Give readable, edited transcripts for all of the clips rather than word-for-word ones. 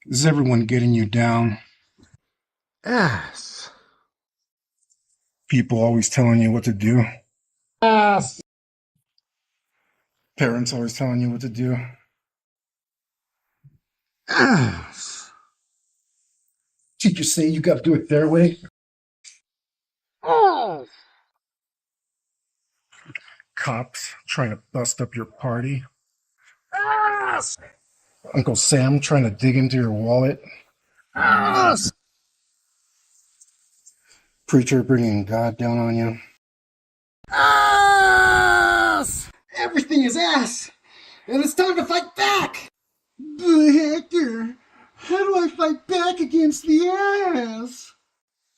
Is everyone getting you down? Ass. People always telling you what to do? Ass. Parents always telling you what to do? Ass. Teachers say you gotta do it their way? Ass. Cops trying to bust up your party? Ass. Uncle Sam trying to dig into your wallet? Ass. Preacher bringing God down on you? Ass. Everything is ass, and it's time to fight back. But Hector, how do I fight back against the ass?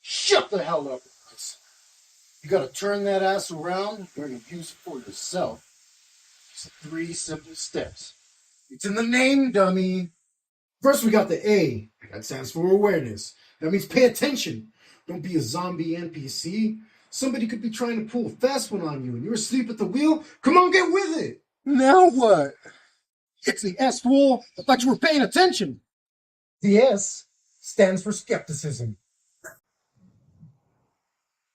Shut the hell up, Chris. You gotta turn that ass around and use it for yourself. It's 3 simple steps. It's in the name, dummy. First, we got the A. That stands for awareness. That means pay attention. Don't be a zombie NPC. Somebody could be trying to pull a fast one on you and you're asleep at the wheel. Come on, get with it. Now what? It's the S, fool. I thought you were paying attention. The S stands for skepticism.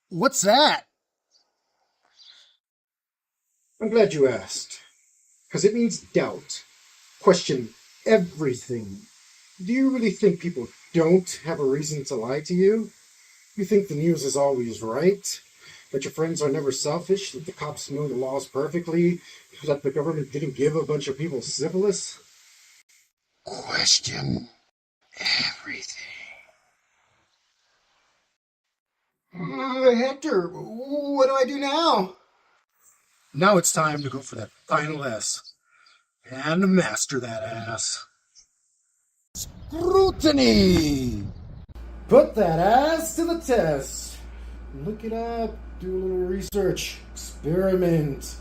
What's that? I'm glad you asked. Because it means doubt. Question everything. Do you really think people don't have a reason to lie to you? You think the news is always right? That your friends are never selfish? That the cops know the laws perfectly? That the government didn't give a bunch of people syphilis? Question everything. Hector, what do I do now? Now it's time to go for that final S. And master that ass. Scrutiny. Put that ass to the test. Look it up, do a little research, experiment.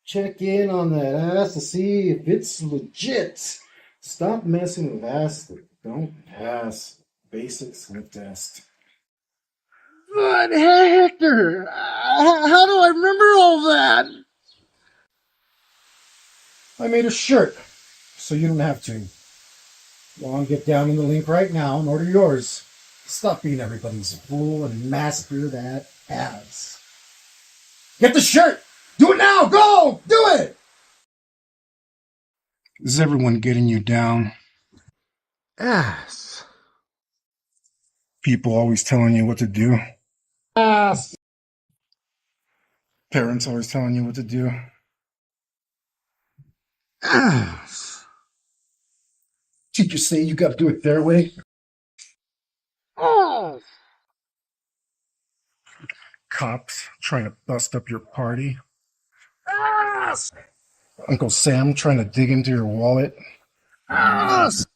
Check in on that ass to see if it's legit. Stop messing with ass that don't pass basic sniff test. But Hector, how do I remember all that? I made a shirt, so you don't have to. Go on, get down in the link right now and order yours. Stop being everybody's fool and master that ass. Get the shirt! Do it now! Go! Do it! Is everyone getting you down? Ass. People always telling you what to do? Ass. Parents always telling you what to do? Ass. Teachers say you gotta do it their way. Ass. Cops trying to bust up your party? Ass. Uncle Sam trying to dig into your wallet? Ass.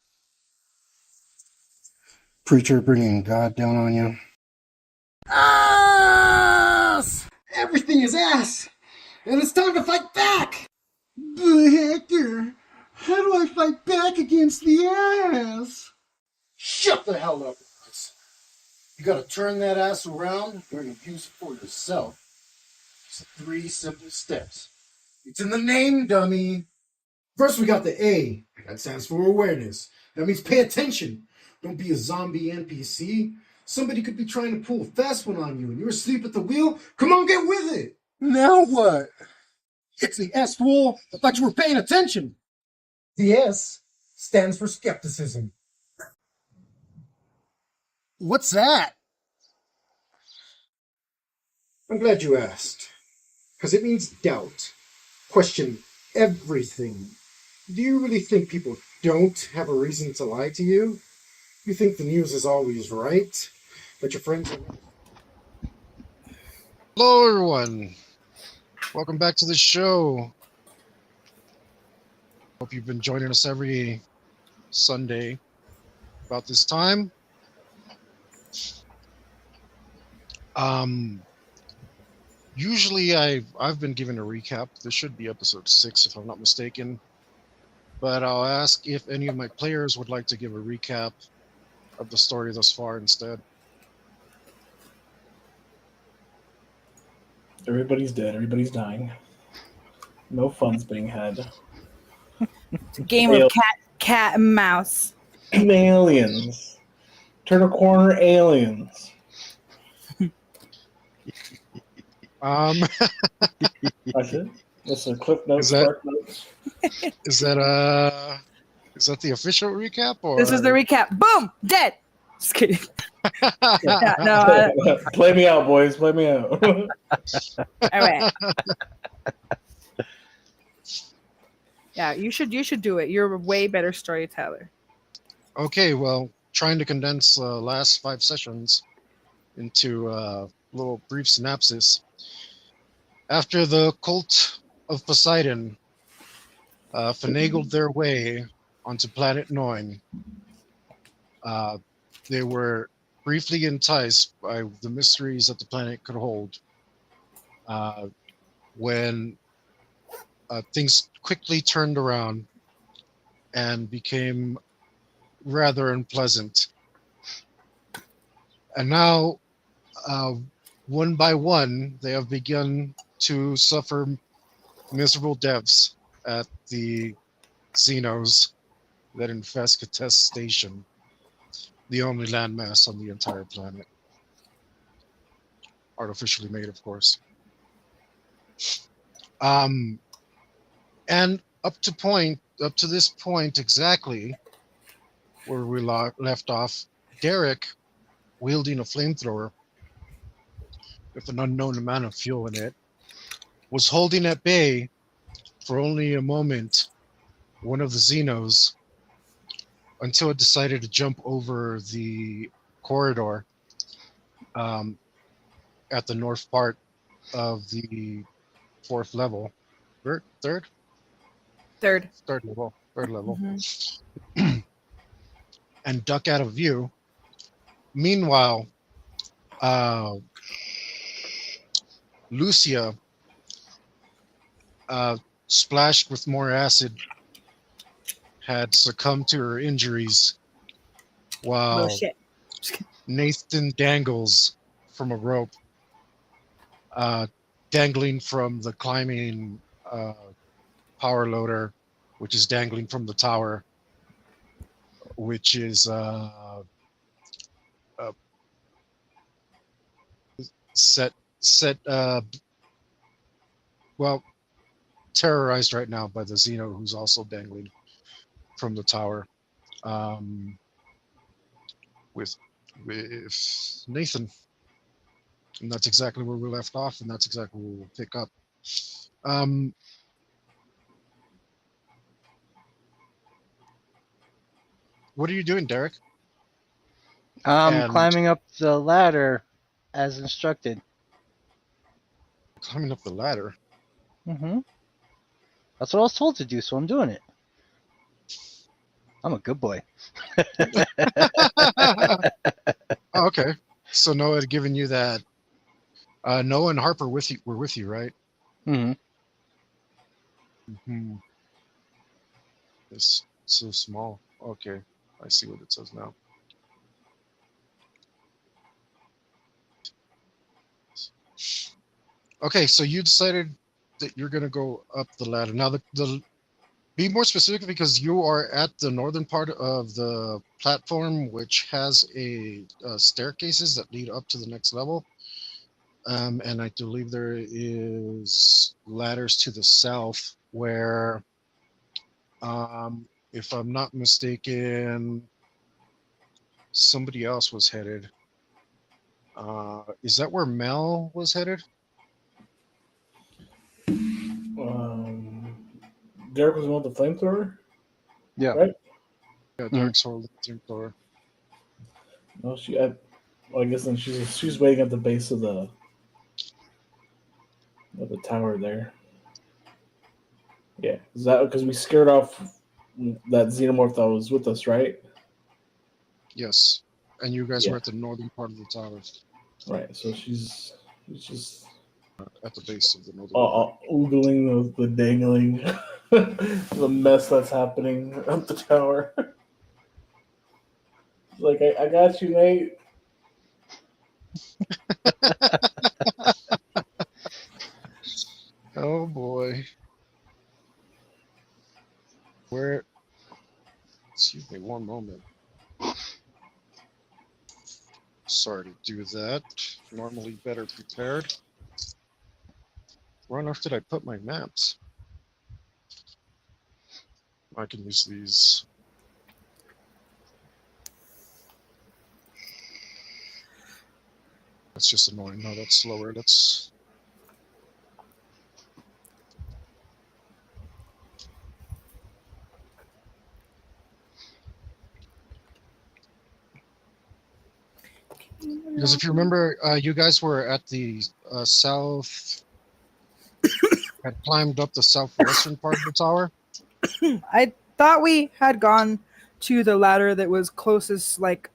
Preacher bringing God down on you? Ass. Everything is ass, and it's time to fight back. But Hector, how do I fight back against the ass? Shut the hell up, Chris. You gotta turn that ass around and use it for yourself. It's 3 simple steps. It's in the name, dummy. First, we got the A. That stands for awareness. That means pay attention. Don't be a zombie NPC. Somebody could be trying to pull a fast one on you and you're asleep at the wheel. Come on, get with it. Now what? It's the S, fool. I thought you were paying attention. The S stands for skepticism. What's that? I'm glad you asked. Because it means doubt. Question everything. Do you really think people don't have a reason to lie to you? You think the news is always right? That your friends are... Hello, everyone. Welcome back to the show. Hope you've been joining us every Sunday about this time. Usually I've been given a recap. This should be episode 6 if I'm not mistaken. But I'll ask if any of my players would like to give a recap of the story thus far instead. Everybody's dead. Everybody's dying. No fun's being had. It's a game of cat and mouse. Aliens. Turn a corner, aliens. Um, That's it. That's a Cliff is Notes, that Spark Notes. is that is that the official recap or? This is the recap. Boom! Dead! Just kidding. Yeah, no, Play me out, boys. Play me out. all right. Yeah, you should do it. You're a way better storyteller. Okay, well, trying to condense last 5 sessions into a little brief synopsis. After the cult of Poseidon finagled their way onto planet Nine, they were briefly enticed by the mysteries that the planet could hold. When things quickly turned around and became rather unpleasant. And now, one by one, they have begun to suffer miserable deaths at the Xenos that infest Kates Station, the only landmass on the entire planet. Artificially made, of course. And up to this point exactly, where we left off, Derek, wielding a flamethrower with an unknown amount of fuel in it, was holding at bay for only a moment one of the Xenos until it decided to jump over the corridor at the north part of the 4th level. Third level. Mhm. And duck out of view. Meanwhile, Lucia, splashed with more acid, had succumbed to her injuries, while Bullshit. Nathan dangles from a rope, dangling from the climbing power loader, which is dangling from the tower, which is set well, terrorized right now by the Xeno, who's also dangling from the tower, with Nathan. And that's exactly where we left off, and that's exactly where we'll pick up. What are you doing, Derek? And Climbing up the ladder as instructed. climbing up the ladder. Mm-hmm. That's what I was told to do, so I'm doing it. I'm a good boy. Oh, okay. So Noah had given you that. Noah and Harper were with you, right? Mm-hmm. Mm-hmm. It's so small. Okay, I see what it says now. Okay, so you decided that you're gonna go up the ladder. Now, the be more specific, because you are at the northern part of the platform, which has a staircases that lead up to the next level. And I believe there is ladders to the south where, if I'm not mistaken, somebody else was headed. Is that where Mel was headed? Derek was the one with the flamethrower? Yeah. Right? Yeah, Derek's holding the floor. No, I guess then she's waiting at the base of the tower there. Yeah, is that because we scared off that xenomorph that was with us, right? Yes, and you guys Yeah. were at the northern part of the tower, Right. So she's just at the base of the northern part. oogling the dangling, the mess that's happening up the tower. Like, I got you, Nate. Oh boy. Where? Excuse me, one moment. Sorry to do that. Normally better prepared. Where on earth did I put my maps? I can use these. That's just annoying. No, that's slower. That's. Because if you remember, you guys were at the south, had climbed up the southwestern part of the tower. I thought we had gone to the ladder that was closest, like,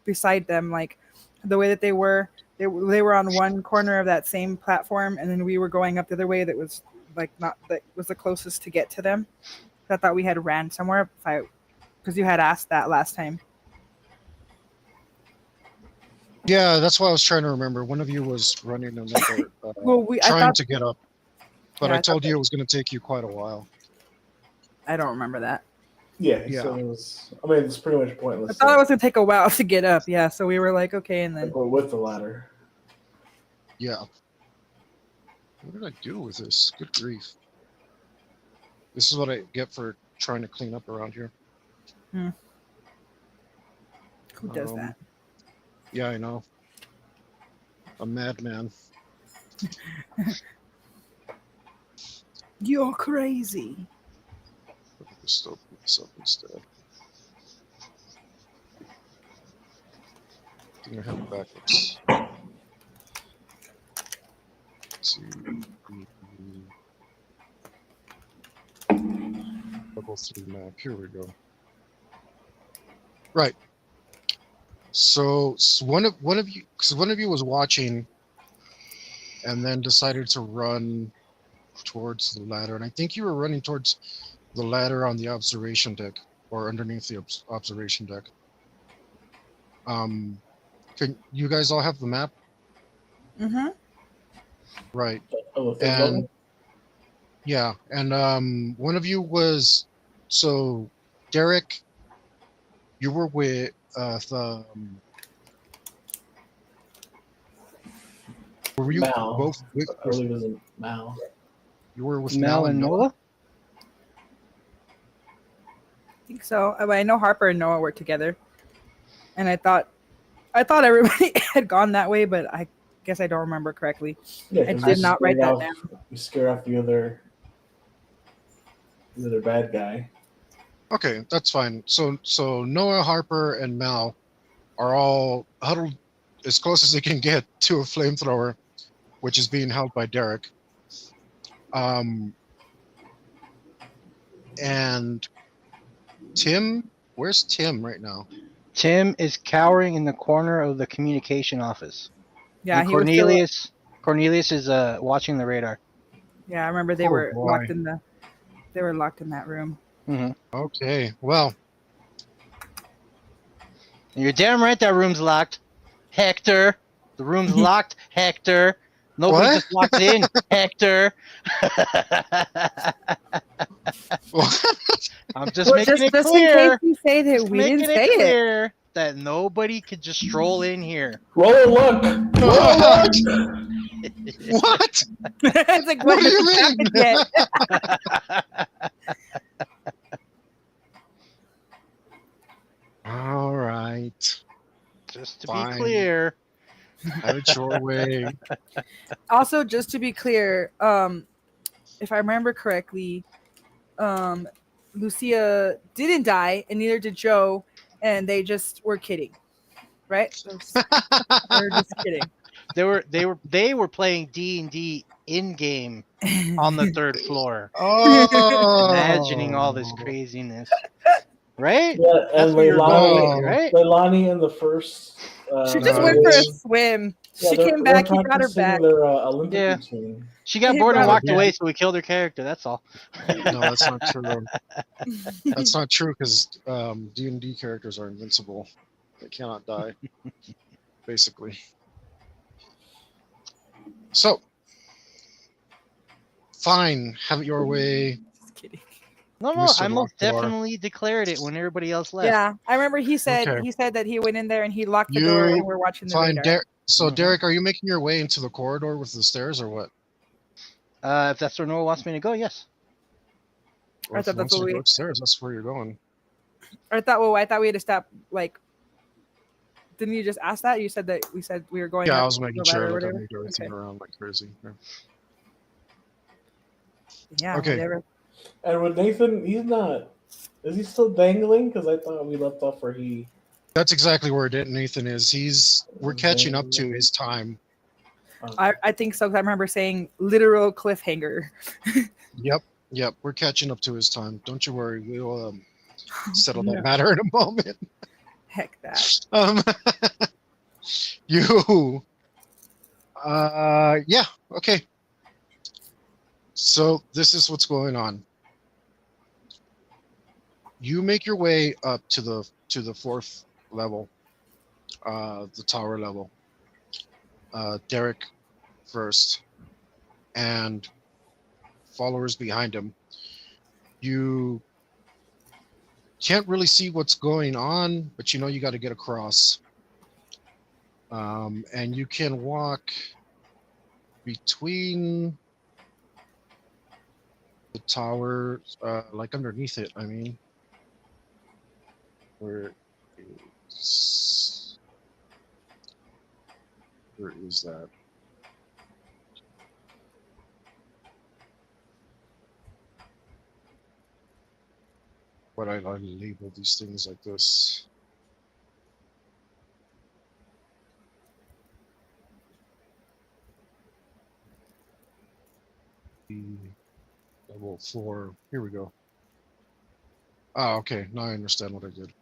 beside them, like the way that they were. They were on one corner of that same platform, and then we were going up the other way. That was like not that was the closest to get to them. I thought we had ran somewhere. Because you had asked that last time. Yeah, that's why I was trying to remember. One of you was running another, Well, I trying thought to get up, but Yeah, I I told thought you it was going to take you quite a while. I don't remember that. Yeah, Yeah. so it was. I mean, it's pretty much I pointless. thought it was gonna take a while to get up. Yeah, so we were like, okay, and then Or with the ladder. Yeah. What did I do with this? Good grief. This is what I get for trying to clean up around here. who does that? Yeah, I know. A madman. You're crazy. Just open this up instead. I'm gonna have backups. Let's see. Level 3 map. Here we go. Right. So one of you, because one of you was watching, and then decided to run towards the ladder, and I think you were running towards the ladder on the observation deck, or underneath the observation deck. Can you guys all have the map? Mm-hmm. Right. Oh, the third And level? yeah, and one of you was, so Derek, you were with were you Mal. both with, I believe it was a Mal. you were with Mel and Noah? I think so. I know Harper and Noah were together, and I thought everybody had gone that way, but I guess I don't remember correctly. Yeah, I 'cause did we not write scared that off- down. We scared off the other bad guy. Okay, that's fine. So Noah, Harper, and Mal are all huddled as close as they can get to a flamethrower, which is being held by Derek. And Tim, where's Tim right now? Tim is cowering in the corner of the communication office. Yeah, And he was still. Cornelius is watching the radar. Yeah, I remember they Oh, were boy. locked in the. They were locked in that room. Mm-hmm. Okay, well, And you're damn right that room's locked, Hector. The room's locked, Hector. Nobody What? just walks in, Hector. I'm just making it just clear. in case you say that Just we making didn't it say it. clear that nobody could just stroll in here. Roll a luck! Roll a luck! what? It's like What do you doesn't mean? happen yet. All right, Just to Fine. be clear. have it your way. Also, just to be clear, if I remember correctly, Lucia didn't die, and neither did Joe, and they just were kidding, right? They're just kidding. They were playing D&D in game on the third floor, Oh, imagining all this craziness. Right? Yeah, That's and what you're going Leilani- with, right? Leilani in the first. She just no, went for a it's- swim. Yeah, She they're- came they're back. He brought her practicing back. Their Olympic Yeah. routine. She got He bored and brought walked her away, back. so we killed her character. That's all. No, that's not true. That's not true because D&D characters are invincible. They cannot die, basically. So, fine, have it your way. Just kidding. No, Mr. I most Lockdoor. definitely declared it when everybody else left. Yeah, I remember he said Okay. that he went in there and he locked the door and we're watching the Fine, radar. So, Mhm. Derek, are you making your way into the corridor with the stairs, or what? If that's where Noah wants me to go, yes. Or I if thought he that's wants you what to we. go upstairs, that's where you're going. I thought we had to stop. Like, didn't you just ask that? You said that we said we were going. Yeah, up I was making the sure. ladder or Like, I whatever. moved everything Okay. around like crazy. Yeah. Yeah. Okay. Whatever. And with Nathan, he's not. Is he still dangling? Because I thought we left off where he. That's exactly where Nathan is. We're catching up to Dangling. his time. I think so. 'Cause I remember saying literal cliffhanger. Yep. We're catching up to his time. Don't you worry. We'll settle No. that matter in a moment. Heck that. You. Yeah. Okay. So this is what's going on. You make your way up to the fourth level, the tower level. Derek first, and followers behind him. You can't really see what's going on, but you know you got to get across. And you can walk between the tower, like underneath it. I mean, where is that? What I label these things like this. Level 4. Here we go. Oh, okay. Now I understand what I did.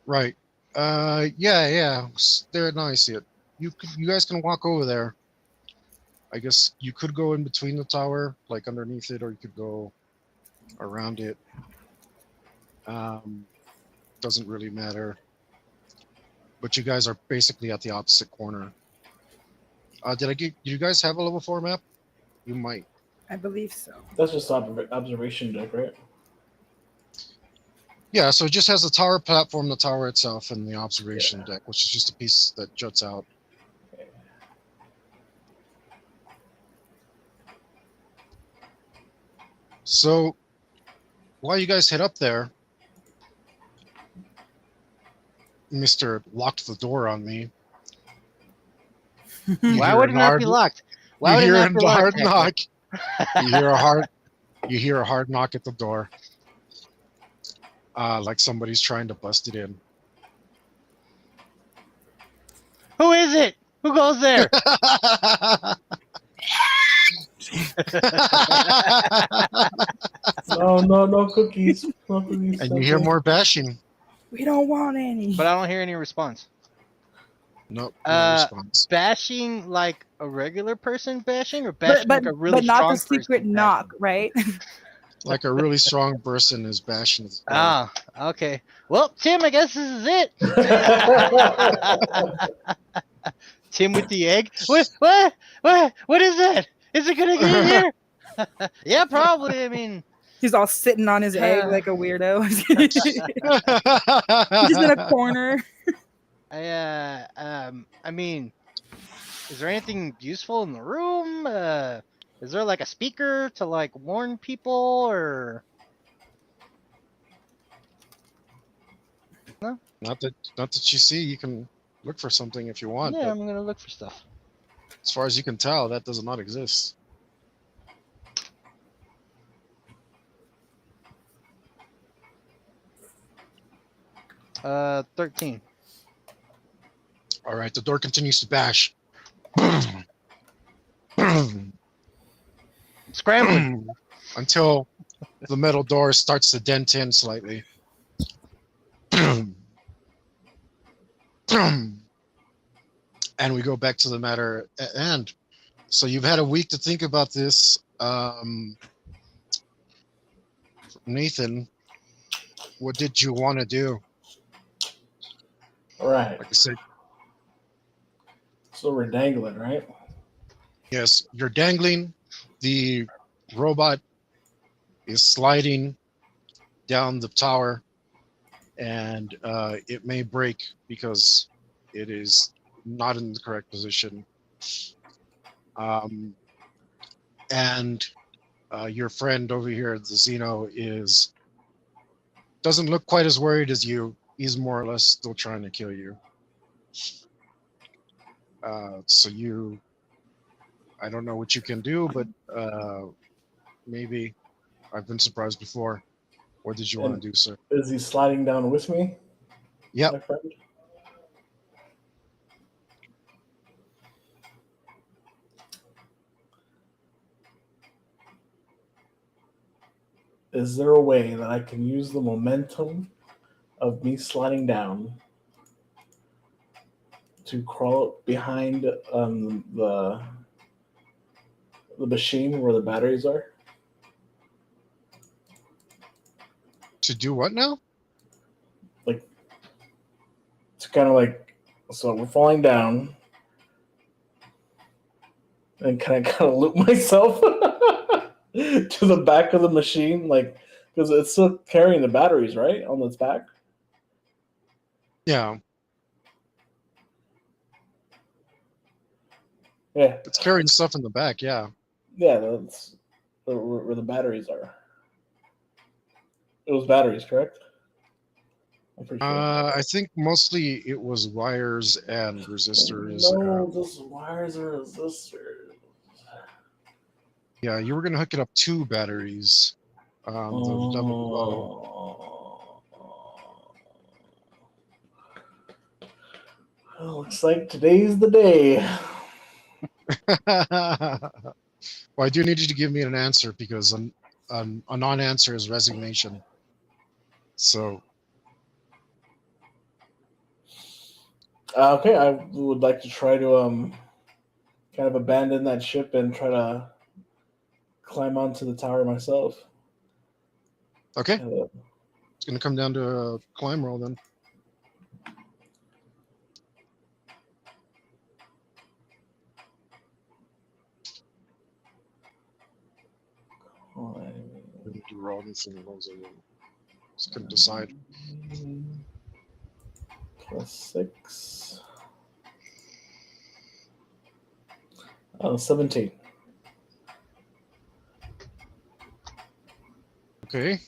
Right. Yeah. There. Now I see it. You guys can walk over there. I guess you could go in between the tower, like underneath it, or you could go around it. Doesn't really matter. But you guys are basically at the opposite corner. Did you guys have a level 4 map? You might. I believe so. That's just observation deck, right? Yeah, so it just has the tower platform, the tower itself, and the observation deck, which is just a piece that juts out. So while you guys head up there, Mr. locked the door on me. Why would it not be locked? Why would it not be locked? Hard knock. You hear a hard knock at the door. Like somebody's trying to bust it in. Who is it? Who goes there? No cookies. No cookies. And you hear more bashing. We don't want any. But I don't hear any response. Nope, no response. Bashing like a regular person bashing, or bashing but like a really not strong the secret person knock, bashing? right? Like a really strong person is bashing at the door. Ah, okay. Well, Tim, I guess this is it. Tim with the egg. What is that? Is it gonna get in here? Yeah, probably. I mean, He's all sitting on his egg like a weirdo. Just in a corner. I mean, is there anything useful in the room? Is there like a speaker to like warn people, or no? Not that you see. You can look for something if you want. Yeah, But I'm gonna look for stuff. as far as you can tell, that does not exist. Uh, 13. All right, the door continues to bash. Scrambling. Until the metal door starts to dent in slightly. And we go back to the matter at hand. So you've had a week to think about this. Nathan, what did you want to do? All right. Like I said, So we're dangling, right? yes, you're dangling. The robot is sliding down the tower, and it may break because it is not in the correct position. And your friend over here, the Xeno, doesn't look quite as worried as you. He's more or less still trying to kill you. So I don't know what you can do, but maybe I've been surprised before. What did you want to do, sir? Is he sliding down with me? Yep. My friend? Is there a way that I can use the momentum of me sliding down to crawl up behind the machine where the batteries are? To do what now? Like, it's kind of like, so we're falling down, and can I kind of loop myself to the back of the machine, like, because it's still carrying the batteries, right, on its back? Yeah. Yeah. It's carrying stuff in the back, yeah. Yeah, that's where the batteries are. It was batteries, correct? I'm pretty sure. I think mostly it was wires and resistors. No, those wires are resistors. Yeah, you were going to hook it up to batteries. The level below. Well, looks like today's the day. Well, I do need you to give me an answer because a non-answer is resignation. So, Okay, I would like to try to kind of abandon that ship and try to climb onto the tower myself. okay. It's going to come down to a climb roll then. We need to roll anything rolls in. Just couldn't decide. +6. 17. Okay.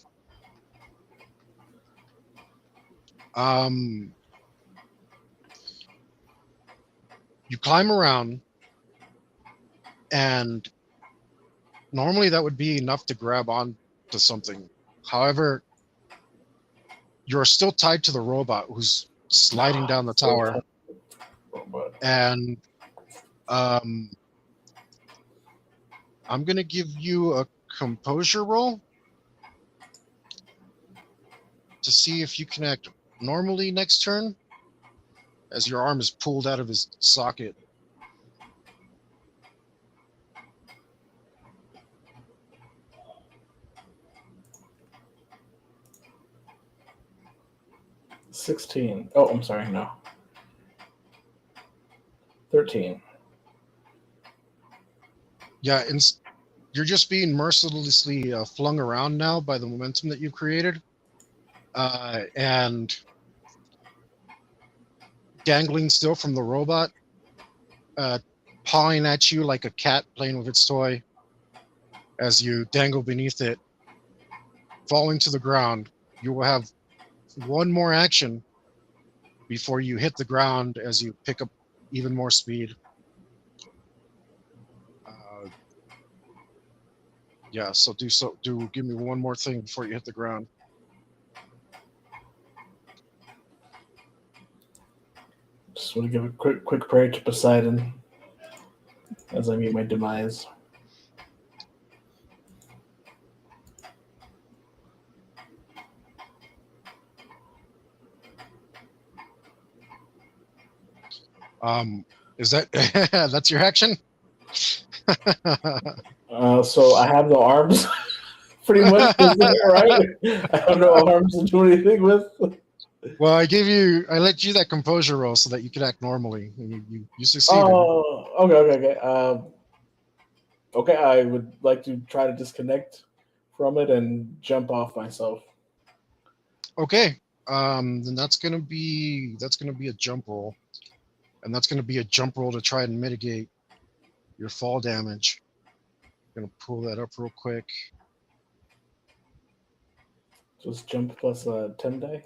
You climb around, and normally that would be enough to grab on to something. However, you're still tied to the robot who's sliding down the tower, and I'm going to give you a composure roll to see if you can act normally next turn as your arm is pulled out of his socket. $16. Oh, I'm sorry, no. 13. Yeah, you're just being mercilessly flung around now by the momentum that you created. And dangling still from the robot, pawing at you like a cat playing with its toy as you dangle beneath it, falling to the ground. You will have one more action before you hit the ground as you pick up even more speed. Yeah, so give me one more thing before you hit the ground. Just want to give a quick prayer to Poseidon as I meet my demise. Is that that's your action? So I have no arms, pretty much, right? I have no arms to do anything with. Well, I let you that composure roll so that you could act normally, and you succeeded. Oh, okay. Okay, I would like to try to disconnect from it and jump off myself. Okay. Then that's gonna be a jump roll, and that's gonna be a jump roll to try and mitigate your fall damage. I'm gonna pull that up real quick. Just jump plus a 10 die.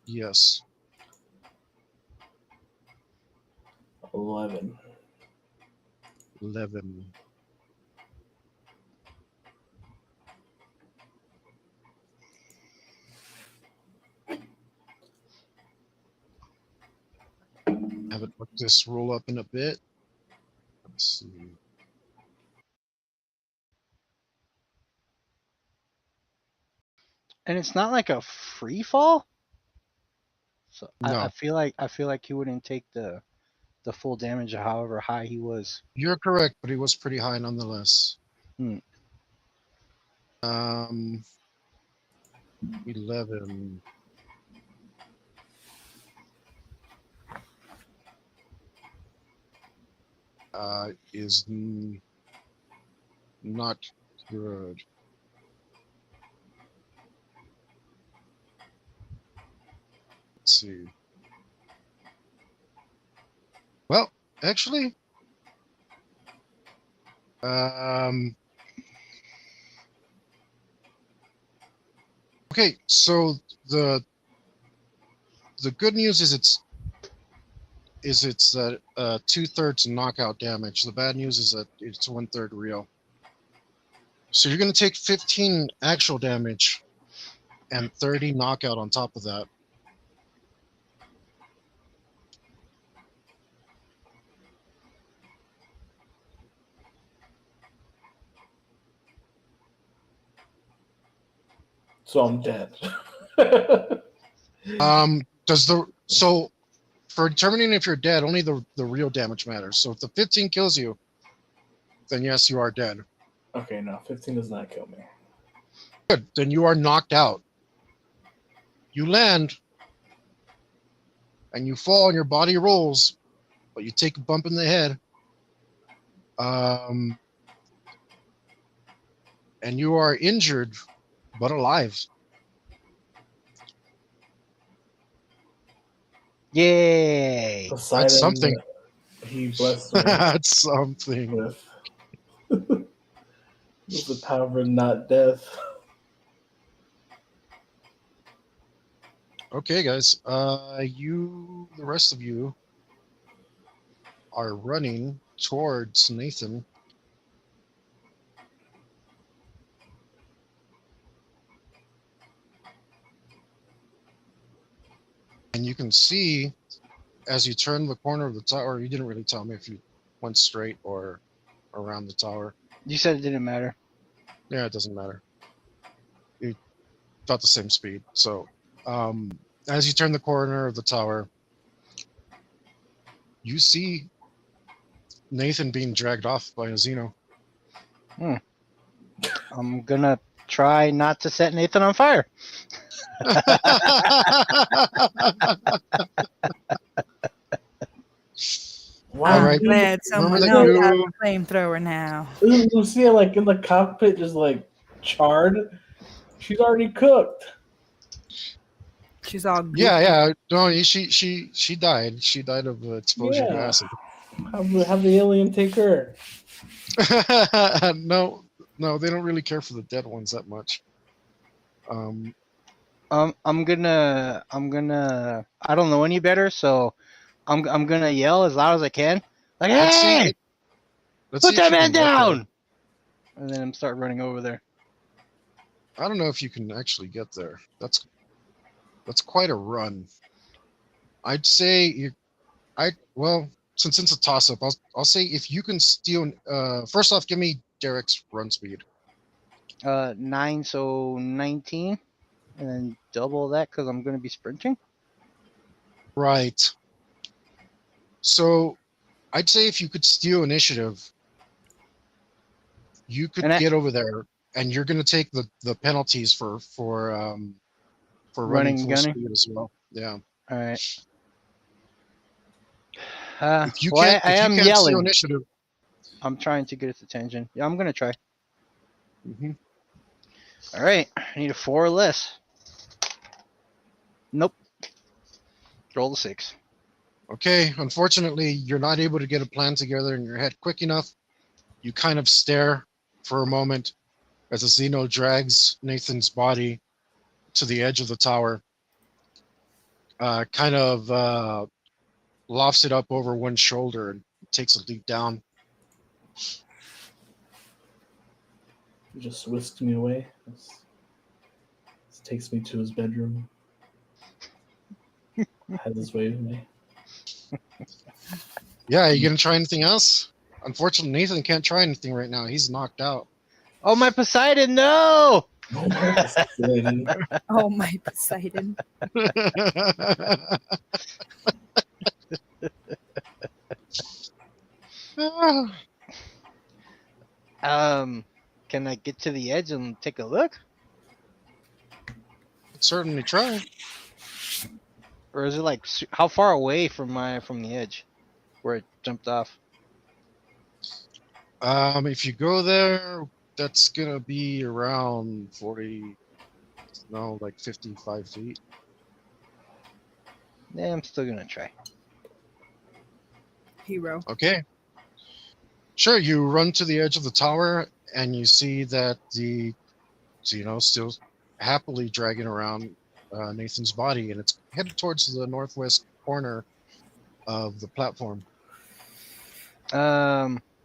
Yes. 11. 11. Haven't looked this roll up in a bit. Let's see. And it's not like a free fall. So No. I feel like he wouldn't take the full damage of however high he was. You're correct, but he was pretty high nonetheless. 11. Is not good. Let's see. Well, actually, okay. So the good news is it's 2/3 knockout damage. The bad news is that it's 1/3 real. So you're going to take 15 actual damage and 30 knockout on top of that. So I'm dead. So for determining if you're dead, only the real damage matters. So if the 15 kills you, then yes, you are dead. Okay, no, 15 does not kill me. Good. Then you are knocked out. You land and you fall and your body rolls, but you take a bump in the head. And you are injured but alive. Yay! Poseidon, That's something. He blessed me That's something. with the power of not death. Okay, guys. The rest of you are running towards Nathan. And you can see as you turn the corner of the tower, you didn't really tell me if you went straight or around the tower. You said it didn't matter. Yeah, it doesn't matter. You got the same speed. So as you turn the corner of the tower, you see Nathan being dragged off by a Xeno. I'm gonna try not to set Nathan on fire. Wow. All right. I'm glad someone Remember that else has you- a flamethrower now. Isn't Lucia like in the cockpit just like charred? She's already cooked. She's all goopy. Yeah. No, she died. She died of exposure to Yeah. acid. Have the alien take her. No, they don't really care for the dead ones that much. I'm gonna I don't know any better, so I'm gonna yell as loud as I can. Like, Let's see. hey, Let's put see if that you man can get there. down! And then I'm start running over there. I don't know if you can actually get there. That's quite a run. I'd say well, since it's a toss up, I'll say if you can steal. First off, give me Derek's run speed. 9, so 19, and then double that because I'm gonna be sprinting. Right. So, I'd say if you could steal initiative, you could And get over there, and you're going to take the penalties for running Running full gunning? speed as well. Yeah. All right. If you Well, can't, I if am you can't steal yelling. initiative. I'm trying to get its attention. Yeah, I'm gonna try. Mhm. All right, I need a 4 or less. Nope. Roll the 6. Okay, unfortunately, you're not able to get a plan together in your head quick enough. You kind of stare for a moment as the Xeno drags Nathan's body to the edge of the tower, lofts it up over one shoulder and takes a leap down. He just whisks me away. This takes me to his bedroom. Has his way with me. Yeah, are you gonna try anything else? Unfortunately, Nathan can't try anything right now. He's knocked out. Oh, my Poseidon, no! No, Poseidon. Oh my Poseidon. Can I get to the edge and take a look? Certainly try. Or is it like how far away from the edge where it jumped off? If you go there, that's gonna be around 55 feet. Yeah, I'm still gonna try. Hero. Okay. Sure, you run to the edge of the tower and you see that the Xeno still happily dragging around Nathan's body, and it's headed towards the northwest corner of the platform.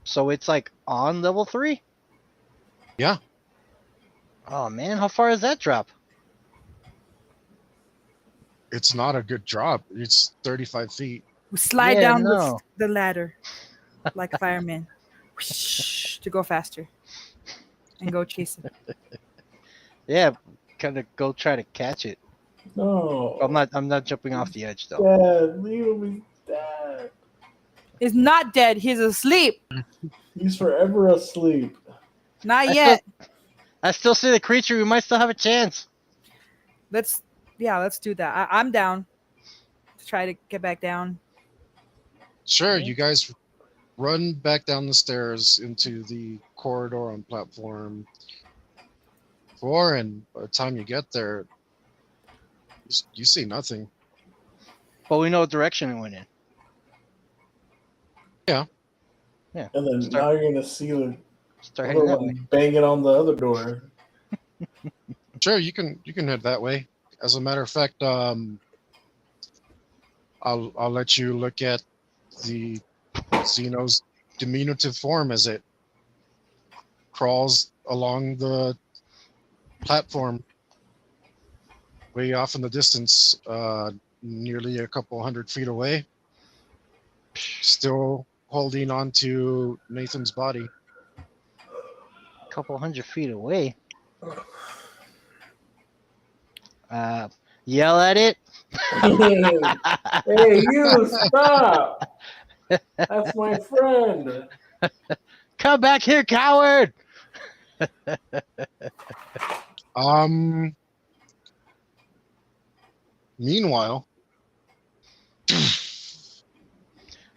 So it's like on level 3? Yeah. Oh man, how far is that drop? It's not a good drop. It's 35 feet. We slide Yeah, down no. the ladder like a fireman whoosh, to go faster and go chase it. Yeah, kind of go try to catch it. No. I'm not jumping off the edge though. Dad, leave him. He's dead. He's not dead. He's asleep. He's forever asleep. Not yet. I still see the creature. We might still have a chance. Let's do that. I'm down to try to get back down. Sure, you guys run back down the stairs into the corridor on platform 4, and by the time you get there, you see nothing. But we know what direction it went in. And then now you're gonna see the Start other heading that way. one banging on the other door. Sure, you can head that way. As a matter of fact, I'll let you look at the Xeno's diminutive form as it crawls along the platform way off in the distance, nearly a couple 100 feet away, still holding on to Nathan's body. A couple 100 feet away. Yell at it. Hey, you stop! That's my friend. Come back here, coward! Meanwhile,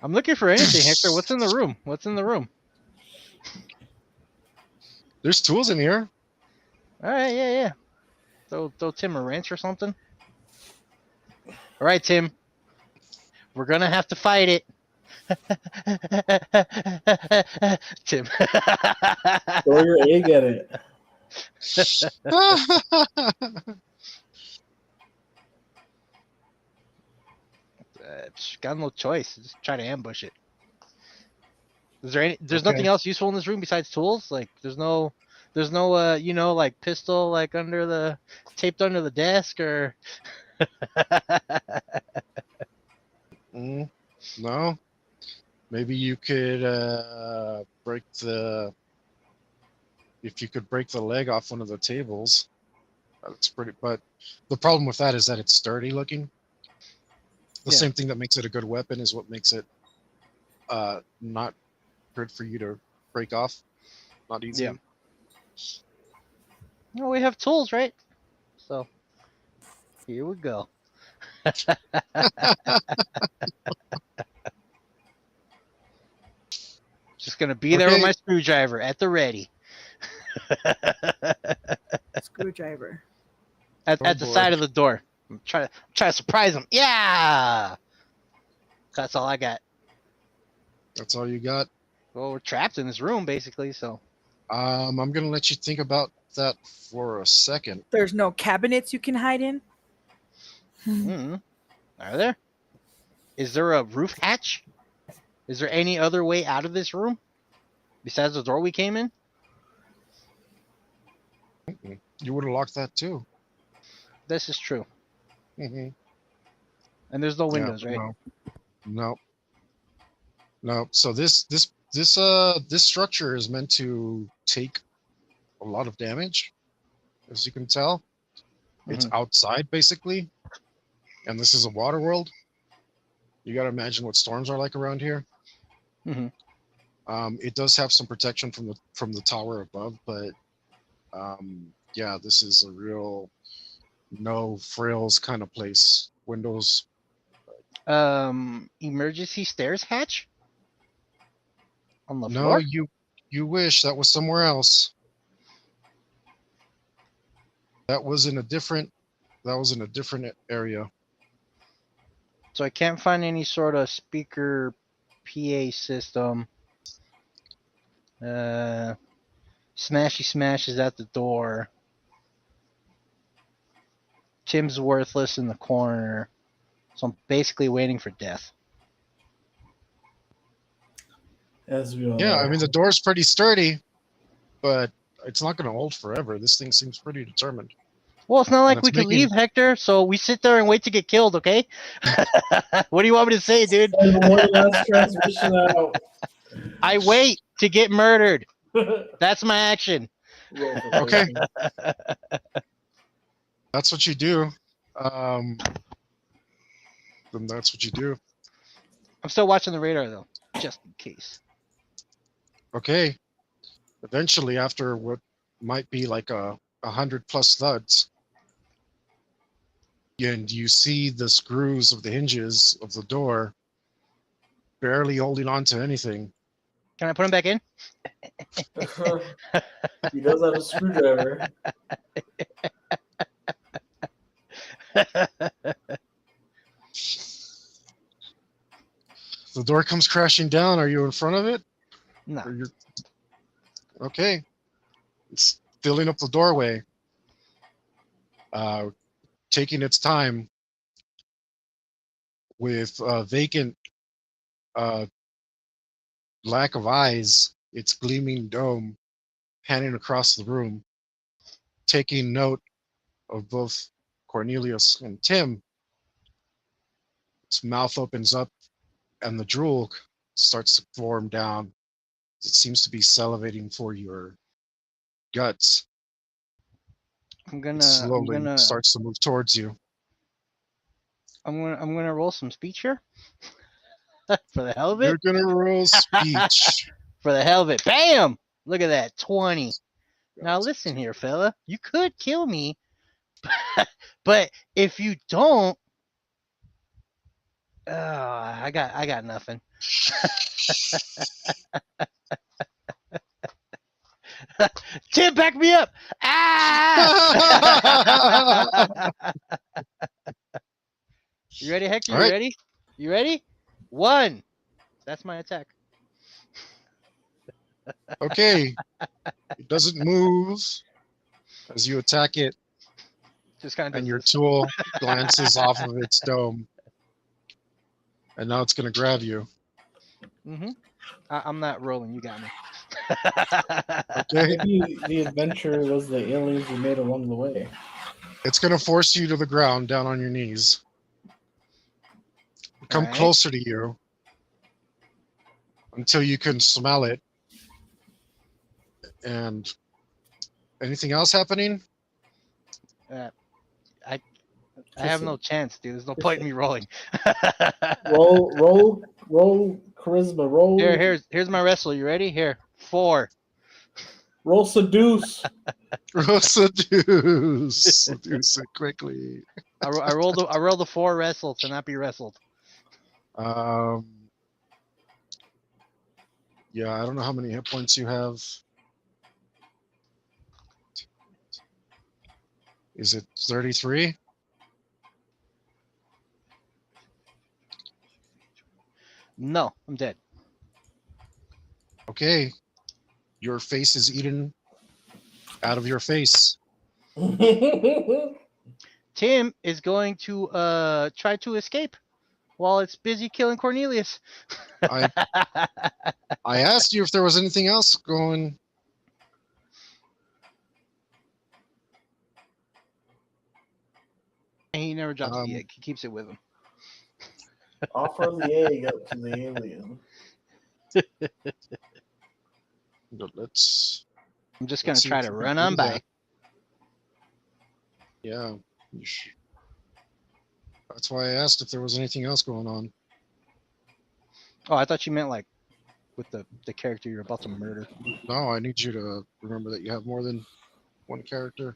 I'm looking for anything, Hector. What's in the room? What's in the room? there's tools in here. All right, yeah. Throw Tim a wrench or something. All right, Tim. We're gonna have to fight it. Tim. Throw your egg at it. Got no choice. Just try to ambush it. Is there there's Okay. nothing else useful in this room besides tools? Like there's no like pistol like taped under the desk or No. Maybe you could if you could break the leg off one of the tables. That's pretty, but the problem with that is that it's sturdy looking. The Yeah. same thing that makes it a good weapon is what makes it not good for you to break off. Not easy. Yeah. No, we have tools, right? So here we go. Just gonna be there with Okay. my screwdriver at the ready. Screwdriver. At Oh, the boy. side of the door. I'm trying to surprise him. Yeah. That's all I got. That's all you got? Well, we're trapped in this room basically, so. I'm gonna let you think about that for a second. There's no cabinets you can hide in. Are there? Is there a roof hatch? Is there any other way out of this room besides the door we came in? You would have locked that too. This is true. Mm-hmm. And there's no windows, right? No. So this structure is meant to take a lot of damage, as you can tell. It's outside basically, and this is a water world. You got to imagine what storms are like around here. It does have some protection from the tower above, but yeah, this is a real no frills kind of place. Windows. Emergency stairs hatch on the No, floor. you wish that was somewhere else. That was in a different area. So I can't find any sort of speaker PA system. Smashy Smash is at the door. Tim's worthless in the corner. So I'm basically waiting for death. As we all Yeah, are. I mean the door's pretty sturdy, but it's not going to hold forever. This thing seems pretty determined. Well, it's not like it's we can making- leave, Hector, so we sit there and wait to get killed, okay? What do you want me to say, dude? And one last transmission out. I wait to get murdered. That's my action. Okay. That's what you do. Then that's what you do. I'm still watching the radar, though, just in case. Okay. Eventually, after what might be like 100+ thuds, and you see the screws of the hinges of the door barely holding on to anything. Can I put him back in? He does have a screwdriver. The door comes crashing down. Are you in front of it? No. Or you're... Okay. It's filling up the doorway. Taking its time with vacant lack of eyes, its gleaming dome panning across the room, taking note of both Cornelius and Tim. Its mouth opens up and the drool starts to form down. It seems to be salivating for your guts. It slowly starts to move towards you. I'm gonna roll some speech here. For the hell of it. You're gonna roll speech. For the hell of it. Bam! Look at that. 20. Now listen here, fella. You could kill me. But if you don't, I got nothing. Tim, back me up! Ah! You ready, Hector? All right. You ready? You ready? 1. That's my attack. Okay. It doesn't move as you attack it, Just kind of. and your tool glances off of its dome. And now it's going to grab you. I'm not rolling. You got me. Okay. Maybe the adventure was the aliens we made along the way. It's going to force you to the ground, down on your knees. Come Alright. closer to you until you can smell it. And anything else happening? I have no chance, dude. There's no point in me rolling. Roll charisma. Roll. Here's my wrestle. You ready? Here. 4. Roll seduce. Roll seduce. Seduce it quickly. I rolled a 4 wrestle to not be wrestled. Yeah, I don't know how many hit points you have. Is it 33? No, I'm dead. Okay. Your face is eaten out of your face. Tim is going to try to escape while it's busy killing Cornelius. I asked you if there was anything else going. And he never drops the Um, egg. He keeps it with him. Offer the egg up to the alien. but let's I'm just gonna see try if to we can run do on by. that. Yeah. That's why I asked if there was anything else going on. Oh, I thought you meant like with the character you're about to murder. No, I need you to remember that you have more than one character.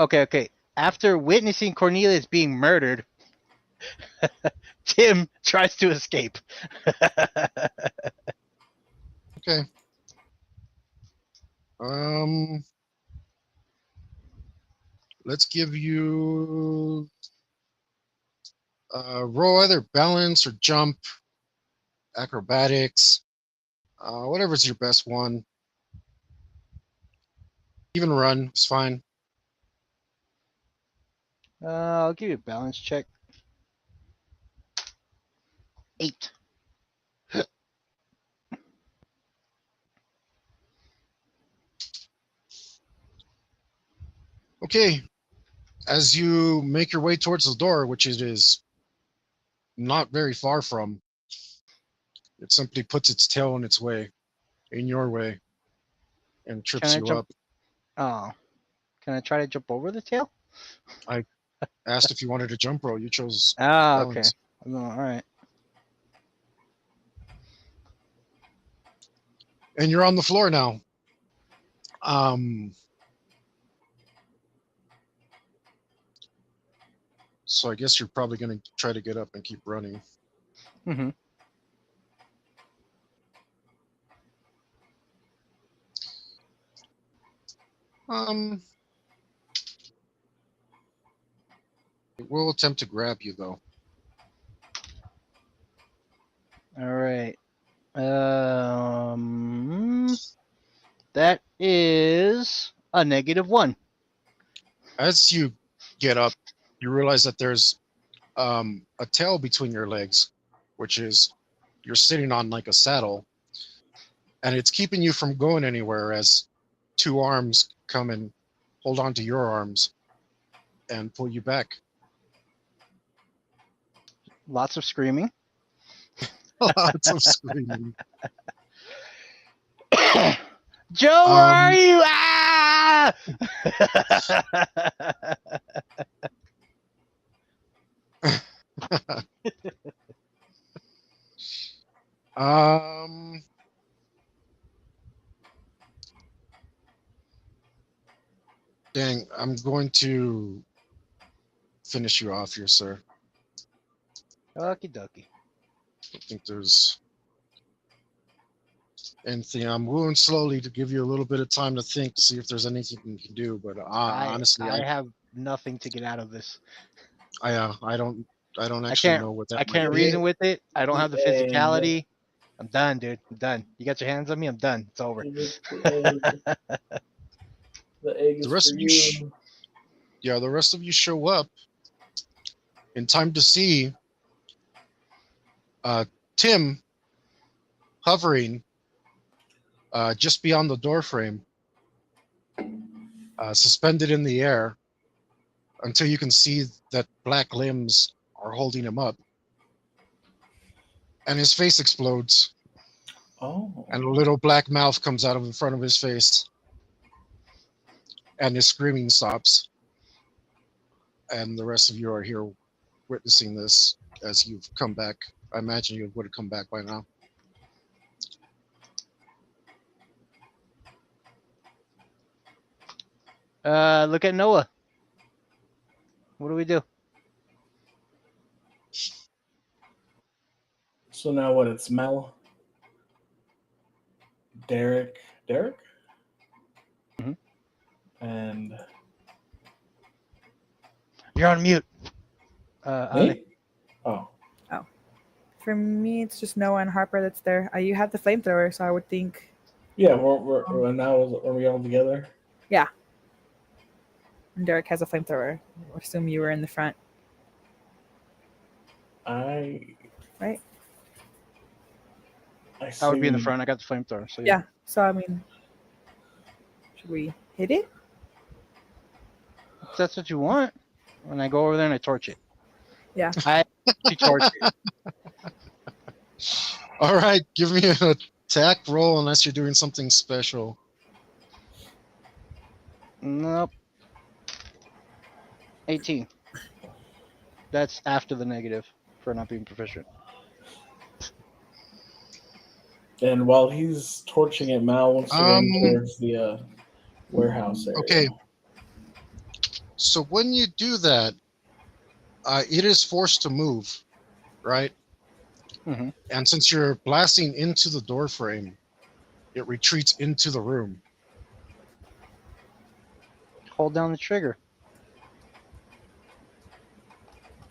Okay. After witnessing Cornelius being murdered, Tim tries to escape. Okay. Let's give you roll either balance or jump, acrobatics, whatever's your best one. Even run is fine. I'll give you a balance check. 8. Okay. As you make your way towards the door, which it is not very far from, it simply puts its tail in its way, in your way, and Can trips I you jump? up. Oh, can I try to jump over the tail? I asked if you wanted a jump roll. You chose Ah, okay. balance. No, all right. And you're on the floor now. So I guess you're probably going to try to get up and keep running. Mm-hmm. It will attempt to grab you though. All right. That is a -1. As you get up, you realize that there's a tail between your legs, which is you're sitting on like a saddle, and it's keeping you from going anywhere as two arms come and hold on to your arms and pull you back. Lots of screaming. Lots of screaming. Joe, where are you? Ah! Um, dang, I'm going to finish you off here, sir. Okie dokie. I think there's anything. I'm moving slowly to give you a little bit of time to think to see if there's anything you can do. But honestly, I have nothing to get out of this. I don't I actually can't know what that I might can't be. reason with it. I don't have the The egg. physicality. I'm done, dude. I'm done. You got your hands on me. I'm done. It's over. The egg is The rest for of you, you. yeah, the rest of you show up in time to see Tim hovering just beyond the door frame, suspended in the air until you can see that black limbs are holding him up. And his face explodes, Oh. and a little black mouth comes out of in front of his face, and his screaming stops. And the rest of you are here witnessing this as you've come back. I imagine you would have come back by now. Look at Noah. What do we do? So now what? It's Mel, Derek, Mhm. and You're on mute. Ale. Me? Oh. For me, it's just Noah and Harper that's there. You have the flamethrower, so I would think. Yeah, we're now are we all together? Derek has a flamethrower. I assume you were in the front, I right? I would be in the assume- front. I got the flamethrower. So Yeah. So I mean, should we hit it? If that's what you want. When I go over there and I torch it. Yeah. I actually torch it. All right, give me an attack roll unless you're doing something special. Nope. 18. That's after the negative for not being proficient. And while he's torching it, Mal wants to run towards the warehouse area. Okay. So when you do that, it is forced to move, right? Mm-hmm. And since you're blasting into the door frame, it retreats into the room. Hold down the trigger.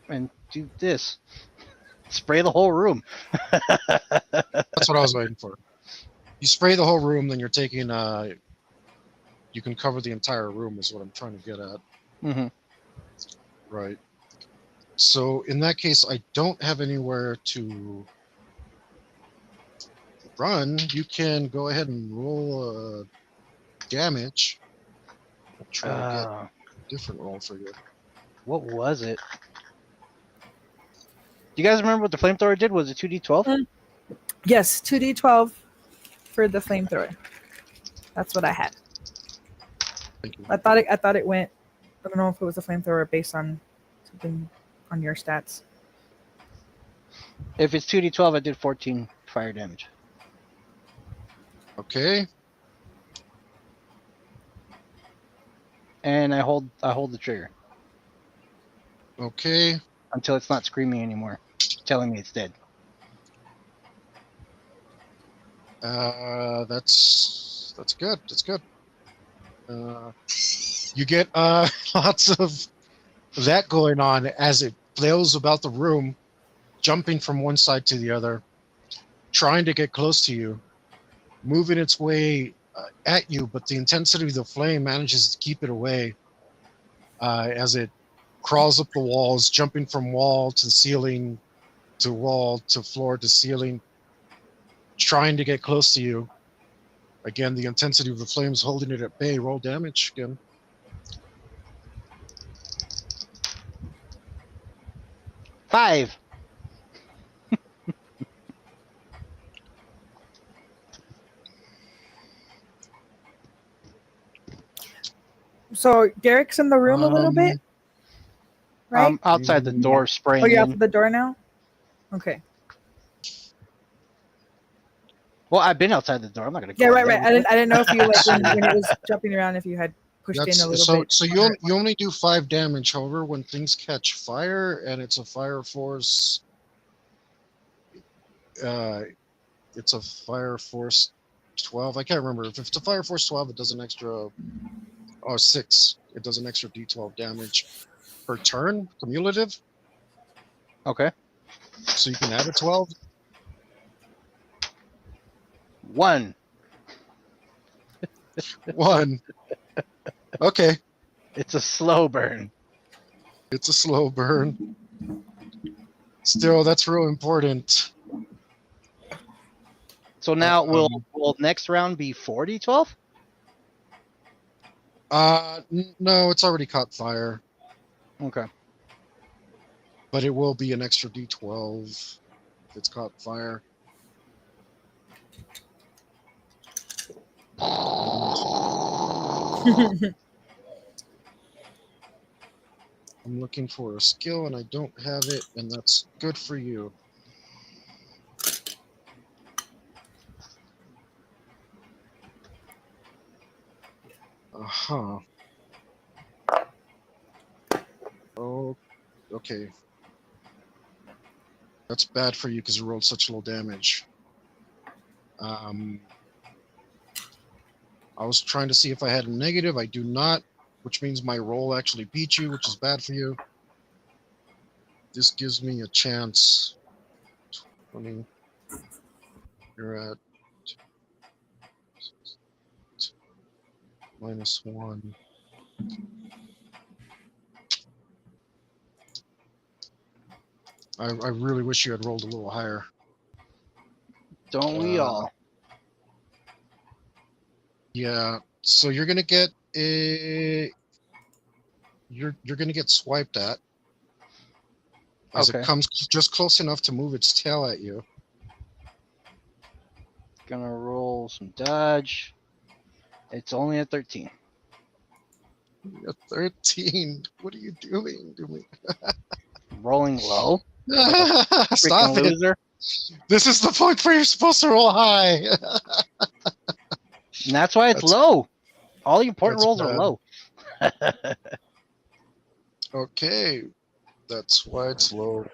And do this. Spray the whole room. That's what I was waiting for. You spray the whole room, then you're taking. You can cover the entire room, is what I'm trying to get at. Mm-hmm. Right. So in that case, I don't have anywhere to run. You can go ahead and roll damage. I'll try to get a different roll for you. What was it? Do you guys remember what the flamethrower did? Was it 2d12? Yes, 2d12 for the flamethrower. That's what I had. Thank you. I thought it went. I don't know if it was a flamethrower based on something on your stats. If it's 2d12, I did 14 fire damage. Okay. And I hold the trigger Okay. until it's not screaming anymore, telling me it's dead. That's good. That's good. You get lots of that going on as it flails about the room, jumping from one side to the other, trying to get close to you, moving its way at you, but the intensity of the flame manages to keep it away as it crawls up the walls, jumping from wall to ceiling to wall to floor to ceiling, trying to get close to you. Again, the intensity of the flames holding it at bay. Roll damage again. Five. So Derek's in the room a little bit, right? Outside the door spraying Oh, you're out in. the door now. Okay. Well, I've been outside the door. I'm not gonna go Yeah, in right, there. right. I didn't know if you like when it was jumping around, if you had pushed in a little bit. So you only do 5 damage. However, when things catch fire and it's a fire force, it's a fire force 12. I can't remember if it's a fire force 12. It does an extra, 6. It does an extra d12 damage per turn, cumulative. Okay. So you can add a 12. 1. 1. Okay, It's a slow burn. it's a slow burn. Still, that's real important. So now will next round be 4d12? No, it's already caught fire, Okay. but it will be an extra d12 if it's caught fire. I'm looking for a skill and I don't have it, and that's good for you. Uh-huh. Oh, okay. That's bad for you because you rolled such low damage. I was trying to see if I had a negative. I do not, which means my roll actually beat you, which is bad for you. this gives me a chance. 20. You're at -1. I really wish you had rolled a little higher. Don't we all? Yeah. So you're gonna get a. You're gonna get swiped at as Okay. it comes just close enough to move its tail at you. Gonna roll some dodge. It's only a 13. A 13. What are you doing to me? Rolling low. Stop Freaking it. loser. This is the point where you're supposed to roll high. And that's why it's That's- low. All the important that's rolls are bad. low. Okay. That's why it's low.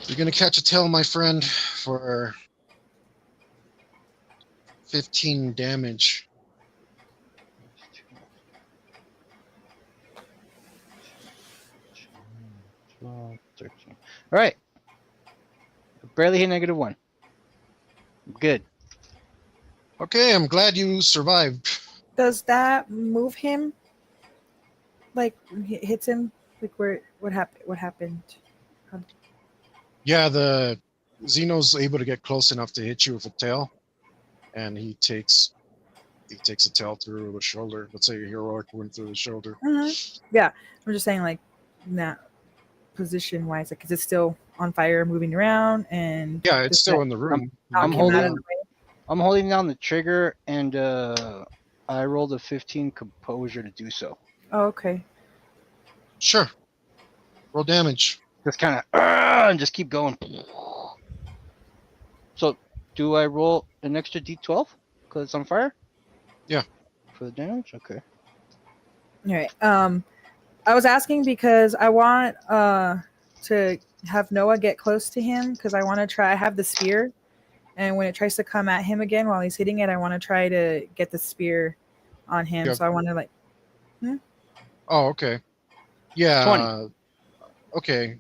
You're going to catch a tail, my friend, for 15 damage. All right. Barely hit -1. Good. Okay, I'm glad you survived. Does that move him? Like hits him? Like where? What happened? What happened? Yeah, the Xeno's able to get close enough to hit you with a tail, and he takes a tail through the shoulder. Let's say a heroic went through the shoulder. Yeah, I'm just saying like that position wise, like is it still on fire, moving around, and Yeah, it's does still that in the room. knock I'm him out of holding- the way? I'm holding down the trigger, and I rolled a 15 composure to do so. Oh, okay. Sure. Roll damage. Just kind of and just keep going. So, do I roll an extra d12 because it's on fire? Yeah. For the damage, okay. All right. I was asking because I want to have Noah get close to him because I want to try. I have the spear, and when it tries to come at him again while he's hitting it, I want to try to get the spear on him. Yeah. So I want to like. Oh, okay. Yeah. 20. Okay.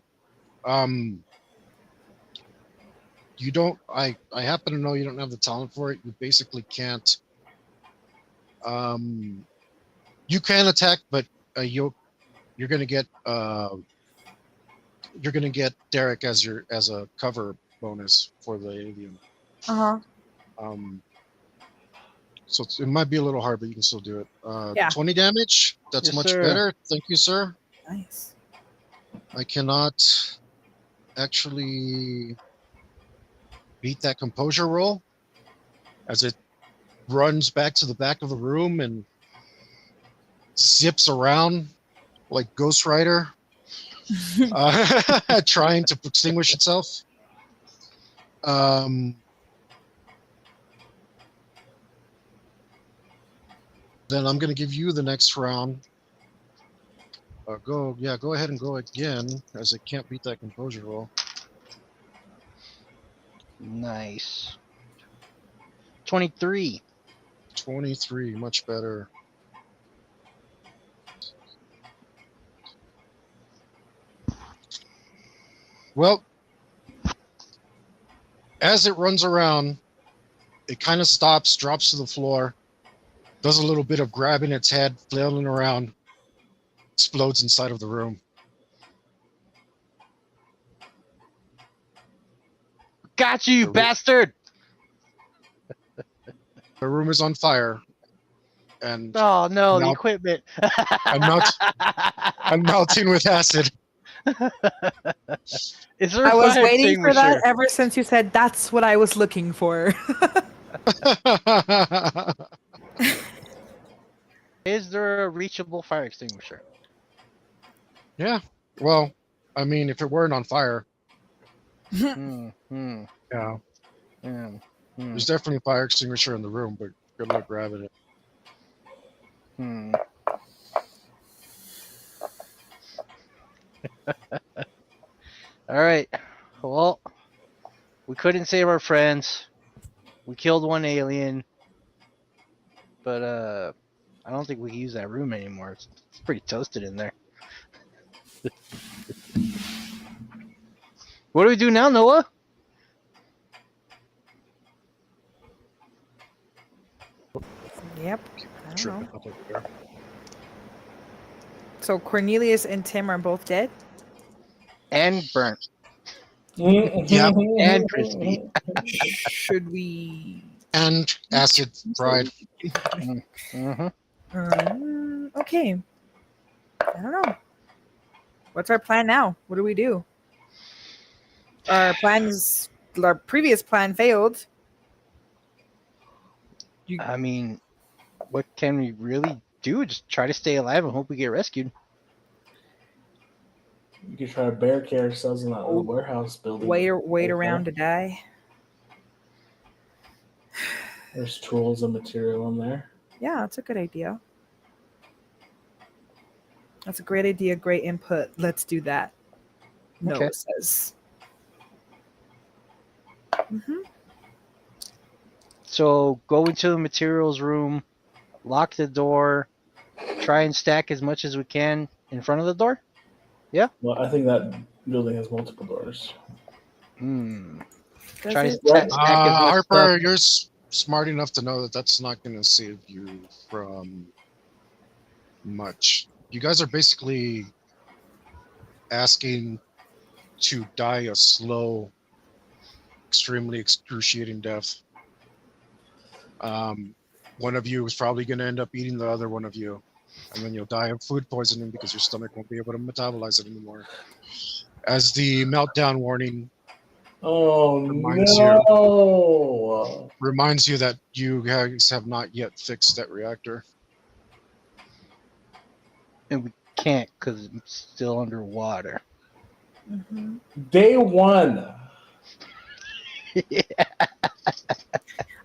You don't. I happen to know you don't have the talent for it. You basically can't. You can attack, but you're gonna get Derek as a cover bonus for the avian. Uh huh. So it might be a little hard, but you can still do it. Yeah. 20 damage. That's Yes, much sir. better. Thank you, sir. Nice. I cannot actually beat that composure roll as it runs back to the back of the room and zips around like Ghost Rider, trying to extinguish itself. Then I'm going to give you the next round. Go ahead and go again, as it can't beat that composure roll. Nice. 23. 23, much better. Well, as it runs around, it kind of stops, drops to the floor, does a little bit of grabbing its head, flailing around, explodes inside of the room. Got you, bastard! The room is on fire, and Oh no, the Now- equipment. I'm melting with acid. Is there a I was fire waiting for that extinguisher? ever since you said that's what I was looking for. Is there a reachable fire extinguisher? Yeah. Well, I mean, if it weren't on fire, Hmm. yeah. Hmm. There's definitely a fire extinguisher in the room, but good luck grabbing it. Hmm. All right. Well, we couldn't save our friends. We killed one alien, but I don't think we can use that room anymore. It's pretty toasted in there. What do we do now, Noah? Yep. I don't Tripping know. up over there. So Cornelius and Tim are both dead. And burnt. Yep. And crispy. Should we? And acid fried. Mm-hmm. Okay. I don't know. What's our plan now? What do we do? Our previous plan failed. I mean, what can we really do? Just try to stay alive and hope we get rescued. You could try to barricade ourselves in that little warehouse building. Wait Okay. around to die. There's tools and material in there. Yeah, that's a good idea. That's a great idea. Great input. Let's do that. Okay. Noah says. So go into the materials room, lock the door, try and stack as much as we can in front of the door. Well, I think that building has multiple doors. Does Try to it? stack as much Harper, stuff. you're smart enough to know that that's not going to save you from much. You guys are basically asking to die a slow, extremely excruciating death. One of you is probably going to end up eating the other one of you, and then you'll die of food poisoning because your stomach won't be able to metabolize it anymore. As the meltdown warning Oh Reminds no! reminds you that you guys have not yet fixed that reactor. And we can't because it's still underwater. Day one.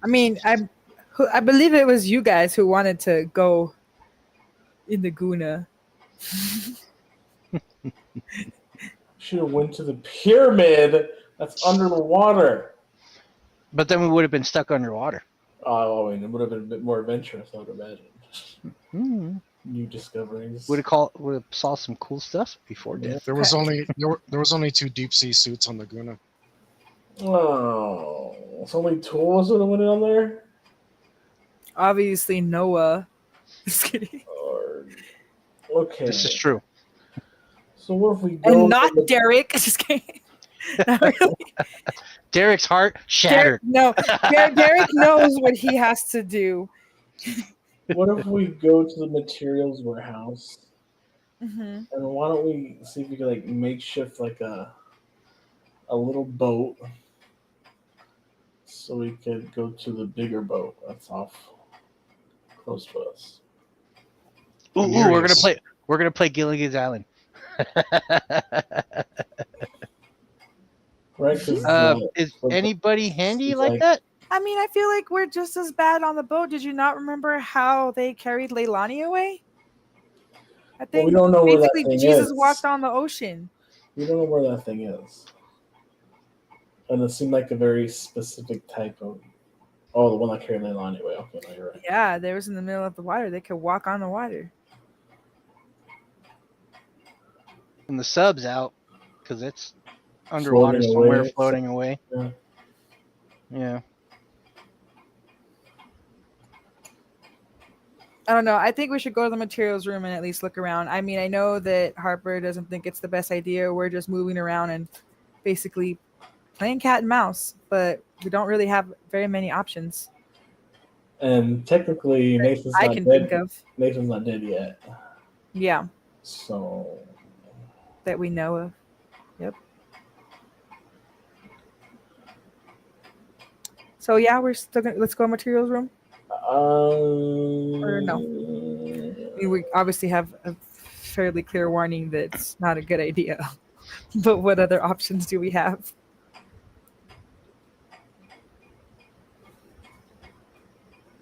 I mean, I believe it was you guys who wanted to go in the Guna. Should have went to the pyramid that's under the water. But then we would have been stuck underwater. Oh, I mean, it would have been a bit more adventurous, I would imagine. New discoveries. Would have saw some cool stuff before death. There was only 2 deep sea suits on the Guna. Oh, it's only tools that went on there. Obviously, Noah. Just kidding. Okay. This is true. So what if we go? And not Derek. Just kidding. Not really. Derek's heart shattered. Derek knows what he has to do. What if we go to the materials warehouse? Mm-hmm. And why don't we see if we can like makeshift like a little boat, so we could go to the bigger boat that's off close to us. Ooh, we're gonna play Gilligan's Island. Right? Is anybody handy it's like like- that? I mean, I feel like we're just as bad on the boat. Did you not remember how they carried Leilani away? I think we don't know where that basically thing Jesus is. walked on the ocean. We don't know where that thing is. And it seemed like a very specific type of. Oh, the one that carried Leilani away. Okay, no, you're right. Yeah, they was in the middle of the water. They could walk on the water. And the sub's out because it's underwater Floating somewhere, away. floating away. Yeah. Yeah. I don't know. I think we should go to the materials room and at least look around. I mean, I know that Harper doesn't think it's the best idea. We're just moving around and basically playing cat and mouse, but we don't really have very many options And technically, Nathan's I not can dead. think of. Nathan's not dead yet. Yeah, So that we know of. Yep. So yeah, we're still gonna let's go materials room. Or no. I mean, we obviously have a fairly clear warning that it's not a good idea. But what other options do we have?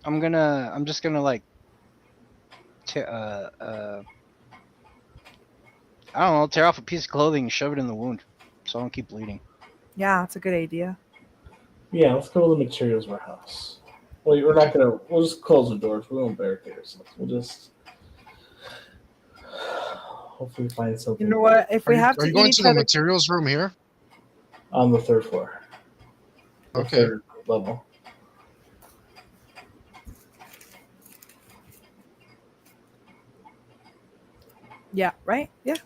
I'm just gonna like I don't know, tear off a piece of clothing and shove it in the wound so I don't keep bleeding. Yeah, that's a good idea. yeah, let's go to the materials warehouse. Well, we're not gonna. We'll just close the doors. We won't barricade ourselves. We'll just hopefully find something. You know what? If Are we you, have are to you eat going each to the other, materials room here? On the third floor. The Okay. third level. yeah, right? Yeah.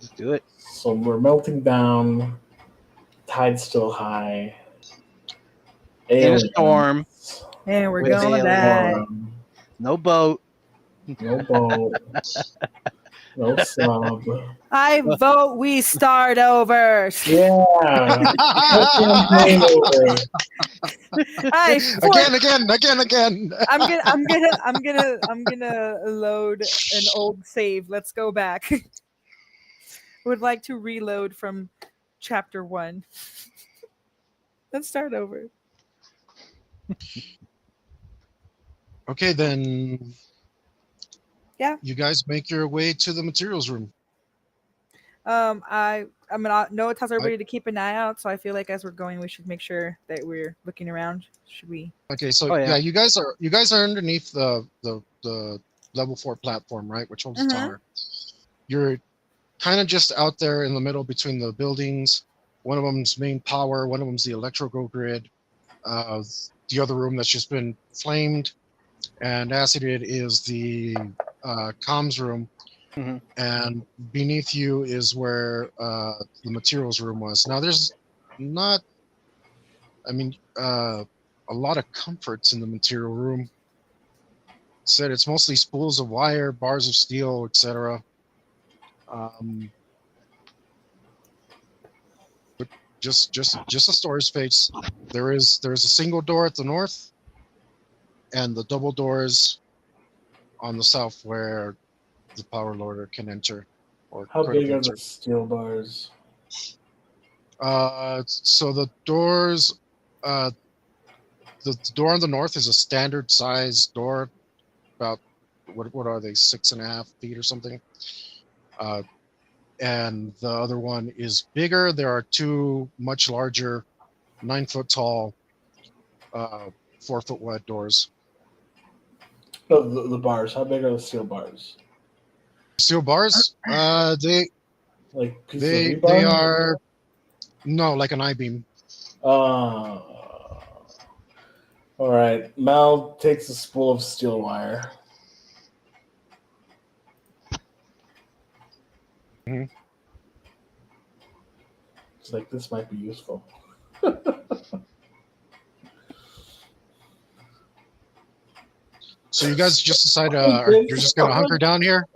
Just do it. So we're melting down. Tide's still high. In a Aliens. storm. And we're With going to aliens. die. Storm. No boat. No boat. No sub. I vote we start over. Yeah. Campaign over. I Again. I'm gonna load an old save. Let's go back. Would like to reload from chapter 1. Let's start over. Okay, then. Yeah. You guys make your way to the materials room. I mean, Noah tells everybody to keep an eye out. So I feel like as we're going, we should make sure that we're looking around. Should we? Okay, so Oh, yeah. you guys are underneath the level 4 platform, right? Which holds the tower. You're kind of just out there in the middle between the buildings. One of them's main power. One of them's the electrical grid. The other room that's just been flamed and acided is the comms room. Mhm. And beneath you is where the materials room was. Now, there's not, a lot of comforts in the material room. Said it's mostly spools of wire, bars of steel, etc. But just a storage space. There's a single door at the north, and the double doors on the south where the power loader can enter. Or How could big have are the entered. steel bars? So the doors, the door on the north is a standard size door, about what are they, 6.5 feet or something. And the other one is bigger. There are two much larger, 9-foot tall, 4-foot wide doors. No, the bars. How big are the steel bars? Steel bars, Like pieces of they rebar? are no, like an I-beam. All right. Mal takes a spool of steel wire. Mhm. It's like, this might be useful. So you guys just decide you're just gonna hunker down here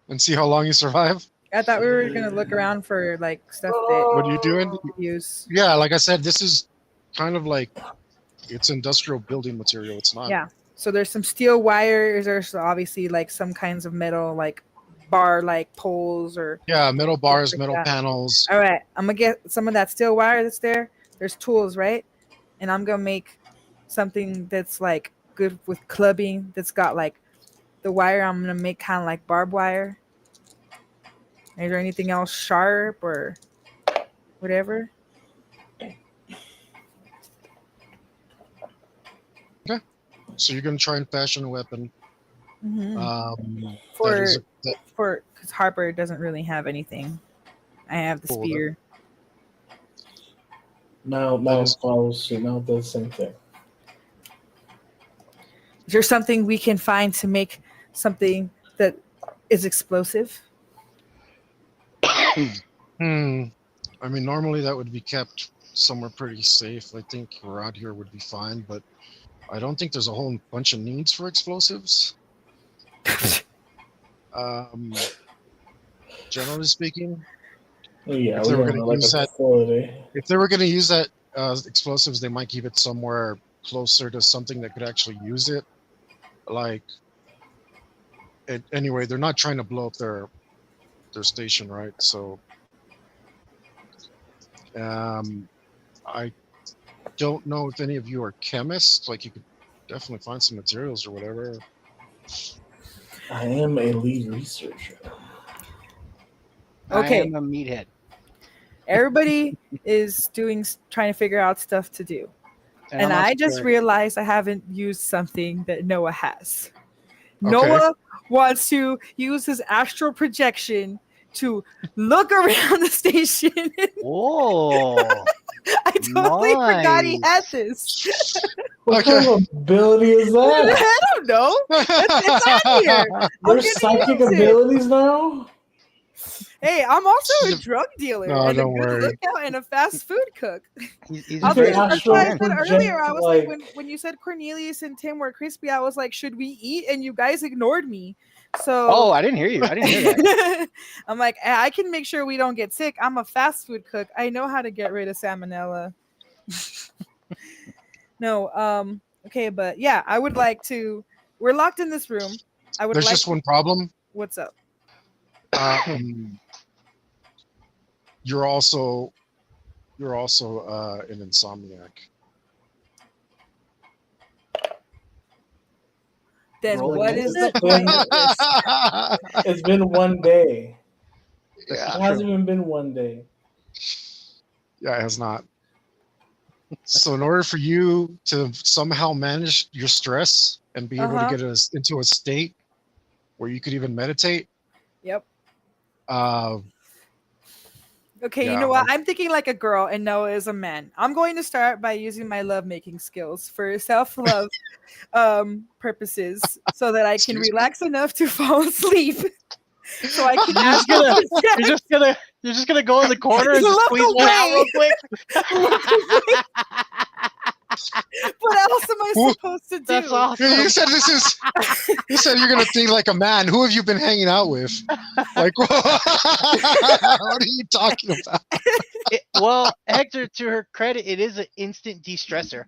and see how long you survive. I thought we were gonna look around for like stuff that What are you doing? we could use. Yeah, like I said, this is kind of like it's industrial building material. It's not. Yeah. So there's some steel wires. There's obviously like some kinds of metal, like bar, like poles or. Yeah, metal bars, like metal that. panels. All right, I'm gonna get some of that steel wire that's there. There's tools, right? And I'm gonna make something that's like good with clubbing. That's got like the wire. I'm gonna make kind of like barbed wire. Is there anything else sharp or whatever? So you're gonna try and fashion a weapon. Mm-hmm. That Because Harper doesn't really have anything. I have the Cool, spear. Mal follows suit. Mal does the same thing. Is there something we can find to make something that is explosive? I mean, normally that would be kept somewhere pretty safe. I think around here would be fine, but I don't think there's a whole bunch of needs for explosives. Generally speaking, Oh, yeah, if they were we're going like to use a that, facility. if they were going to use that explosives, they might keep it somewhere closer to something that could actually use it. Like, anyway, they're not trying to blow up their station, right? So, I don't know if any of you are chemists. Like, you could definitely find some materials or whatever. I am a lead researcher. Okay. I am a meathead. Everybody is trying to figure out stuff to do. And And I'm I just unsecure. realized I haven't used something that Noah has. Okay. Noah wants to use his astral projection to look around the station. Whoa. I totally forgot he had Nice. this. What Okay. kind of ability is that? I don't know. It's on here. I'm There's gonna psychic use it. abilities now? Hey, I'm also a drug dealer No, and a don't good worry. lookout and a fast food cook. He's I a was very can that's special why I man. said project, earlier. I was like, like- when you said Cornelius and Tim were crispy, I was like, should we eat? And you guys ignored me. So Oh, I didn't hear you. I didn't hear that. I'm like, I can make sure we don't get sick. I'm a fast food cook. I know how to get rid of salmonella. No, okay, but yeah, I would like to. We're locked in this room. I would There's like. just one problem. What's up? You're also an insomniac. Then Roll what against is it. the point of this? It's been one day. Yeah. It hasn't even been one day. Yeah, it has not. So in order for you to somehow manage your stress and be able to Uh-huh. get us into a state where you could even meditate, Yep. Okay, you Yeah, know what? I'm thinking like a girl and Noah is a man. I'm going to start by using my lovemaking skills for self-love purposes so that I can Excuse me? relax enough to fall asleep. So I can You're just gonna, you're just gonna go in the corner and just Look squeeze one out away. real quick. What else am I Who- supposed to do? That's awesome. you said this is. You said you're gonna think like a man. Who have you been hanging out with? Like, what are you talking about? Well, Hector, to her credit, it is an instant de-stressor.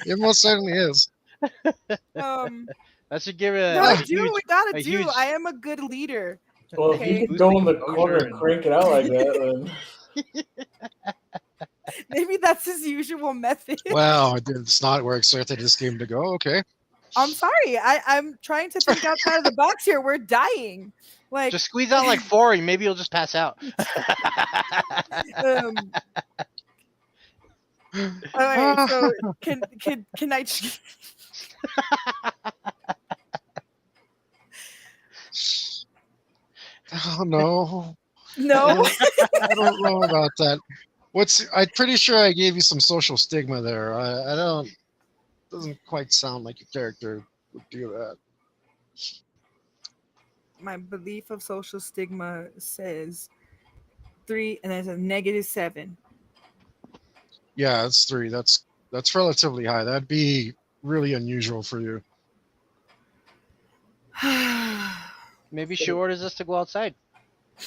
It most certainly is. That should give it No, a do huge, we gotta a do. huge- I am a good leader. Well, Okay. if you could go in the Boosting corner composure and and- crank it out like that, then Maybe that's his usual method. Wow, it's not where I expected this game to go. Okay. I'm sorry. I'm trying to think outside of the box here. We're dying. Like just squeeze out like 4 and maybe you'll just pass out. um all right, so can I Oh no. no? I don't know about that. I'm pretty sure I gave you some social stigma there. I don't. Doesn't quite sound like your character would do that. My belief of social stigma says 3 and there's a -7. Yeah, it's 3. That's relatively high. That'd be really unusual for you. Maybe she orders us to go outside.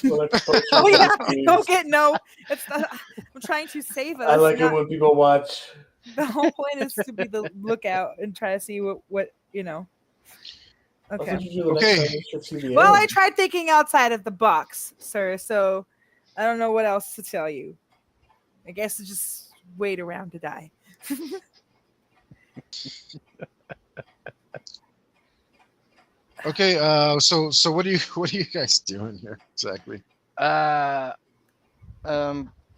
well, that's what Oh you yeah, do. don't get no. It's not, I'm trying to save us. I like it not- when people watch. the whole point is to be the lookout and try to see what you know. That's Okay. what you do the Okay. next time you should see the Well, I end. tried thinking outside of the box, sir. So I don't know what else to tell you. I guess just wait around to die. Okay. So what are you guys doing here exactly?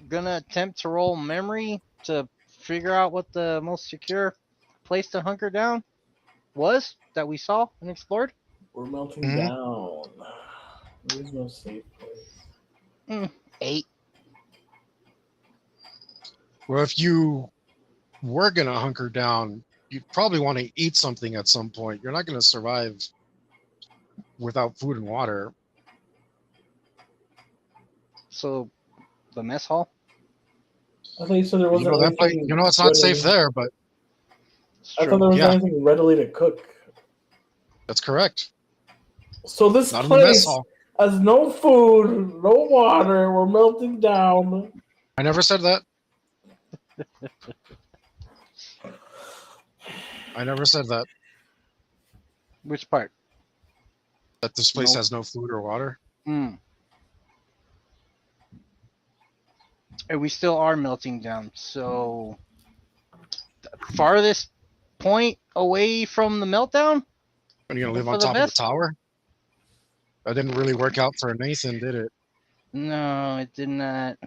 Gonna attempt to roll memory to figure out what the most secure place to hunker down was that we saw and explored. We're melting Mhm. down. There is no safe place. 8. Well, if you were gonna hunker down, you'd probably want to eat something at some point. You're not gonna survive without food and water. So, the mess hall. I thought you said there wasn't That place, anything it's not safe readily- there, but It's I true. thought there was Yeah. anything readily to cook. that's correct. So this Not in the mess place hall. has no food, no water. We're melting down. I never said that. I never said that. Which part? That this place Nope. has no food or water. And we still are melting down. So, the farthest point away from the meltdown? Are you gonna live For on the top of best? the tower? That didn't really work out for Nathan, did it? No, it did not.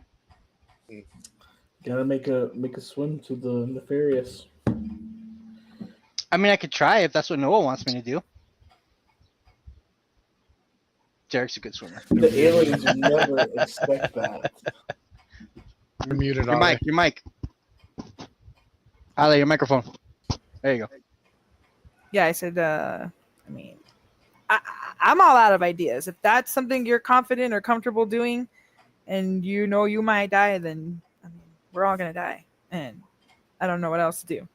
Gotta make a swim to the nefarious. I mean, I could try if that's what Noah wants me to do. Derek's a good swimmer. The aliens would never expect that. You're muted, Your Ale. mic, your mic. Ale, your microphone. There you go. Yeah, I said. I mean, I'm all out of ideas. If that's something you're confident or comfortable doing, and you know you might die, then I mean, we're all gonna die, and I don't know what else to do.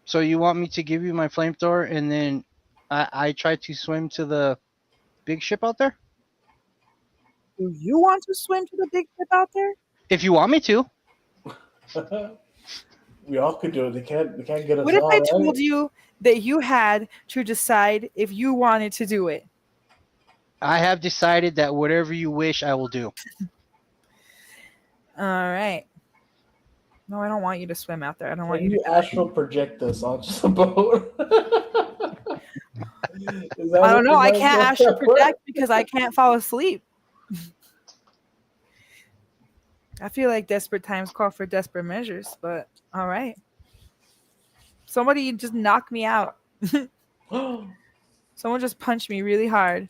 So you want me to give you my flamethrower, and then I try to swim to the big ship out there? Do you want to swim to the big ship out there? If you want me to. We all could do it. They can't get us What if all, I right? told you that you had to decide if you wanted to do it? I have decided that whatever you wish, I will do. All right. No, I don't want you to swim out there. I don't want Can you you to. astral project us on just a boat? I don't know. I can't astral project because I can't fall asleep. I feel like desperate times call for desperate measures, but all right. Somebody just knock me out. Someone just punch me really hard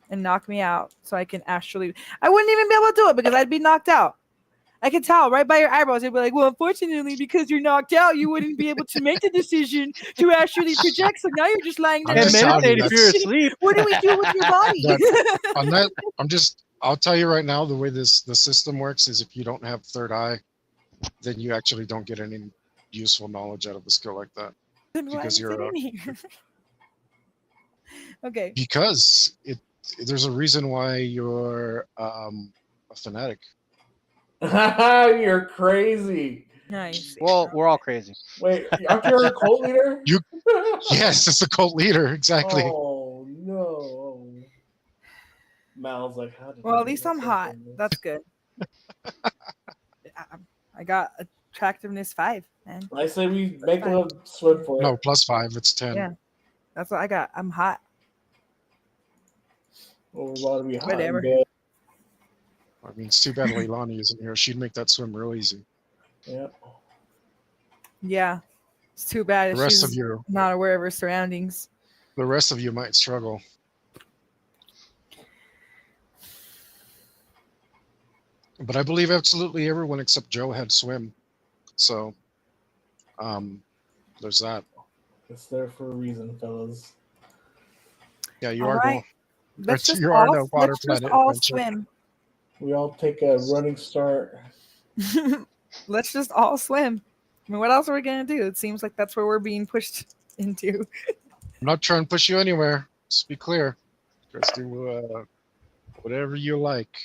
and knock me out so I can astrally. I wouldn't even be able to do it because I'd be knocked out. I could tell right by your eyebrows. They'd be like, well, unfortunately, because you're knocked out, you wouldn't be able to make the decision to actually project. So now you're just lying there. I'm just telling you, if you're asleep. What do we do with your body? On that, I'll tell you right now, the way the system works is if you don't have third eye, then you actually don't get any useful knowledge out of a skill like that. Then why because is you're it in here? Okay. Because there's a reason why you're a fanatic. You're crazy. Nice. Well, we're all crazy. Wait, aren't you a cult leader? Yes, it's a cult leader, exactly. Oh no. Mal's like, how did Well, I at get least I'm myself hot. in this? That's good. I got attractiveness 5, man. I say we make a swim for it. No, +5, it's 10. Yeah. That's what I got. I'm hot. Well, we're about to be hot Whatever. in bed. I mean, it's too bad Leilani isn't here. She'd make that swim real easy. Yeah. Yeah. It's too bad if The rest of she's you, not aware of her surroundings. the rest of you might struggle. But I believe absolutely everyone except Joe had swim. So, there's that. It's there for a reason, fellas. Yeah, you All are right. going. Let's just You are all, the water let's just planet all adventure. swim. We all take a running start. Let's just all swim. I mean, what else are we gonna do? It seems like that's where we're being pushed into. I'm not trying to push you anywhere. Just be clear. Just do whatever you like.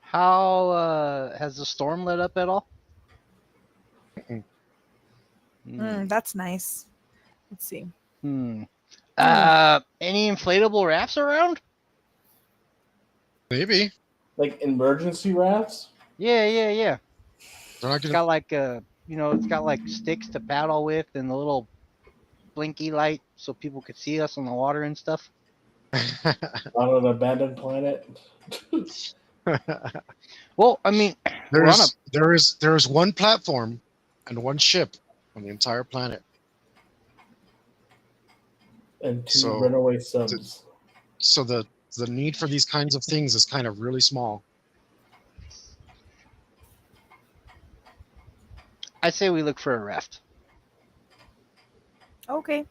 How has the storm let up at all? Mm-mm. That's nice. Let's see. Any inflatable rafts around? Maybe. Like emergency rafts? Yeah. They're not It's gonna. got like it's got like sticks to paddle with and the little blinky light so people could see us on the water and stuff. On an abandoned planet? Well, I mean, we're on there is one platform and one ship on the entire planet. And 2 So, runaway subs. So the need for these kinds of things is kind of really small. I say we look for a raft. Okay.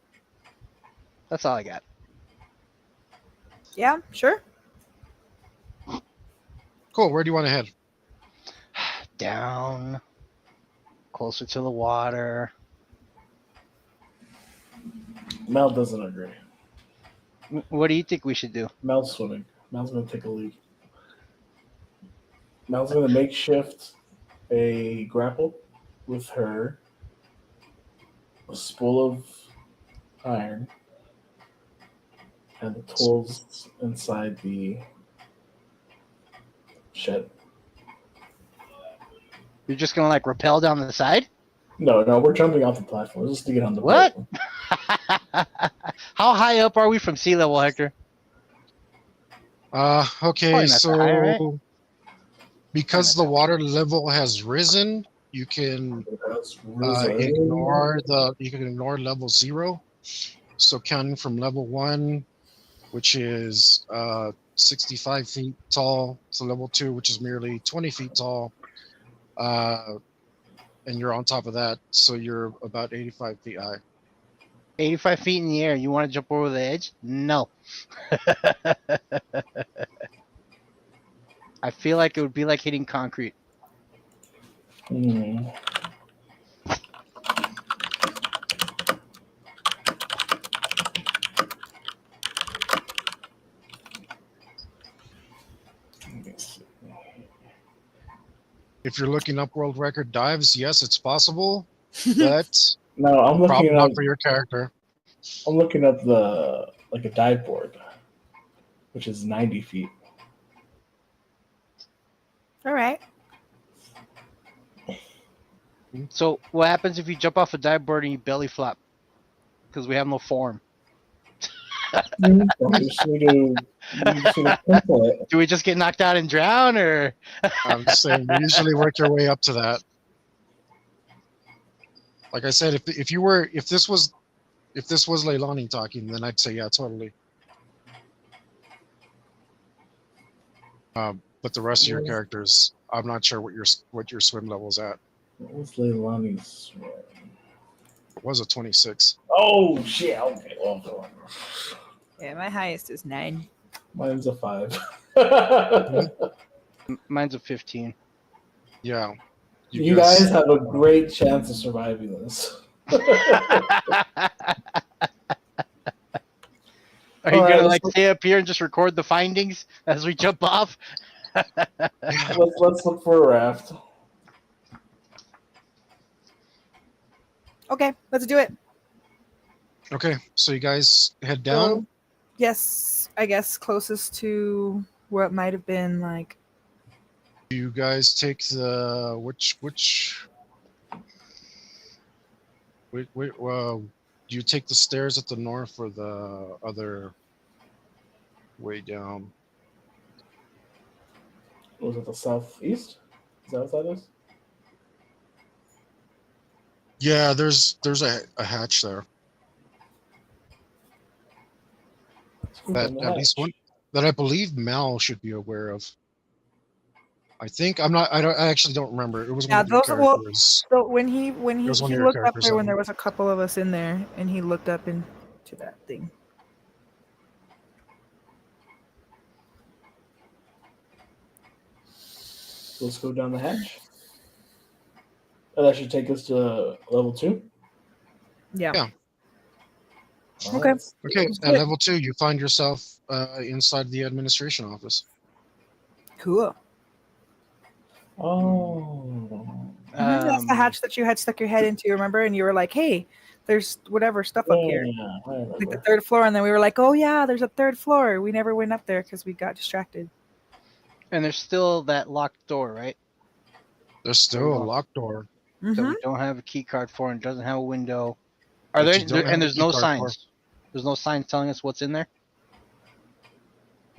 That's all I got. Yeah, sure. Cool. Where do you want to head? Down, closer to the water. Mel doesn't agree. What do you think we should do? Mel's swimming. Mel's going to take a leap. Mel's going to makeshift a grapple with her, a spool of iron, and the tools inside the shed. You're just gonna like rappel down the side? No, we're jumping off the platform just to get on the What? boat. How high up are we from sea level, Hector? Okay, Probably not that so high, right? Because the water level has risen, you can ignore level 0. So counting from level 1, which is 65 feet tall, to level 2, which is merely 20 feet tall, and you're on top of that, so you're about 85 feet high. 85 feet in the air. You want to jump over the edge? No. I feel like it would be like hitting concrete. Hmm. Let me see. If you're looking up world record dives, yes, it's possible, but No, I'm probably looking up. not for your character. I'm looking up the like a dive board, which is 90 feet. All right. So what happens if you jump off a dive board and you belly flop? Because we have no form. You just need to pencil it. Do we just get knocked out and drown, or? I'm just saying, you usually work your way up to that. Like I said, if this was Leilani talking, then I'd say yeah, totally. But the rest of your characters, I'm not sure what your swim level's at. What was Leilani's swim? It was a 26. Oh shit! Okay, well, Yeah, my highest is 9. mine's a 5. Mine's a 15. Yeah. You guys have a great chance of surviving this. Are you All right, gonna stay up here and just record the findings as we jump off? let's look for a raft. Okay, let's do it. Okay, so you guys head down. So, yes, I guess closest to what might have been like. Do you guys take the do you take the stairs at the north or the other way down? Was it the southeast? Is that what that is? Yeah, there's a hatch there. That at least one that I believe Mal should be aware of. I think I actually don't remember. It was one of your characters. So when he was one of he your looked up characters, there I when there think. was a couple of us in there, and he looked up into that thing. Let's go down the hatch. Oh, that should take us to level 2. Yeah. Yeah. Okay. Okay, at level 2, you find yourself inside the administration office. Cool. Oh. That's the hatch that you had stuck your head into, remember? And you were like, "Hey, there's whatever stuff up here, Yeah, I remember. like the 3rd floor." And then we were like, "Oh yeah, there's a 3rd floor." We never went up there because we got distracted. And there's still that locked door, right? There's still a locked door. That Mm-hmm. we don't have a key card for and doesn't have a window. But Are you don't have and a there's key no card signs. for. There's no signs telling us what's in there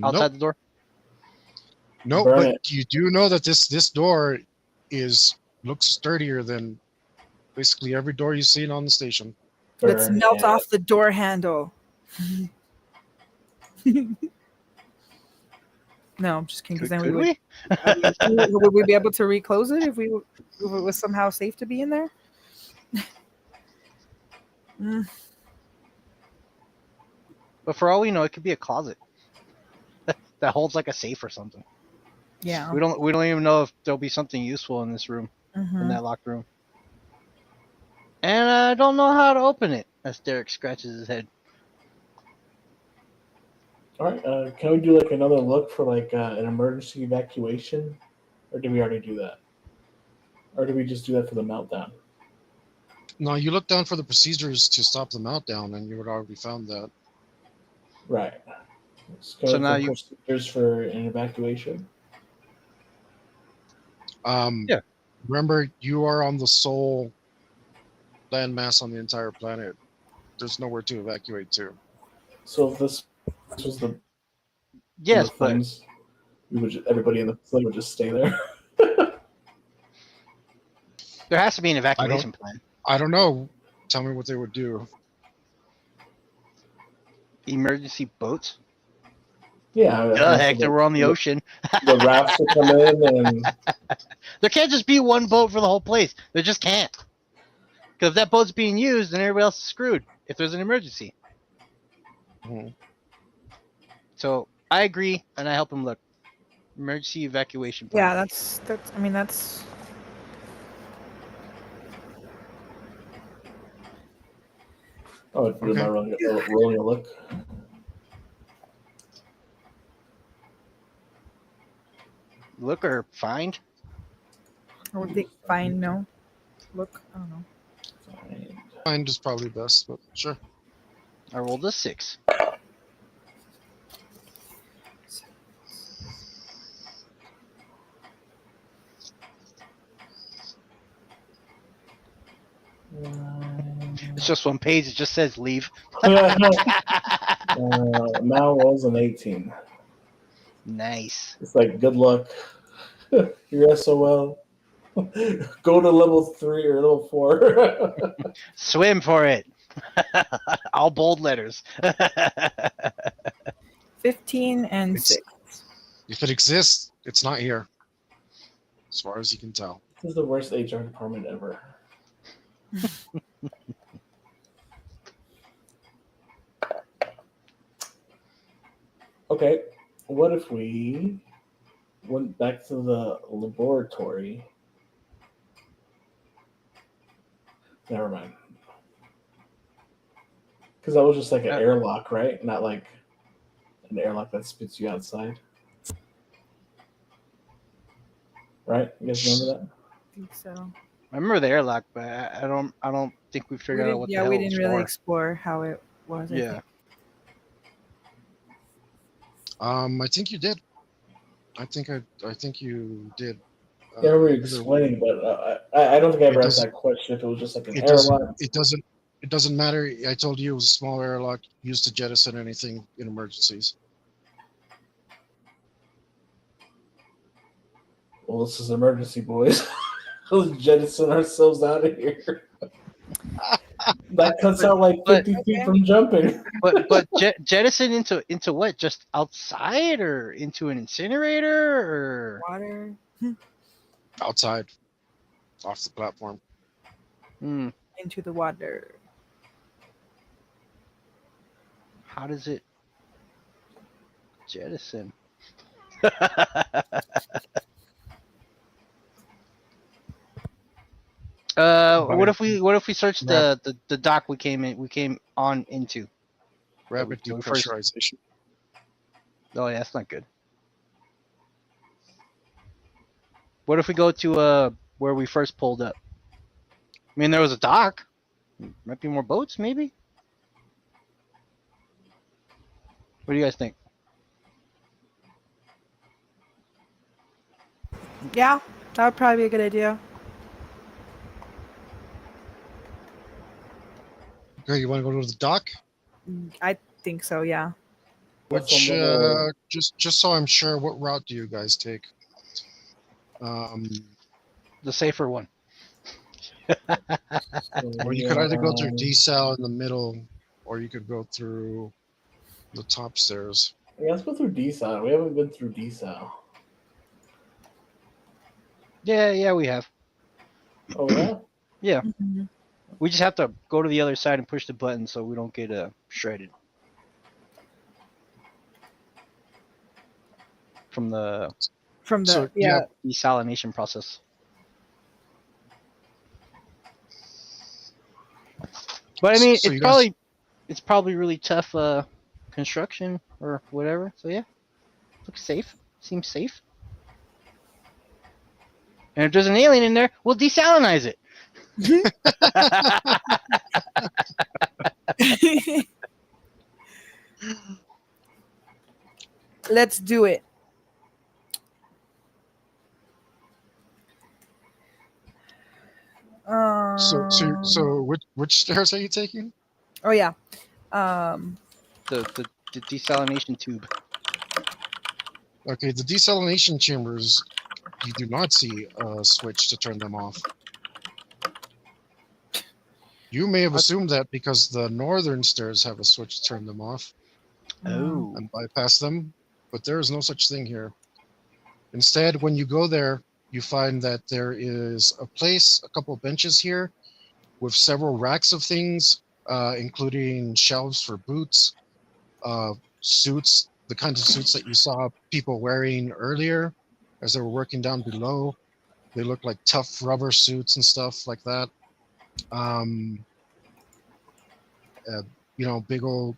outside the door. No, Burn but it. you do know that this door looks sturdier than basically every door you've seen on the station. Let's Burn melt it. off the door handle. No, I'm just kidding. Because then Could we would we be able to reclose it if it was somehow safe to be in there? But for all we know, it could be a closet that holds like a safe or something. Yeah. We don't even know if there'll be something useful in this room, in that locked room. And I don't know how to open it. As Derek scratches his head. All right. Can we do like another look for like an emergency evacuation, or did we already do that? Or did we just do that for the meltdown? No, you look down for the procedures to stop the meltdown, and you had already found that. Right. Let's go So now procedures for an evacuation. Yeah. Remember, you are on the sole landmass on the entire planet. There's nowhere to evacuate to. So if this was the Yes, but friends, everybody in the facility would just stay there. There has to be an evacuation plan. I don't know. Tell me what they would do. Emergency boats. Yeah, Duh, Hector, we're on the ocean. The rafts will come in, and There can't just be one boat for the whole place. There just can't. Because if that boat's being used, then everybody else is screwed if there's an emergency. Mhm. So I agree, and I help him look. Emergency evacuation plan. Yeah, that's. I mean, that's. oh, if you're Okay. not rolling a look. Look or find? I would think fine. No. Look. I don't know. Fine. Find is probably best, but sure. I rolled a 6. It's just one page. It just says leave. Now was an 18. Nice. It's like good luck. You're SOL. Go to level 3 or level 4. Swim for it. All bold letters. 15 and It's- 6. If it exists, it's not here. As far as you can tell. This is the worst HR department ever. Okay, what if we went back to the laboratory? Never mind. Because that was just like an airlock, right? Not like an airlock that spits you outside. Right? You guys remember that? I think so. I remember the airlock, but I don't think we figured out what the hell we it was didn't really for. explore how it was. I Yeah. think. I think you did. I think you did. Yeah, we were either explaining, but I don't think I ever It asked doesn't- that question. If it was just like an It doesn't. airlock. It doesn't matter. I told you it was a small airlock used to jettison anything in emergencies. Well, this is an emergency, boys. Let's jettison ourselves out of here. That cuts out like 50 feet from jumping. But jettison into what? Just outside or into an incinerator or? Water. Outside, off the platform. Hmm. Into the water. How does it jettison? What if we search the dock we came on into? Rapid When we first- depressurization. Oh yeah, that's not good. What if we go to where we first pulled up? I mean, there was a dock. Might be more boats, maybe. What do you guys think? Yeah, that would probably be a good idea. Okay, you want to go to the dock? I think so. Yeah. Which, just so I'm sure, what route do you guys take? The safer one. Or you could either go through desal in the middle, or you could go through the top stairs. Yeah, let's go through desal. We haven't been through desal. Yeah, we have. Oh yeah. Yeah, Mhm. we just have to go to the other side and push the button so we don't get shredded from the From the So, yeah. desalination process. But I mean, So you guys- it's probably really tough construction or whatever. So yeah, looks safe. Seems safe. And if there's an alien in there, we'll desalinize it. Let's do it. So which stairs are you taking? Oh yeah. The desalination tube. Okay, the desalination chambers, you do not see a switch to turn them off. You may have assumed that because the northern stairs have a switch to turn them off Oh. and bypass them, but there is no such thing here. Instead, when you go there, you find that there is a place, a couple of benches here with several racks of things, including shelves for boots, suits, the kinds of suits that you saw people wearing earlier as they were working down below. They look like tough rubber suits and stuff like that. Um, uh, uh, big old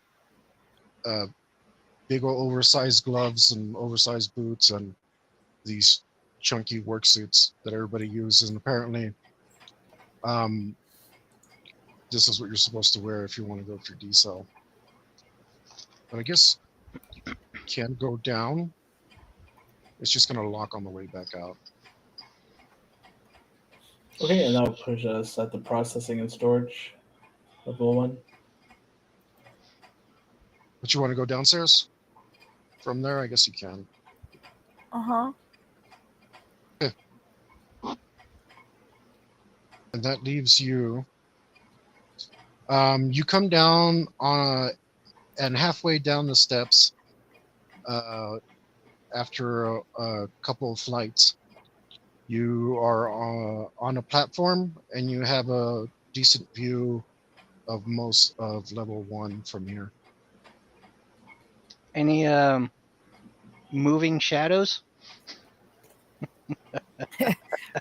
oversized gloves and oversized boots and these chunky work suits that everybody uses. And apparently, um, this is what you're supposed to wear if you want to go through D-cell. But I guess you can go down. It's just going to lock on the way back out. Okay, and that'll push us at the processing and storage level 1. But you want to go downstairs? From there, I guess you can. Uh-huh. And that leaves you. You come down and halfway down the steps, after a couple of flights, you are on a platform, and you have a decent view of most of level 1 from here. Any moving shadows?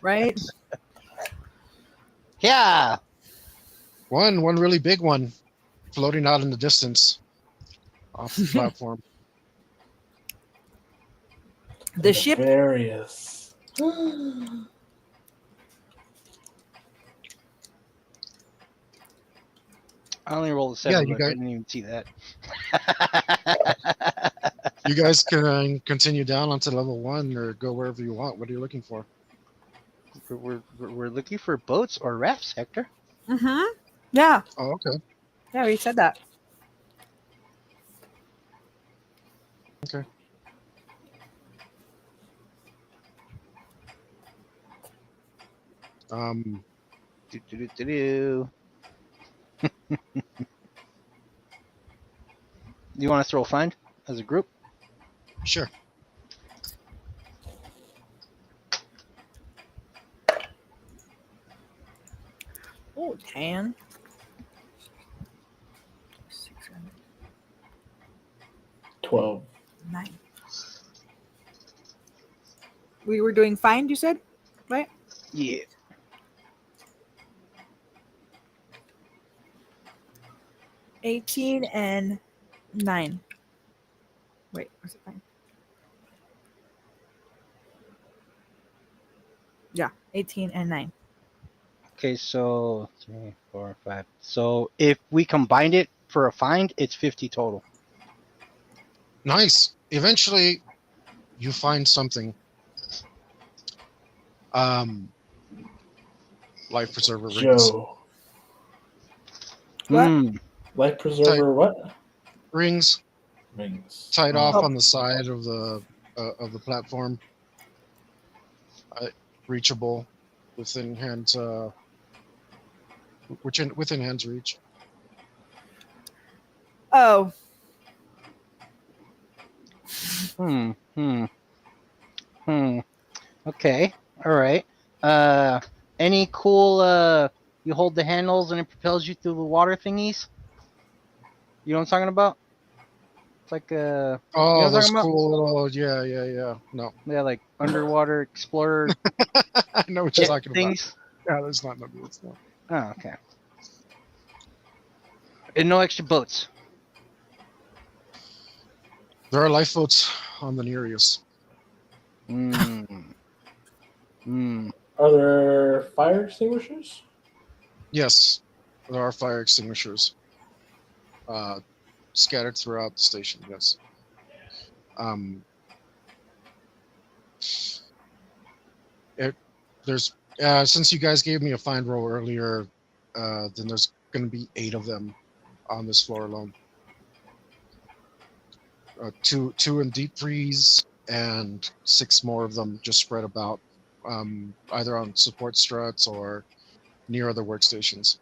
Right? Yeah. One really big one, floating out in the distance, off the platform. The ship. Various. I only rolled a 7, you but I got- didn't even see that. You guys can continue down onto level 1 or go wherever you want. What are you looking for? We're looking for boats or rafts, Hector. Mm-hmm. Yeah. Oh, okay. Yeah, we said that. Okay. Do. You want us to roll find as a group? Sure. Oh, 10. 12. 9. We were doing find, you said? Right? Yeah. 18 and 9. Wait, was it 9? Yeah, 18 and 9. Okay, so 3, 4, 5. So if we combined it for a find, it's 50 total. Nice. Eventually, you find something. Life preserver rings. Joe. What? Life preserver what? Rings Rings. tied off Oh. on the side of the platform. Reachable within hands. Within hands reach. Oh, Okay. All right. Any cool you hold the handles and it propels you through the water thingies? You know what I'm talking about? It's like Oh, you know what I'm those talking about? cool. Yeah. No, Yeah, like underwater explorer I know what you're jet talking things. about. Yeah, there's not. It's not. Oh, okay. And no extra boats. There are lifeboats on the Nereus. Are there fire extinguishers? Yes, there are fire extinguishers scattered throughout the station. Yes. There's since you guys gave me a find roll earlier, then there's going to be 8 of them on this floor alone. Two in deep freeze and 6 more of them just spread about, either on support struts or near other workstations.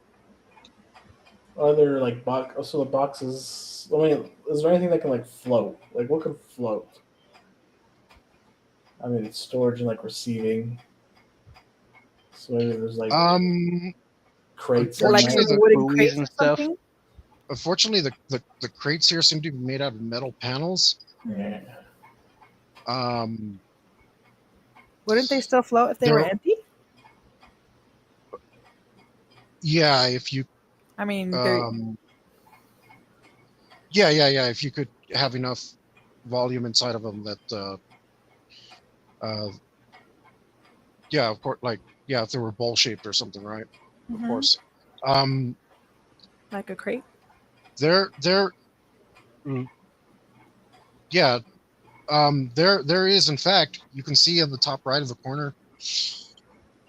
Are there like box? So the boxes. I mean, is there anything that can like float? Like what can float? I mean, it's storage and like receiving. So maybe there's like Um, crates in Or like unfortunately, some there. the wooden Buoys crates and or stuff. something. the crates here seem to be made out of metal panels. Yeah. Wouldn't they still float if they were There, empty? yeah, if you, I mean, they're um, yeah, if you could have enough volume inside of them that, uh, yeah, of course, like, yeah, if they were bowl shaped or something, right? Of Mhm. course. Um, like a crate. they're, mm, yeah, there is, in fact, you can see in the top right of the corner,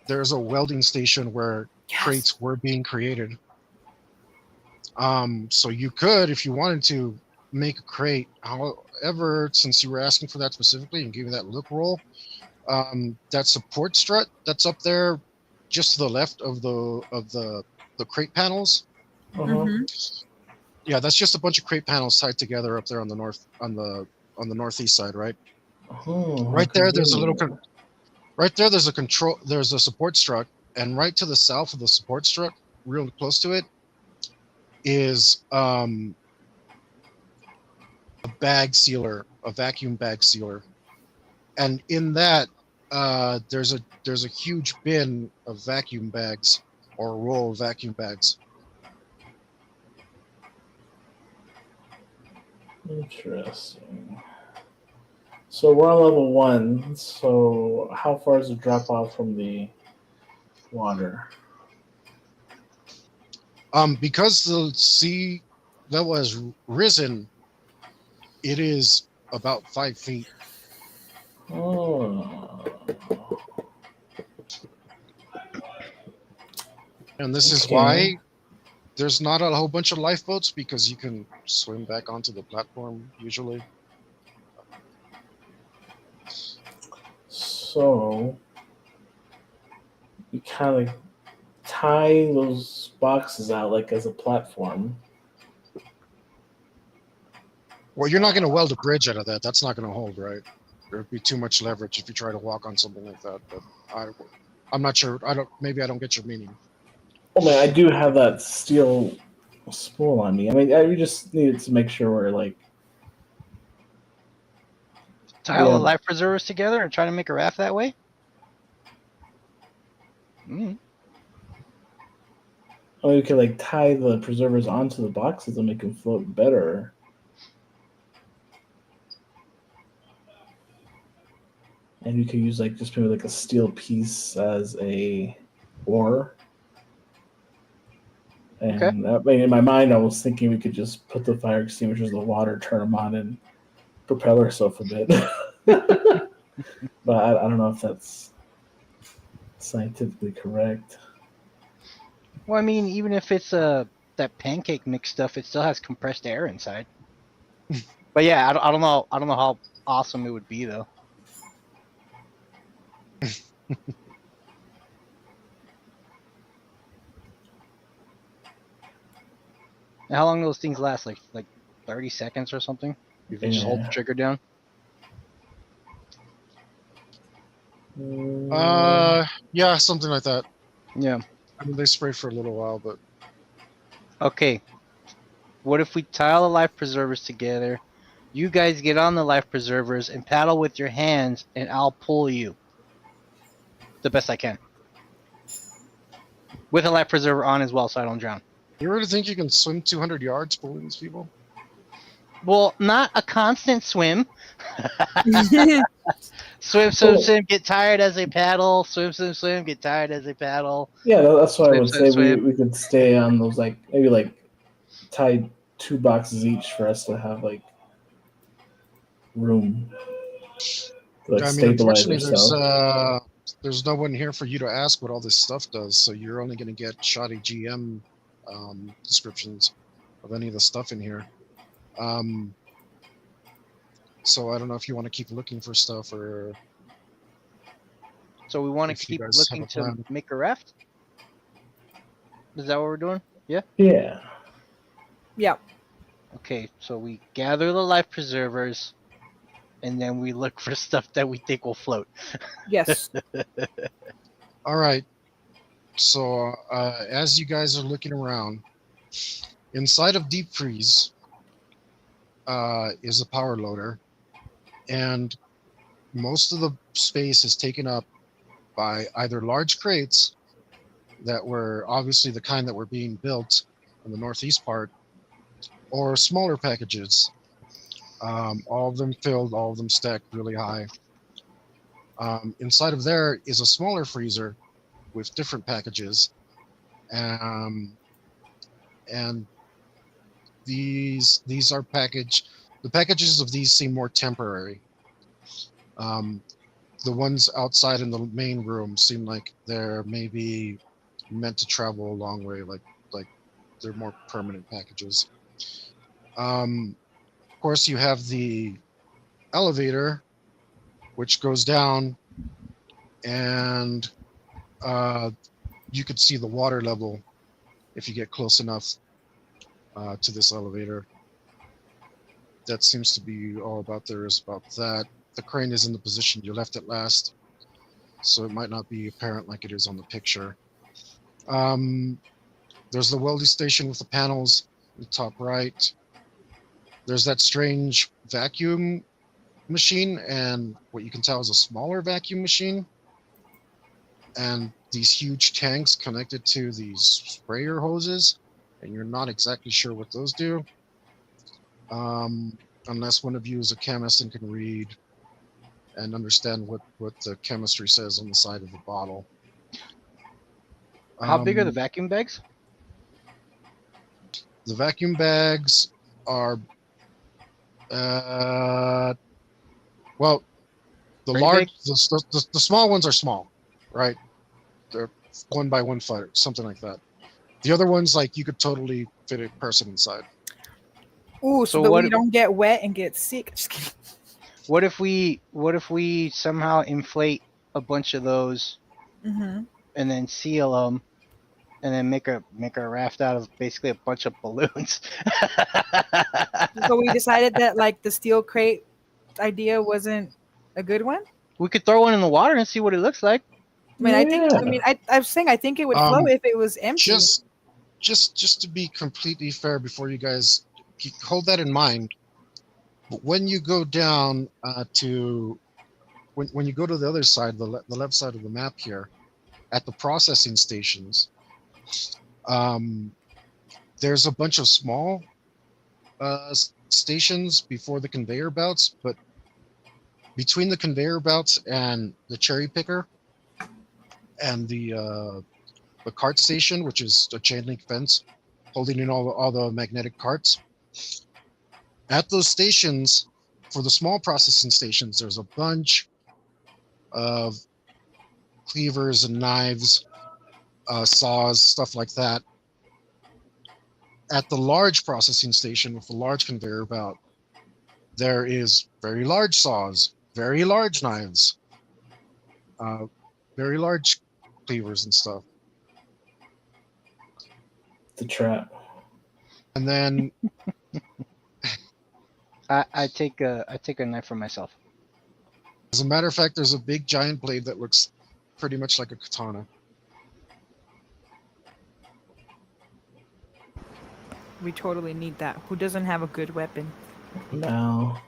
there's a welding station where Yes. crates were being created. So you could, if you wanted to, make a crate. However, since you were asking for that specifically and giving that look roll, that support strut that's up there, just to the left of the crate panels. Uh-huh. Yeah, that's just a bunch of crate panels tied together up there on the northeast side, right? Oh, how Right there, there's a little convenient. right there. There's a support strut, and right to the south of the support strut, real close to it, is a bag sealer, a vacuum bag sealer, and in that there's a huge bin of vacuum bags or a roll of vacuum bags. Interesting. So we're on level 1. So how far is the drop off from the water? Because the sea level has risen, it is about 5 feet. Oh. And this is Okay. why there's not a whole bunch of lifeboats, because you can swim back onto the platform usually. So you kind of tie those boxes out like as a platform. Well, you're not going to weld a bridge out of that. That's not going to hold, right? There'd be too much leverage if you try to walk on something like that. But I'm not sure. Maybe I don't get your meaning. Oh man, I do have that steel spool on me. I mean, we just needed to make sure we're like. Tie all Yeah. the life preservers together and try to make a raft that way. Mm. Oh, you could like tie the preservers onto the boxes and make them float better. And you could use like just maybe like a steel piece as a oar. And I mean, in my mind, I was thinking we could just put the fire extinguishers in the water, turn them on, and propel ourselves a bit. But I don't know if that's scientifically correct. Well, I mean, even if it's that pancake mix stuff, it still has compressed air inside. But yeah, I don't know. I don't know how awesome it would be though. And how long do those things last? Like 30 seconds or something? If you just hold the Yeah. trigger down. Yeah, something like that. Yeah. I mean, they spray for a little while, but Okay. What if we tie all the life preservers together? You guys get on the life preservers and paddle with your hands, and I'll pull you the best I can. With a life preserver on as well, so I don't drown. you really think you can swim 200 yards pulling these people? Well, not a constant swim. Swim, Cool. get tired as they paddle. Swim, get tired as they paddle. Yeah, that's why I Swim, would swim, say swim. we could stay on those like maybe like tie 2 boxes each for us to have like room to like I mean, stabilize unfortunately, ourselves. there's no one here for you to ask what all this stuff does, so you're only going to get shoddy GM descriptions of any of the stuff in here. So I don't know if you want to keep looking for stuff or. So we want to If you keep guys looking have a to plan. make a raft? Is that what we're doing? Yeah? Yeah. Yeah. Okay, so we gather the life preservers, and then we look for stuff that we think will float. Yes. All right. So as you guys are looking around, inside of deep freeze is a power loader, and most of the space is taken up by either large crates that were obviously the kind that were being built in the northeast part, or smaller packages. All of them filled, all of them stacked really high. Inside of there is a smaller freezer with different packages, um, and these are packaged. The packages of these seem more temporary. Um, the ones outside in the main room seem like they're maybe meant to travel a long way, like they're more permanent packages. Of course, you have the elevator, which goes down, and you could see the water level if you get close enough to this elevator. That seems to be all about there is about that. The crane is in the position you left it last, so it might not be apparent like it is on the picture. There's the welding station with the panels in the top right. There's that strange vacuum machine, and what you can tell is a smaller vacuum machine, and these huge tanks connected to these sprayer hoses, and you're not exactly sure what those do, unless one of you is a chemist and can read and understand what the chemistry says on the side of the bottle. How big are the vacuum bags? The vacuum bags are well, the Pretty large, big? the small ones are small, right? They're 1 by 1 foot, something like that. The other ones, like, you could totally fit a person inside. Ooh, So so that what- we don't get wet and get sick. Just kidding. What if we somehow inflate a bunch of those Mhm. and then seal them, and then make a raft out of basically a bunch of balloons? So we decided that like the steel crate idea wasn't a good one. We could throw one in the water and see what it looks like. I mean, I think. I Yeah. mean, I was saying I think it would flow if it was empty. Just to be completely fair, before you guys hold that in mind, but when you go down to when you go to the other side, the left side of the map here, at the processing stations, there's a bunch of small stations before the conveyor belts, but between the conveyor belts and the cherry picker and the cart station, which is a chain link fence holding in all the magnetic carts, at those stations, for the small processing stations, there's a bunch of cleavers and knives, saws, stuff like that. At the large processing station with the large conveyor belt, there is very large saws, very large knives, very large cleavers and stuff. The trap. And then I take a knife for myself. as a matter of fact, there's a big giant blade that looks pretty much like a katana. We totally need that. Who doesn't have a good weapon? Now.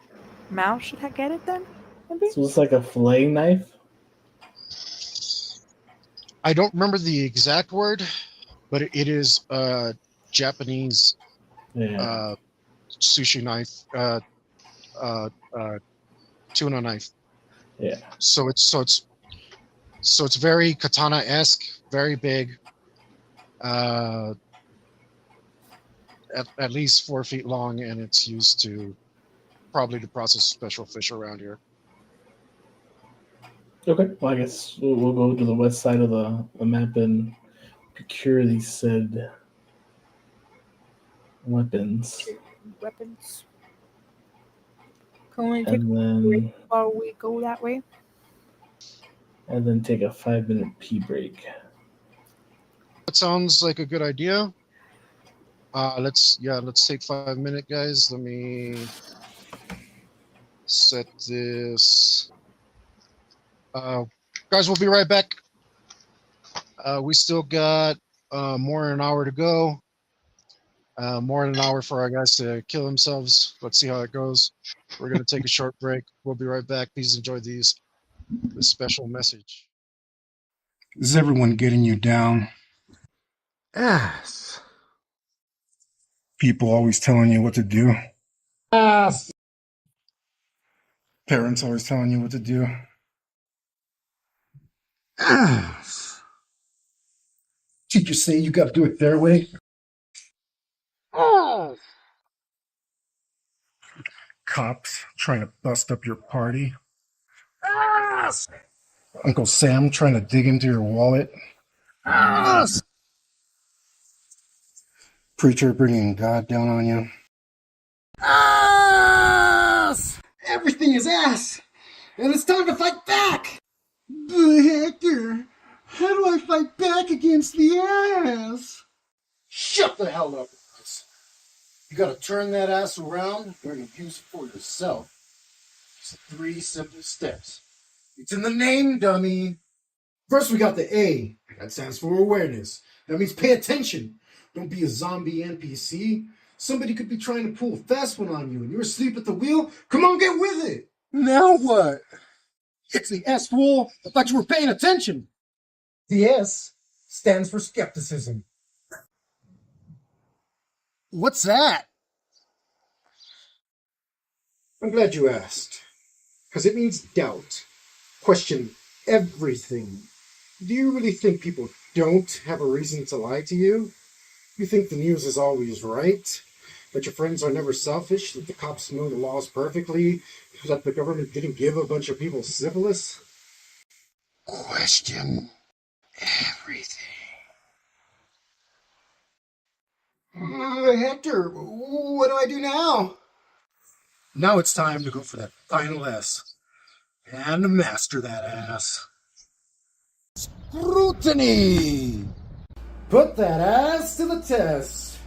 Mao should get it then. Maybe. So it's like a filleting knife? I don't remember the exact word, but it is a Japanese Yeah. sushi knife, tuna knife. Yeah. So it's very katana-esque, very big, at least 4 feet long, and it's used probably to process special fish around here. Okay. Well, I guess we'll go to the west side of the map and procure these said weapons. Weapons. Can we take And a then break while we go that way? take a 5-minute pee break. That sounds like a good idea. Let's take 5 minutes, guys. Let me set this. Guys, we'll be right back. We still got more than an hour to go. More than an hour for our guys to kill themselves. Let's see how it goes. We're gonna take a short break. We'll be right back. Please enjoy this special message. Is everyone getting you down? Ass. People always telling you what to do? Ass. Parents always telling you what to do? Ass. Teachers say you gotta do it their way? Ass. Cops trying to bust up your party? Ass. Uncle Sam trying to dig into your wallet? Ass. Preacher bringing God down on you? Ass. Everything is ass, and it's time to fight back. But Hector, how do I fight back against the ass? Shut the hell up, guys. You gotta turn that ass around. You're gonna use it for yourself. It's 3 simple steps. It's in the name, dummy. First, we got the A. That stands for awareness. That means pay attention. Don't be a zombie NPC. Somebody could be trying to pull a fast one on you and you're asleep at the wheel. Come on, get with it. Now what? It's the S, fool. I thought you were paying attention. The S stands for skepticism. What's that? I'm glad you asked. Because it means doubt. Question everything. Do you really think people don't have a reason to lie to you? You think the news is always right? That your friends are never selfish? That the cops know the laws perfectly? That the government didn't give a bunch of people syphilis? Question everything. Hector, what do I do now? Now it's time to go for that final S and master that ass. Scrutiny. Put that ass to the test.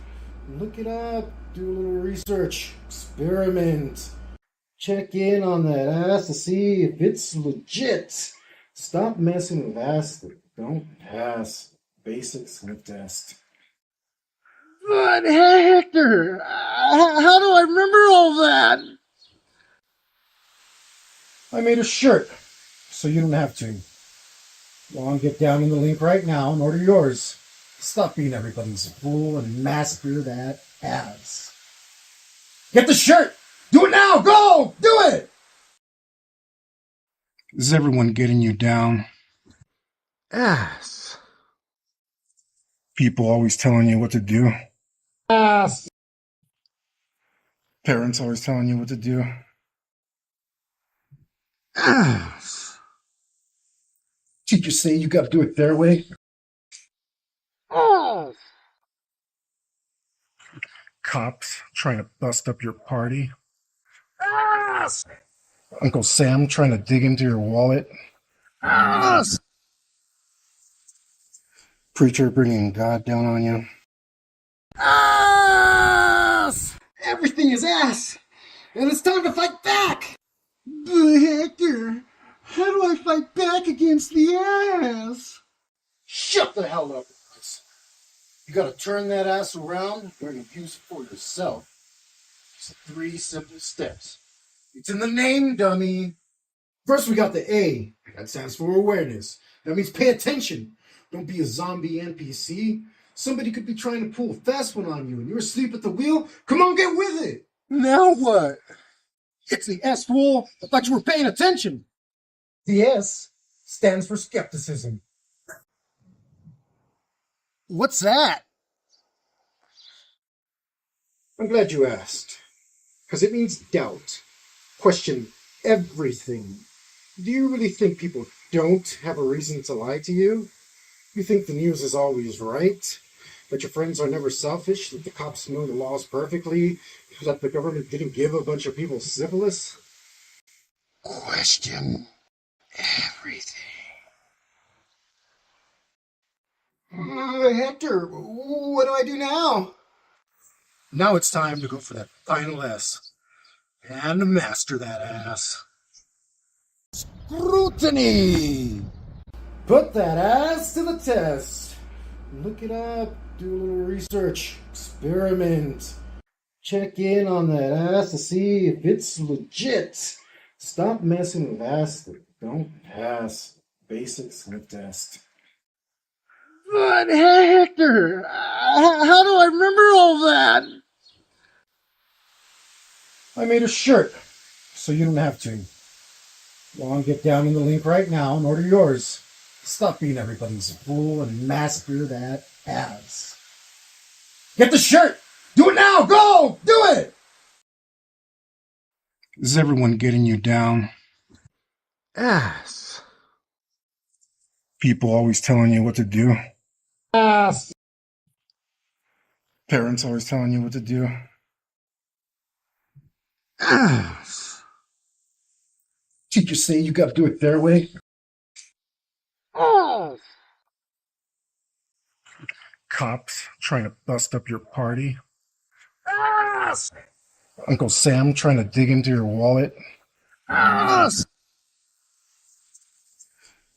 Look it up, do a little research, experiment. Check in on that ass to see if it's legit. Stop messing with ass that don't pass basic slip test. But Hector, how do I remember all that? I made a shirt, so you don't have to. Go on, get down in the link right now and order yours. Stop being everybody's fool and master that ass. Get the shirt! Do it now! Go! Do it! Is everyone getting you down? Ass. People always telling you what to do? Ass. Parents always telling you what to do? Ass. Teachers say you gotta do it their way. Ass. Cops trying to bust up your party? Ass. Uncle Sam trying to dig into your wallet? Ass. Preacher bringing God down on you? Ass. Everything is ass, and it's time to fight back. But Hector, how do I fight back against the ass? Shut the hell up, guys. You gotta turn that ass around. You're gonna use it for yourself. It's 3 simple steps. It's in the name, dummy. First, we got the A. That stands for awareness. That means pay attention. Don't be a zombie NPC. Somebody could be trying to pull a fast one on you and you're asleep at the wheel. Come on, get with it. Now what? It's the S, fool. I thought you were paying attention. The S stands for skepticism. What's that? I'm glad you asked. Because it means doubt. Question everything. Do you really think people don't have a reason to lie to you? You think the news is always right? That your friends are never selfish? That the cops know the laws perfectly? That the government didn't give a bunch of people syphilis? Question everything. Hector, what do I do now? Now it's time to go for that final S and master that ass. Scrutiny! Put that ass to the test. Look it up, do a little research, experiment. Check in on that ass to see if it's legit. Stop messing with ass that don't pass basic sniff test. But Hector, how do I remember all that? I made a shirt, so you don't have to. Go on, get down in the link right now and order yours. Stop being everybody's fool and master that ass. Get the shirt! Do it now! Go! Do it! Is everyone getting you down? Ass. People always telling you what to do? Ass. Parents always telling you what to do? Ass. Teachers say you gotta do it their way. Ass. Cops trying to bust up your party? Ass. Uncle Sam trying to dig into your wallet? Ass.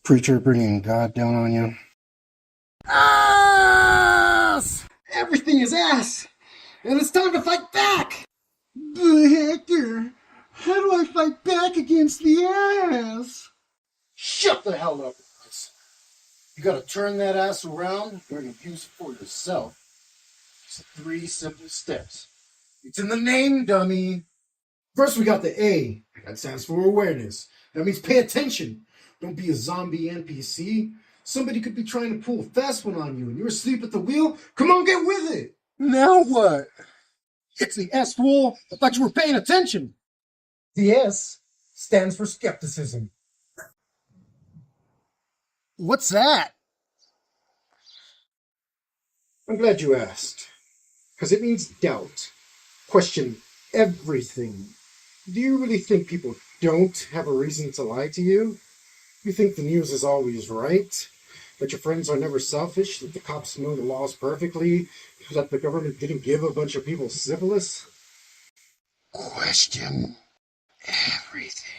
Preacher bringing God down on you? Ass. Everything is ass! And it's time to fight back! But Hector, how do I fight back against the ass? Shut the hell up, guys. You gotta turn that ass around. You're gonna use it for yourself. It's 3 simple steps. It's in the name, dummy. First, we got the A. That stands for awareness. That means pay attention. Don't be a zombie NPC. Somebody could be trying to pull a fast one on you and you're asleep at the wheel. Come on, get with it. Now what? It's the S, fool. I thought you were paying attention. The S stands for skepticism. What's that? I'm glad you asked. Because it means doubt. Question everything. Do you really think people don't have a reason to lie to you? You think the news is always right? That your friends are never selfish? That the cops know the laws perfectly? That the government didn't give a bunch of people syphilis? Question everything.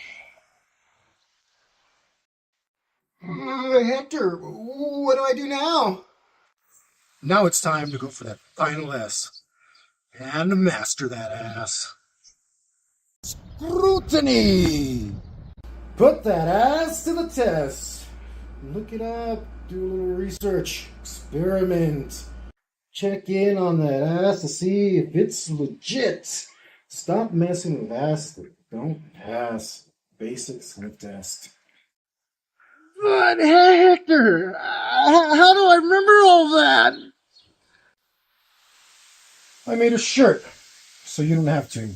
Hector, what do I do now? Now it's time to go for that final S and master that ass. Scrutiny! Put that ass to the test. Look it up, do a little research, experiment. Check in on that ass to see if it's legit. Stop messing with ass that don't pass basic sniff test. But Hector, how do I remember all that? I made a shirt, so you don't have to.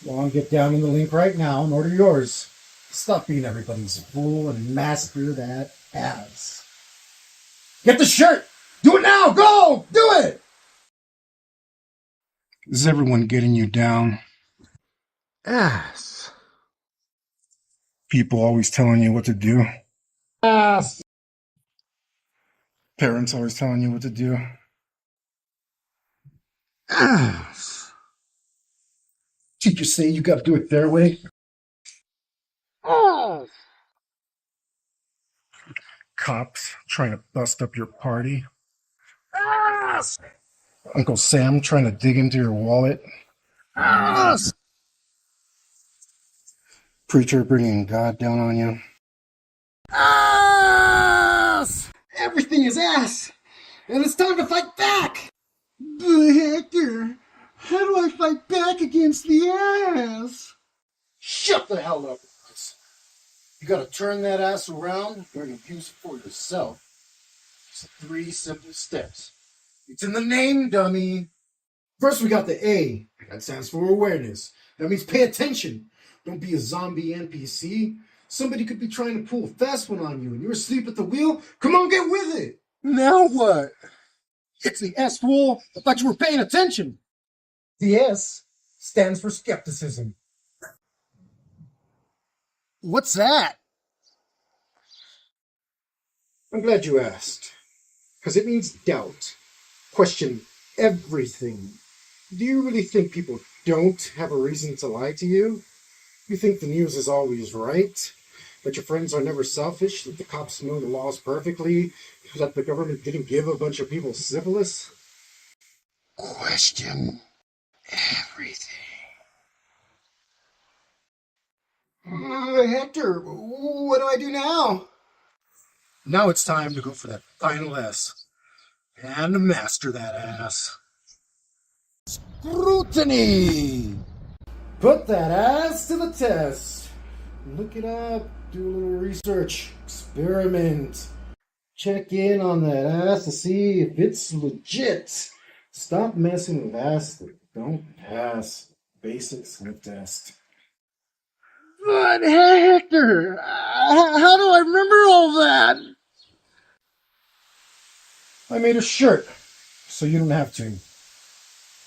Go on, get down in the link right now and order yours. Stop being everybody's fool and master that ass. Get the shirt! Do it now! Go! Do it! Is everyone getting you down? Ass. People always telling you what to do? Ass. Parents always telling you what to do? Ass. Teachers say you gotta do it their way. Ass. Cops trying to bust up your party? Ass. Uncle Sam trying to dig into your wallet? Ass. Preacher bringing God down on you? Ass. Everything is ass! And it's time to fight back! But Hector, how do I fight back against the ass? Shut the hell up, guys. You gotta turn that ass around. You're gonna use it for yourself. It's 3 simple steps. It's in the name, dummy. First, we got the A. That stands for awareness. That means pay attention. Don't be a zombie NPC. Somebody could be trying to pull a fast one on you and you're asleep at the wheel. Come on, get with it. Now what? It's the S, fool. I thought you were paying attention. The S stands for skepticism. What's that? I'm glad you asked. Because it means doubt. Question everything. Do you really think people don't have a reason to lie to you? You think the news is always right? That your friends are never selfish? That the cops know the laws perfectly? That the government didn't give a bunch of people syphilis? Question everything. Hector, what do I do now? Now it's time to go for that final S and master that ass. Scrutiny! Put that ass to the test. Look it up, do a little research, experiment. Check in on that ass to see if it's legit. Stop messing with ass that don't pass basic sniff test. But Hector, how do I remember all that? I made a shirt, so you don't have to.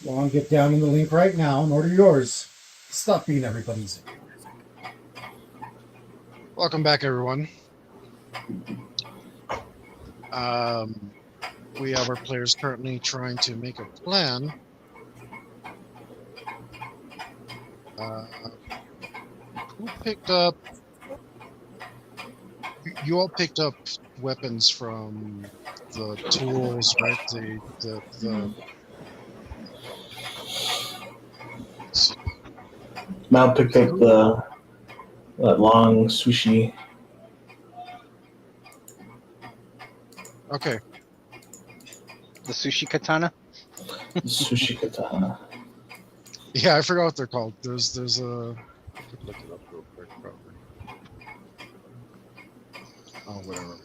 Go on, get down in the link right now and order yours. Stop being everybody's. Welcome back, everyone. We have our players currently trying to make a plan. Who picked up? You all picked up weapons from the tools, right? The Mal picked up that long sushi. Okay. The sushi katana. Sushi katana. Yeah, I forgot what they're called. There's a. I could look it up real quick, probably. Oh, whatever.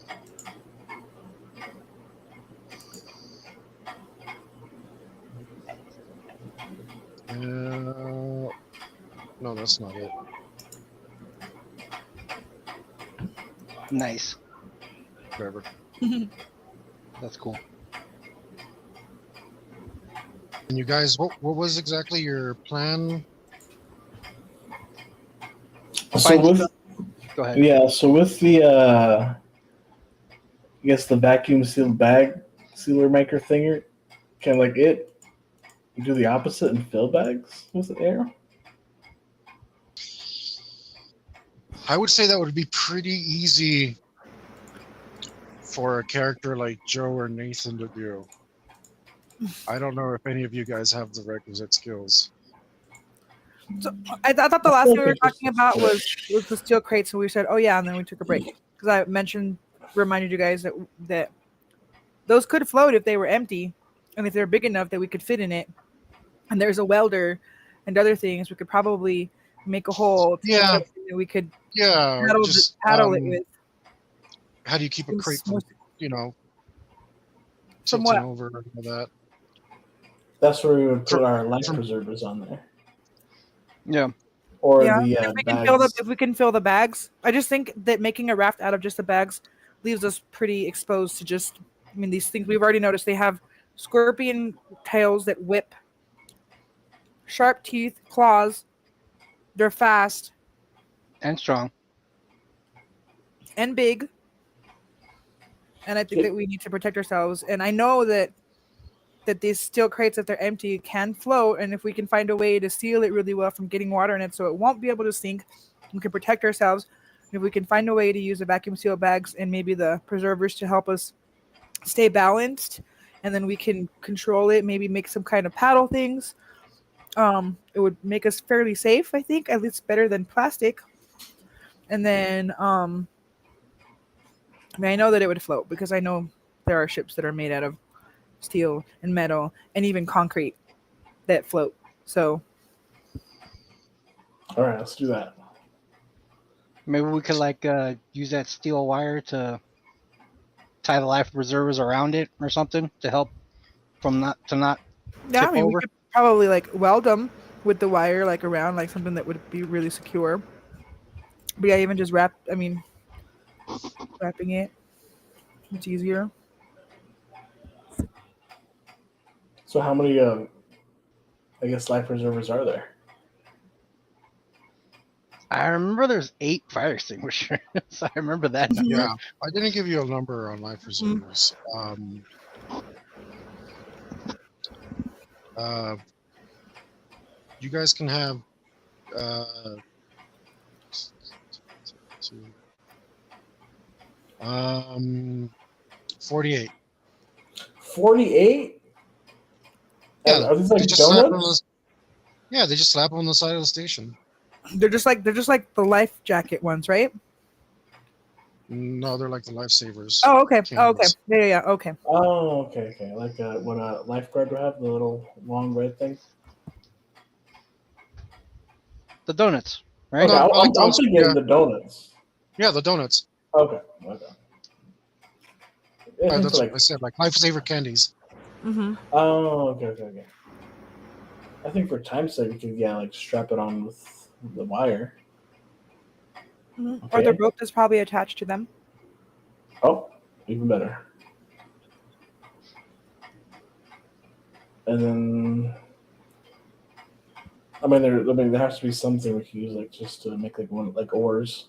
No, that's not it. Nice. Whatever. That's cool. And you guys, what was exactly your plan? So with Go ahead. yeah, so with the I guess the vacuum sealed bag sealer maker thinger, can like it do the opposite and fill bags with air? I would say that would be pretty easy for a character like Joe or Nathan to do. I don't know if any of you guys have the requisite skills. So I thought the last thing we were talking about was the steel crates, and we said, "Oh yeah," and then we took a break because I reminded you guys that those could float if they were empty, and if they're big enough that we could fit in it. And there's a welder and other things we could probably make a hole. Yeah. That we could Yeah, paddle it with. How do you keep a crate from, tilting Somewhat. over and all that? That's where we would put our life preservers on there. Yeah. Or Yeah, the if we can bags. if we can fill the bags. I just think that making a raft out of just the bags leaves us pretty exposed to just. I mean, these things we've already noticed they have scorpion tails that whip, sharp teeth, claws. They're fast And strong. and big, and I think that we need to protect ourselves. And I know that these steel crates, if they're empty, can float, and if we can find a way to seal it really well from getting water in it so it won't be able to sink, we can protect ourselves. And if we can find a way to use the vacuum seal bags and maybe the preservers to help us stay balanced, and then we can control it, maybe make some kind of paddle things, it would make us fairly safe, I think, at least better than plastic. And then I mean, I know that it would float because I know there are ships that are made out of steel and metal and even concrete that float. So All right, let's do that. Maybe we could use that steel wire to tie the life preservers around it or something to help from not yeah, tip I mean, over. we could probably weld them with the wire around something that would be really secure. But yeah, even just wrapping it, it's easier. So how many I guess life preservers are there? I remember there's 8 fire extinguishers. So I remember that number. Yeah, I didn't give you a number on life preservers. you guys can have 48. 48? Yeah, Are these they like just slap on donuts? the, yeah, they just slap on the side of the station. They're just like the life jacket ones, right? No, they're like the lifesavers. Oh, okay. Oh, okay. Candles. Yeah. Okay. Oh, okay. Like what a lifeguard would have, the little long red thing. The donuts, right? Okay, No, I like I'm those. thinking the donuts. Yeah, the donuts. Okay. I think That's for what I said, like lifesaver candies. Mm-hmm. Oh, okay. I think for time's sake, we could like strap it on with the wire. Mm-hmm. Okay. Or their rope is probably attached to them. Oh, even better. And then, there has to be something we can use, like just to make like oars.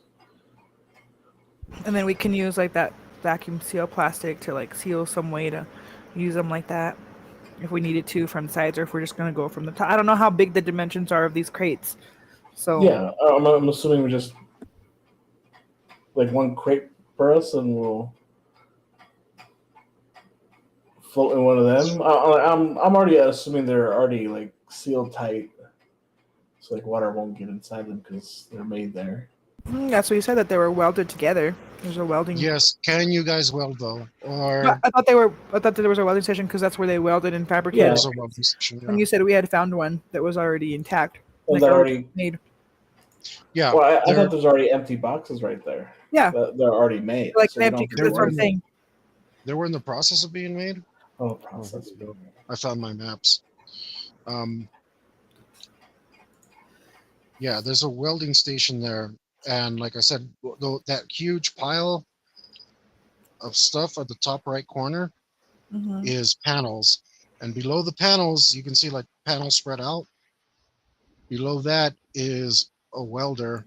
And then we can use like that vacuum seal plastic to like seal some way to use them like that if we needed to from sides, or if we're just gonna go from the top. I don't know how big the dimensions are of these crates. So Yeah, I'm assuming we just like one crate for us, and we'll float in one of them. I'm already assuming they're already like sealed tight, so like water won't get inside them because they're made there. that's what you said, that they were welded together. There's a welding. Yes, can you guys weld though? Or No, I thought that there was a welding station because that's where they welded and fabricated. there's a welding station, And you said we had found one that was already intact. Was like that already? made. Yeah, Well, I they're- thought there's already empty boxes right there. Yeah. They're already made. Like so we empty, don't- because that's what I'm saying. they were in the process of being made. Oh, process. I found my maps. Yeah, there's a welding station there, and like I said, that huge pile of stuff at the top right corner Mhm. is panels, and below the panels you can see like panels spread out. Below that is a welder.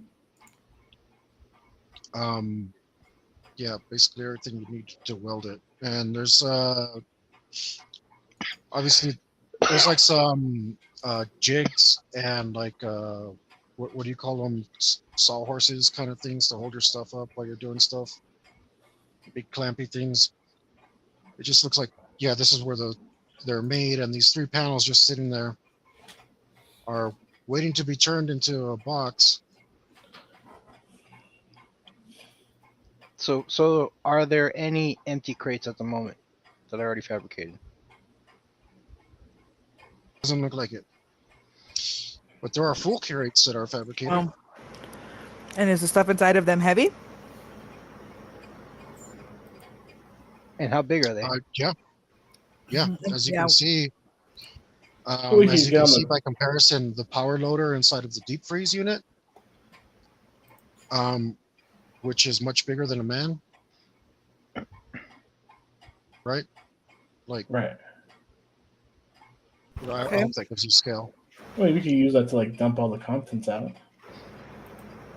Yeah, basically everything you need to weld it, and there's obviously there's like some jigs and like what do you call them, sawhorses kind of things to hold your stuff up while you're doing stuff, big clampy things. It just looks like, yeah, this is where they're made, and these 3 panels just sitting there are waiting to be turned into a box. So are there any empty crates at the moment that are already fabricated? Doesn't look like it, but there are full crates that are fabricated. And is the stuff inside of them heavy? And how big are they? Yeah, Mhm. as you Yeah. can see. We As can you get can on see the- by comparison, the power loader inside of the deep freeze unit, which is much bigger than a man, right? Like, Right. I Okay. hope that gives you scale. Well, we can use that to like dump all the contents out.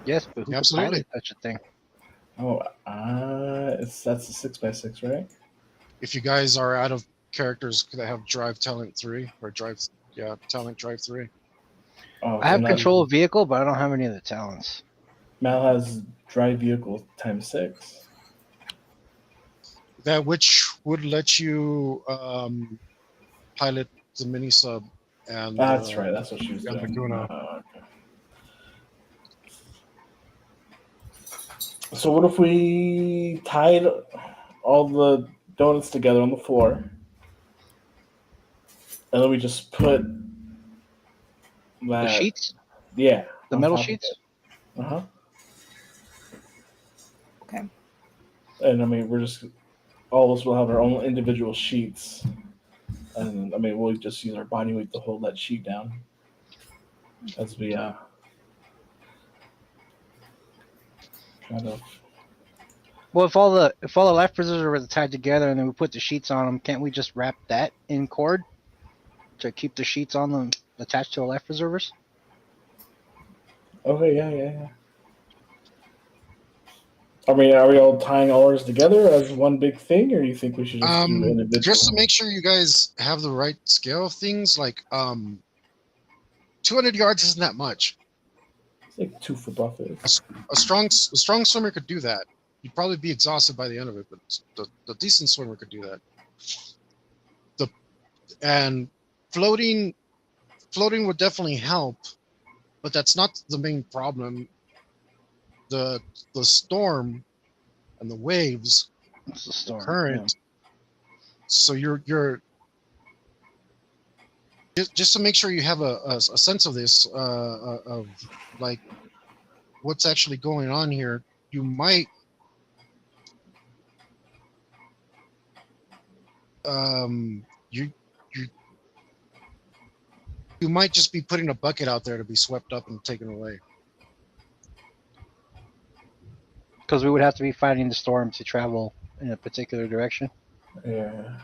Yes, but who could Absolutely. pilot such a thing? Oh, that's a 6x6, right? If you guys are out of characters that have Drive Talent 3 or Talent Drive 3, Oh, I have and control of vehicle, but I don't have any of the talents. Mal has drive vehicle ×6. that which would let you pilot the mini sub and That's right. That's what she was and doing. Laguna. Okay. So what if we tied all the donuts together on the floor, and then we just put that The sheets? Yeah, The on metal top of sheets? it. Uh-huh. Okay. And I mean, we're just all of us will have our own individual sheets, and I mean, we'll just use our body weight to hold that sheet down as we kind of. Well, if all the life preservers are tied together and then we put the sheets on them, can't we just wrap that in cord to keep the sheets on them attached to the life preservers? Okay, yeah. I mean, are we all tying all ours together as one big thing, or do you think we should just do individual? just to make sure you guys have the right scale of things, like 200 yards isn't that much. It's like 2 football fields. A strong swimmer could do that. You'd probably be exhausted by the end of it, but the decent swimmer could do that. And floating would definitely help, but that's not the main problem. The storm and the waves, It's a storm. current. So you're just to make sure you have a sense of this, of like what's actually going on here. You might you might just be putting a bucket out there to be swept up and taken away. Because we would have to be fighting the storm to travel in a particular direction. Yeah.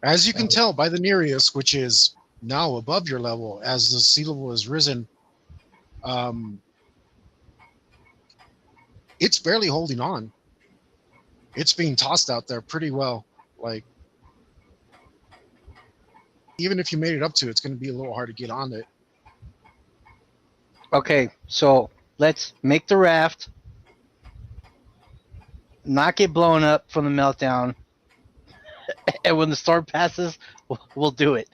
As you can tell by the Nereus, which is now above your level, as the sea level has risen, it's barely holding on. It's being tossed out there pretty well. Like, even if you made it up to it, it's going to be a little hard to get on it. Okay, so let's make the raft, not get blown up from the meltdown, and when the storm passes, we'll do it.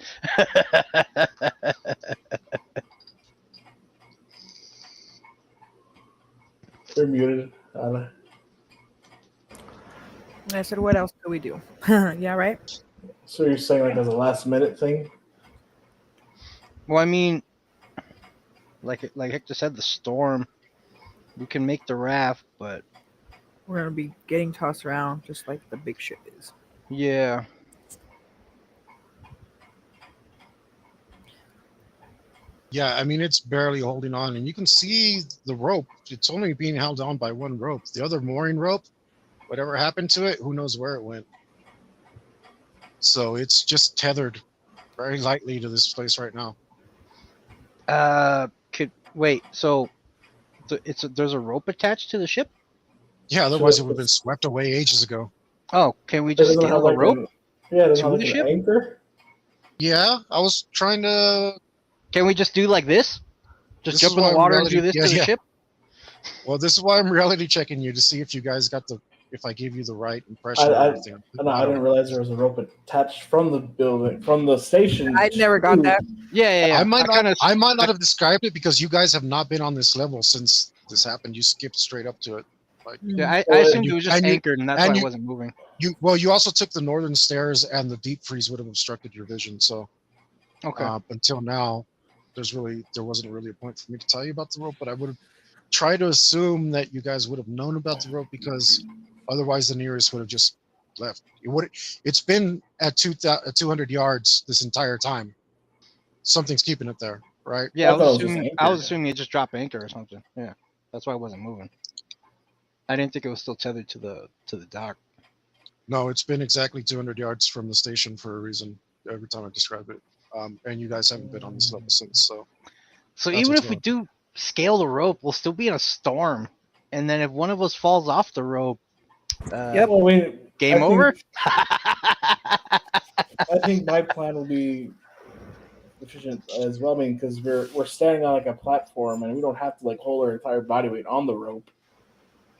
You're muted, Anna. I said, what else do we do? Yeah, right? So you're saying like as a last minute thing? Well, I mean, like Hector said, the storm. We can make the raft, but We're going to be getting tossed around just like the big ship is. yeah. Yeah, I mean, it's barely holding on, and you can see the rope. It's only being held on by one rope. The other mooring rope, whatever happened to it, who knows where it went. So it's just tethered very lightly to this place right now. So there's a rope attached to the ship? Yeah, otherwise it would have been swept away ages ago. Oh, can we just Doesn't it scale have the like rope? Yeah, there's to like the an ship? anchor. Yeah, I was trying to. Can we just do like this? Just This jump is in why the I'm water and reality- do this yeah, to the yeah. ship? Well, this is why I'm reality checking you to see if you guys got if I gave you the right impression of everything. No, I didn't realize there was a rope attached from the building, from the station. I never got to- that. Yeah. I might kinda- not have described it because you guys have not been on this level since this happened. You skipped straight up to it. Like Yeah, I Well, assumed it was just and you- anchored, and that's and why it you- wasn't moving. you also took the northern stairs, and the deep freeze would have obstructed your vision. So Okay. until now, there wasn't really a point for me to tell you about the rope, but I would have tried to assume that you guys would have known about the rope because otherwise the Nereus would have just left. It's been at 200 yards this entire time. Something's keeping it there, right? Yeah, I thought it was just I was anchored. assuming it just dropped anchor or something. Yeah, that's why it wasn't moving. I didn't think it was still tethered to the dock. No, it's been exactly 200 yards from the station for a reason. Every time I describe it, and you guys haven't been on this level since. So So That's even what's if we do scale the rope, we'll still be in a storm. And then if one of us falls off the rope, Well, game I over. I think my plan will be efficient as well. I mean, because we're standing on like a platform, and we don't have to like hold our entire body weight on the rope.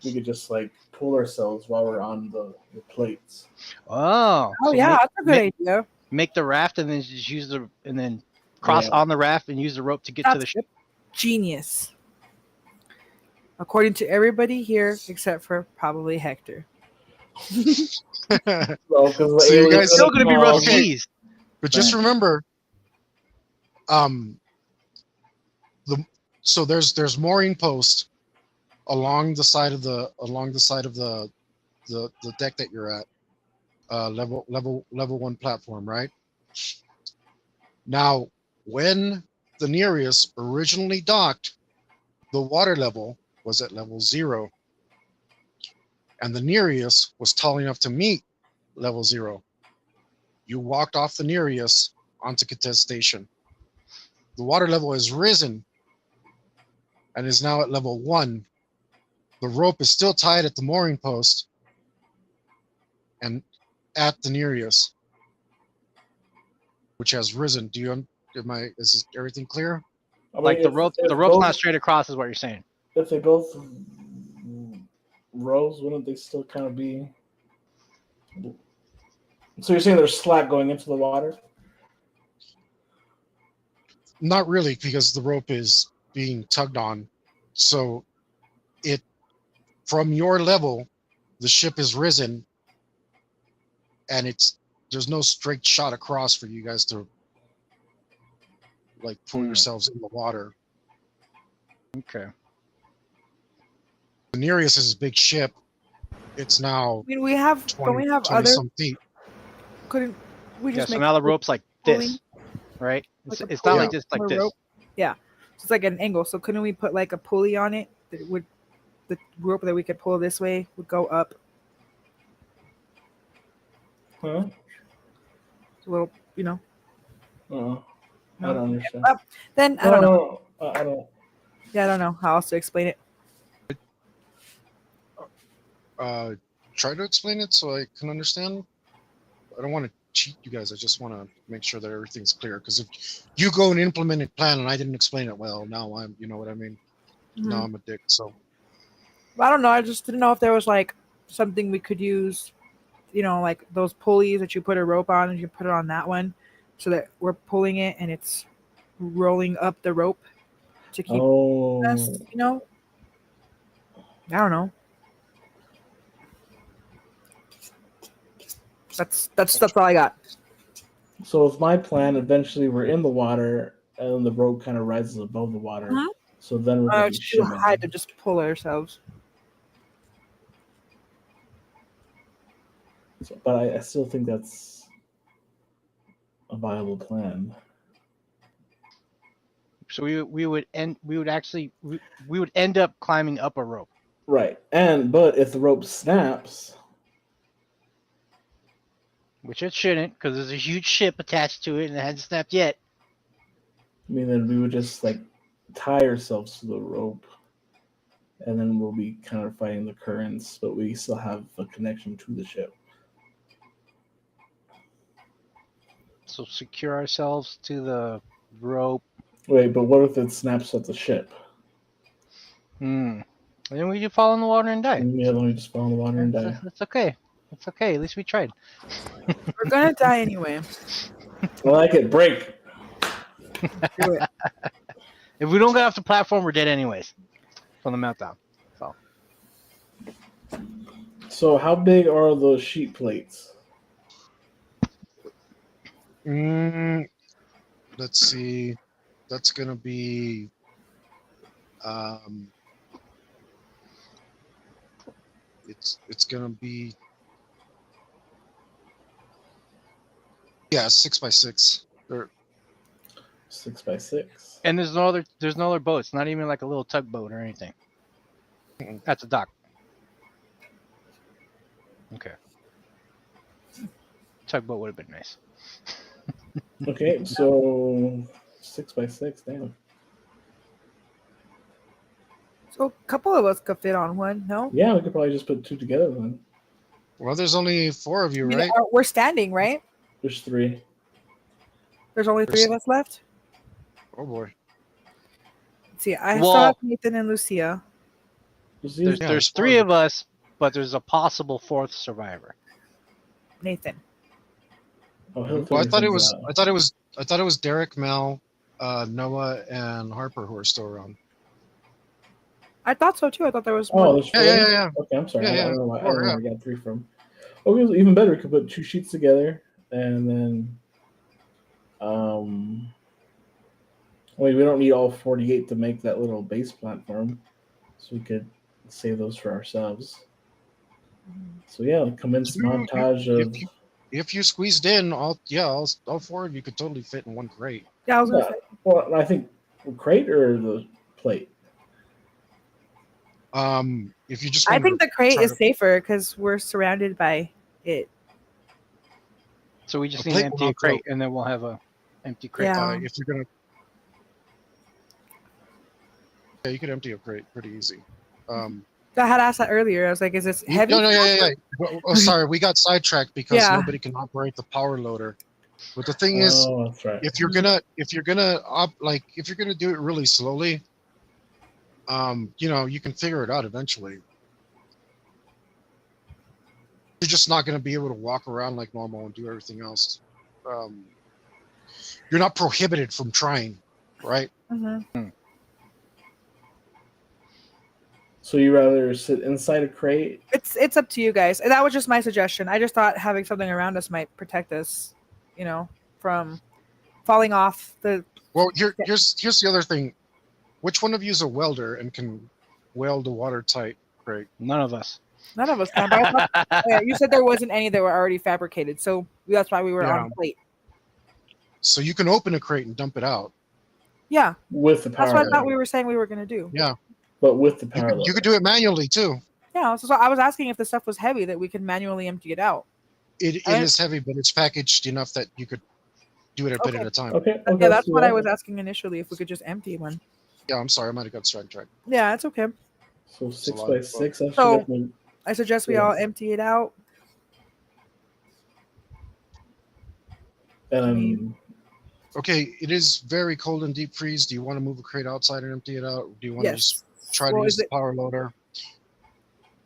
We could just like pull ourselves while we're on the plates. Oh. Oh, so yeah, Make, that's a good idea. make the raft and then just use cross Yeah. on the raft and use the rope to get to the That's- ship. Genius. According to everybody here, except for probably Hector. Well, because So you guys- It's still going to be rough Okay. seas. But just Right. remember, so there's mooring post along the side of the deck that you're at, level 1 platform, right? Now, when the Nereus originally docked, the water level was at level 0, and the Nereus was tall enough to meet level 0. You walked off the Nereus onto Kitez Station. The water level has risen and is now at level 1. The rope is still tied at the mooring post and at the Nereus, which has risen. Is everything clear? I mean, Like the if- rope, if the rope's both- not straight across, is what you're saying. If they both rose, wouldn't they still kind of be? So you're saying there's slack going into the water? Not really, because the rope is being tugged on. So it from your level, the ship is risen, and there's no straight shot across for you guys to like pull yourselves in the water. Okay. Nereus is a big ship. It's now I mean, we have, 20, don't we have 20 other? some feet. Couldn't we Yeah. just So make now the a rope's like pulley? this, right? Like a It's not like pulley just like or this. rope? Yeah, so it's like an angle. So couldn't we put like a pulley on it that would the rope that we could pull this way would go up Huh? a little, Oh, No. I don't understand. Then I don't know. No, I don't. Yeah, I don't know how else to explain it. Try to explain it so I can understand. I don't want to cheat you guys. I just want to make sure that everything's clear. Because if you go and implement a plan and I didn't explain it well, now you know what I mean? Now I'm a dick. So I don't know. I just didn't know if there was like something we could use, like those pulleys that you put a rope on and you put it on that one so that we're pulling it and it's rolling up the rope to keep us, I don't know. That's all I got. So with my plan, eventually we're in the water, and the rope kind of rises above the water. Mhm. So then we're going to be It's too high shimming. to just pull ourselves. But I still think that's a viable plan. So we would end up climbing up a rope. Right. But if the rope snaps, Which it shouldn't, because there's a huge ship attached to it and it hasn't snapped yet. I mean, then we would just like tie ourselves to the rope, and then we'll be kind of fighting the currents, but we still have a connection to the ship. So secure ourselves to the rope. Wait, but what if it snaps at the ship? And then we could fall in the water and die. Yeah, then we just fall in the water and die. That's okay. It's okay. At least we tried. We're gonna die anyway. I like it. Break. Do it. If we don't get off the platform, we're dead anyways. From the meltdown. So how big are the sheet plates? let's see. That's gonna be it's gonna be 6x6. Or 6x6. And there's no other boats. Not even like a little tugboat or anything. That's a dock. Okay. Tugboat would have been nice. Okay, so 6x6. Damn. So a couple of us could fit on one. No. Yeah, we could probably just put two together then. well, there's only 4 of you, I mean, right? we're standing, right? There's 3. There's only 3 of us left. Oh boy. Let's see, I Well- still have Nathan and Lucia. There's Yeah, 3 of us, but there's a possible 4th survivor. Nathan. Oh, he'll Well, I figure thought it things was out. I thought it was Derek, Mel, Noah, and Harper who are still around. I thought so too. I thought there was Oh, more. there's 4. Yeah. Okay, I'm sorry. Yeah, I yeah, don't know why. I 4, don't know yeah. where I got 3 from. Okay, so even better. We could put 2 sheets together, and then, wait, we don't need all 48 to make that little base platform, so we could save those for ourselves. So yeah, commence montage of. If you squeezed in, all 4 of you could totally fit in one crate. Yeah, I was gonna Yeah, say. well, I think crate or the plate. If you just I wanted think to the crate try is to- safer because we're surrounded by it. So we just A need plate to will empty a not crate, and then we'll have a empty crate. Yeah. if you're gonna, you could empty a crate pretty easy. I had asked that earlier. I was like, "Is this heavy?" No, yeah. Oh, sorry, we got sidetracked because Yeah. nobody can operate the power loader. But the thing is, Oh, that's right. if you're gonna do it really slowly, you can figure it out eventually. You're just not gonna be able to walk around like normal and do everything else. You're not prohibited from trying, right? Mm-hmm. So you rather sit inside a crate? It's up to you guys. That was just my suggestion. I just thought having something around us might protect us, from falling off the. Well, here's the other thing. Which one of you is a welder and can weld a watertight crate? None of us. None of us can. But I thought, yeah, you said there wasn't any that were already fabricated, so that's why we were Yeah. on plate. So you can open a crate and dump it out. Yeah, With the power that's what I thought loader. we were saying we were going to do. Yeah, But with the you power could, loader. you could do it manually too. Yeah, so I was asking if the stuff was heavy that we could manually empty it out. It is heavy, but it's packaged enough that you could do it a bit Okay. at a time. Okay. Yeah, let's that's do what that. I was asking initially, if we could just empty one. Yeah, I'm sorry, I might have got sidetracked. Yeah, it's okay. So a 6 lot by of 6. Actually, So- that would- I suggest we Yeah. all empty it out. and Okay, it is very cold and deep freeze. Do you want to move a crate outside and empty it out? Or do you want to Yes. just try to Well, use is the it- power loader?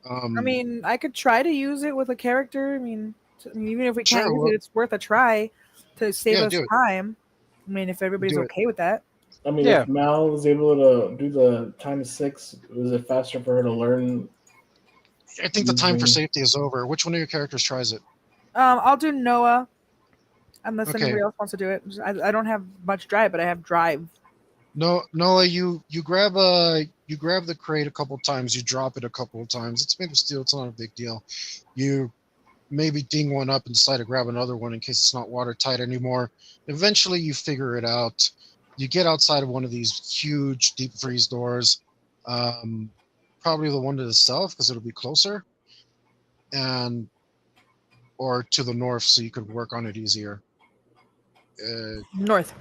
I mean, I could try to use it with a character. I mean, even if we can't Sure, use well- it, it's worth a try to save Yeah, us do it. time. I mean, if everybody's Do it. okay with that. I mean, Yeah. if Mal is able to do the ×6, is it faster for her to learn? I think the time for Mhm. safety is over. Which one of your characters tries it? I'll do Noah, unless Okay. anybody else wants to do it. I don't have much drive, but I have drive. No, Noah, you grab the crate a couple times. You drop it a couple of times. It's made of steel. It's not a big deal. You maybe ding one up and decide to grab another one in case it's not watertight anymore. Eventually, you figure it out. You get outside of one of these huge deep freeze doors, probably the one to the south because it'll be closer, or to the north so you could work on it easier. North.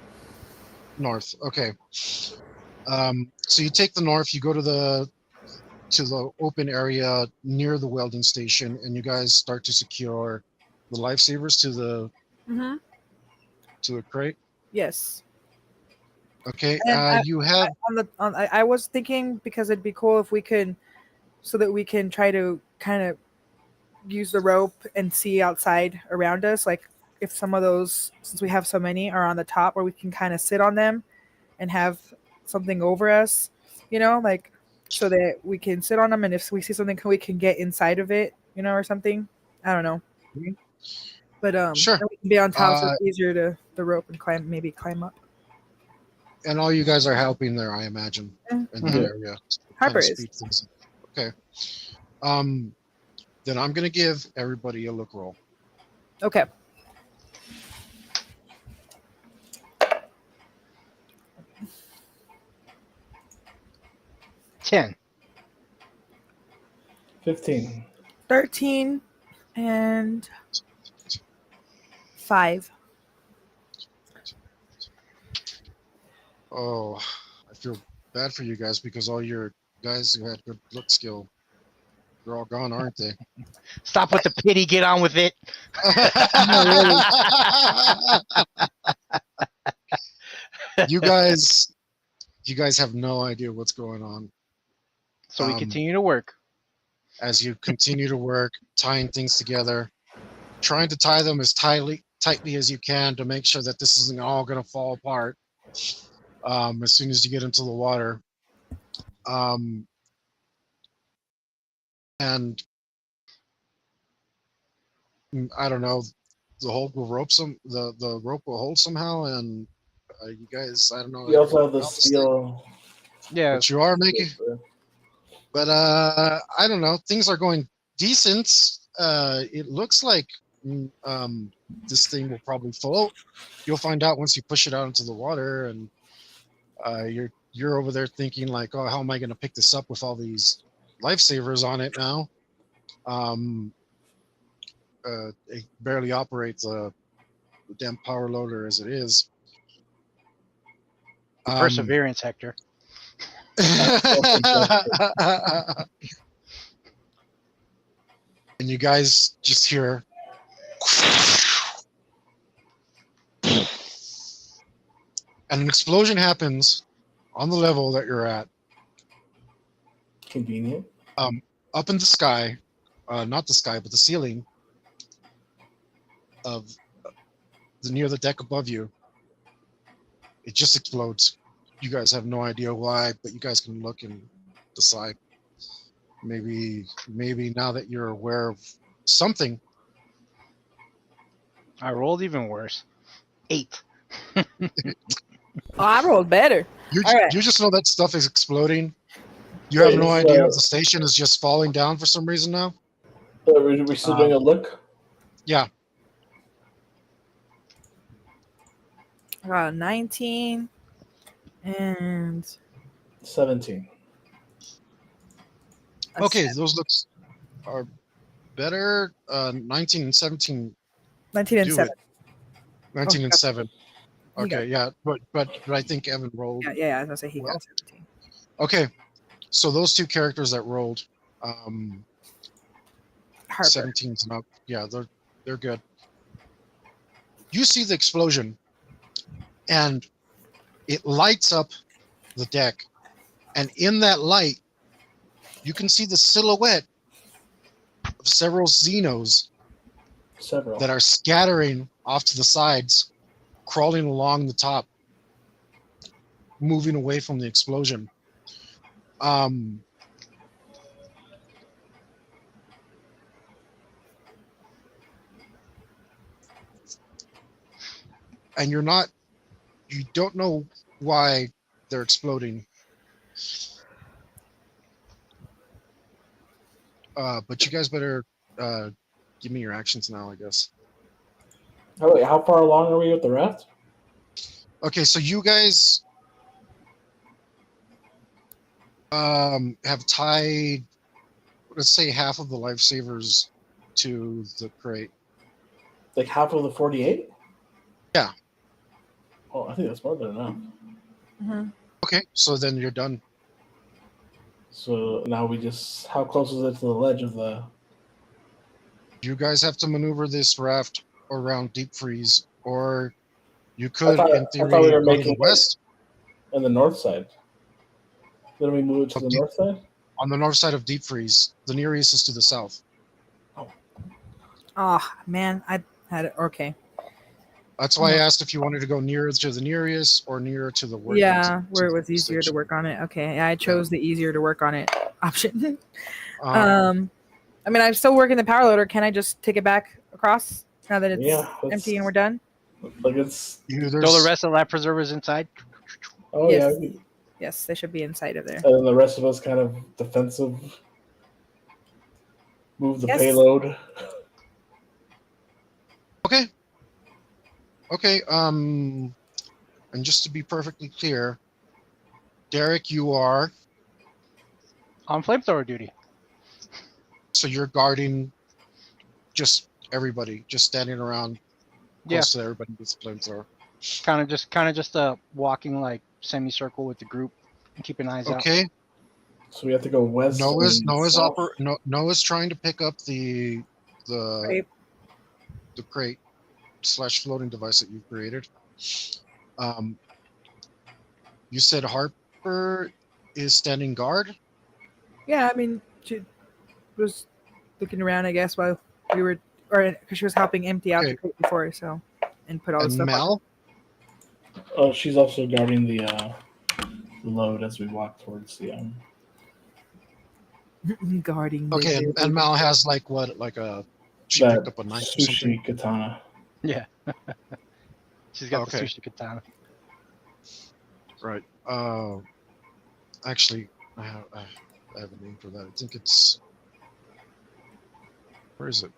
North. Okay. So you take the north. You go to the open area near the welding station, and you guys start to secure the lifesavers to the Mm-hmm. crate. Yes. Okay. And You have I was thinking, because it'd be cool if we could, so that we can try to kind of use the rope and see outside around us, like if some of those, since we have so many, are on the top, where we can kind of sit on them and have something over us, like so that we can sit on them, and if we see something, we can get inside of it, or something. I don't know. Mhm. But Sure. then we can be on top, so it's easier to the rope and climb up. and all you guys are helping there, I imagine, in the Mhm. area. to Harper kinda is. speed things up. Okay. Then I'm gonna give everybody a look roll. Okay. $10. 15. 13 and 5. Oh, I feel bad for you guys because all your guys who had good look skill, they're all gone, aren't they? Stop with the pity. Get on with it. you guys have no idea what's going on So we Um, continue to work. as you continue to work, tying things together, trying to tie them as tightly as you can to make sure that this isn't all going to fall apart as soon as you get into the water. And I don't know, the hold will rope the rope will hold somehow, and you guys, I don't know. We also have the else steel. Yeah. that you are making, but I don't know. Things are going decent. It looks like this thing will probably float. You'll find out once you push it out into the water, and you're over there thinking like, oh, how am I going to pick this up with all these lifesavers on it now? It barely operates the damn power loader as it is. Perseverance, Hector. And you guys just hear and an explosion happens on the level that you're at, Convenient. up in the sky, not the sky, but the ceiling of near the deck above you. It just explodes. You guys have no idea why, but you guys can look and decide. Maybe now that you're aware of something. I rolled even worse. 8. Oh, I rolled better. All right. You just know that stuff is exploding. You Wait, have no is, idea if the station is just falling down for some reason now. We're still doing a look? Yeah. 19 and 17. Okay, those looks are better. 19 and 17 19 and do 7. it. 19 and got- 7. He got- Okay, yeah, but I think Evan rolled. Yeah, I was gonna say he Well. got 17. Okay, so those two characters that rolled, Harper. 17s and up, yeah, they're good. You see the explosion, and it lights up the deck, and in that light, you can see the silhouette of several Xenos Several. that are scattering off to the sides, crawling along the top, moving away from the explosion. And you don't know why they're exploding. But you guys better give me your actions now, I guess. Oh, wait, how far along are we with the raft? Okay, so you guys have tied, let's say, half of the lifesavers to the crate. Like half of the 48? Yeah. Oh, I think that's more than enough. Mm-hmm. Okay, so then you're done. So now we just, how close is it to the ledge of the... You guys have to maneuver this raft around deep freeze, or you could, thought- in I theory, thought we were go to making the west. On the north side. Then we move it to Of the deep- north side? On the north side of deep freeze. The nearest is to the south. Oh man, I had it. Okay. That's why I asked if you wanted to go nearer to the nearest or nearer to the work. Yeah, where it was easier to work on it. Okay, yeah, I chose the easier to work on it option. I mean, I'm still working the power loader. Can I just take it back across now that it's let's- empty and we're done? Like it's... There's, Throw the rest of the life preservers inside. Oh, Yes. yeah. Yes, they should be inside of there. And then the rest of us kind of defensive. Move the Yes. payload. Okay. And just to be perfectly clear, Derek, you are, On flamethrower duty. so you're guarding just everybody, just standing around close to everybody with the flamethrower. Kind of just walking like semicircle with the group and keeping eyes out. Okay. So we have to go west. and south. Noah's trying to pick up the Crate. the crate / floating device that you created. You said Harper is standing guard. Yeah, I mean, she was looking around, I guess, while we were, or because she was helping empty out Okay. the crate before, so and put all the And stuff. Mel, Oh, she's also guarding the load as we walk towards the guarding. the- okay, and Mal has like a she that picked up a knife or something. sushi katana. Yeah. She's got Okay. the sushi katana. Right. Actually, I have a name for that. I think it's, where is it?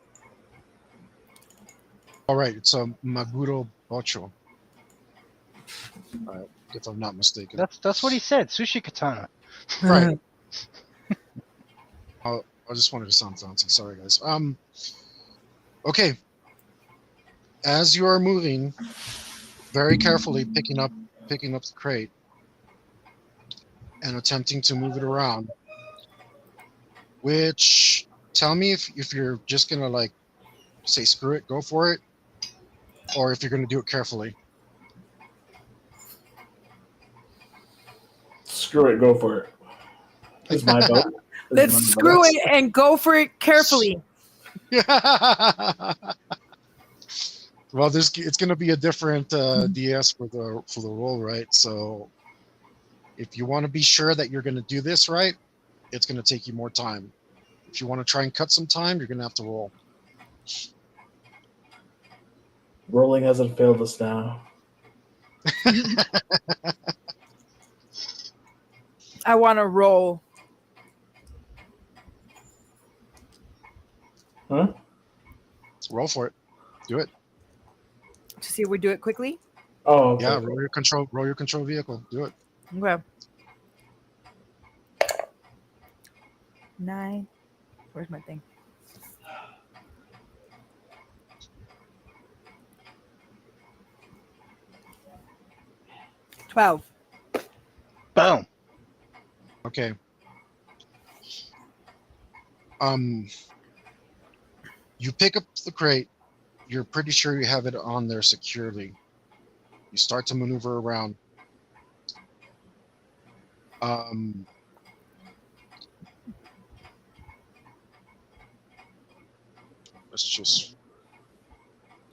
All right, it's a Maguro Bocho. If I'm not mistaken. That's what he said. Sushi katana. Right. I just wanted to sound fancy. Sorry, guys. Okay. As you are moving, very carefully picking up the crate and attempting to move it around. Which, tell me if you're just gonna like say screw it, go for it, or if you're gonna do it carefully. screw it, go for it. It's my vote. Let's screw it and go for it carefully. Well, it's going to be a different DS for the roll, right? So if you want to be sure that you're going to do this right, it's going to take you more time. If you want to try and cut some time, you're going to have to roll. Rolling hasn't failed us now. I want to roll. Huh? Roll for it. Do it. To see if we do it quickly. Oh, okay. Yeah, roll your control vehicle. Do it. Okay. 9. Where's my thing? $12. Boom. Okay. You pick up the crate. You're pretty sure you have it on there securely. You start to maneuver around. Let's just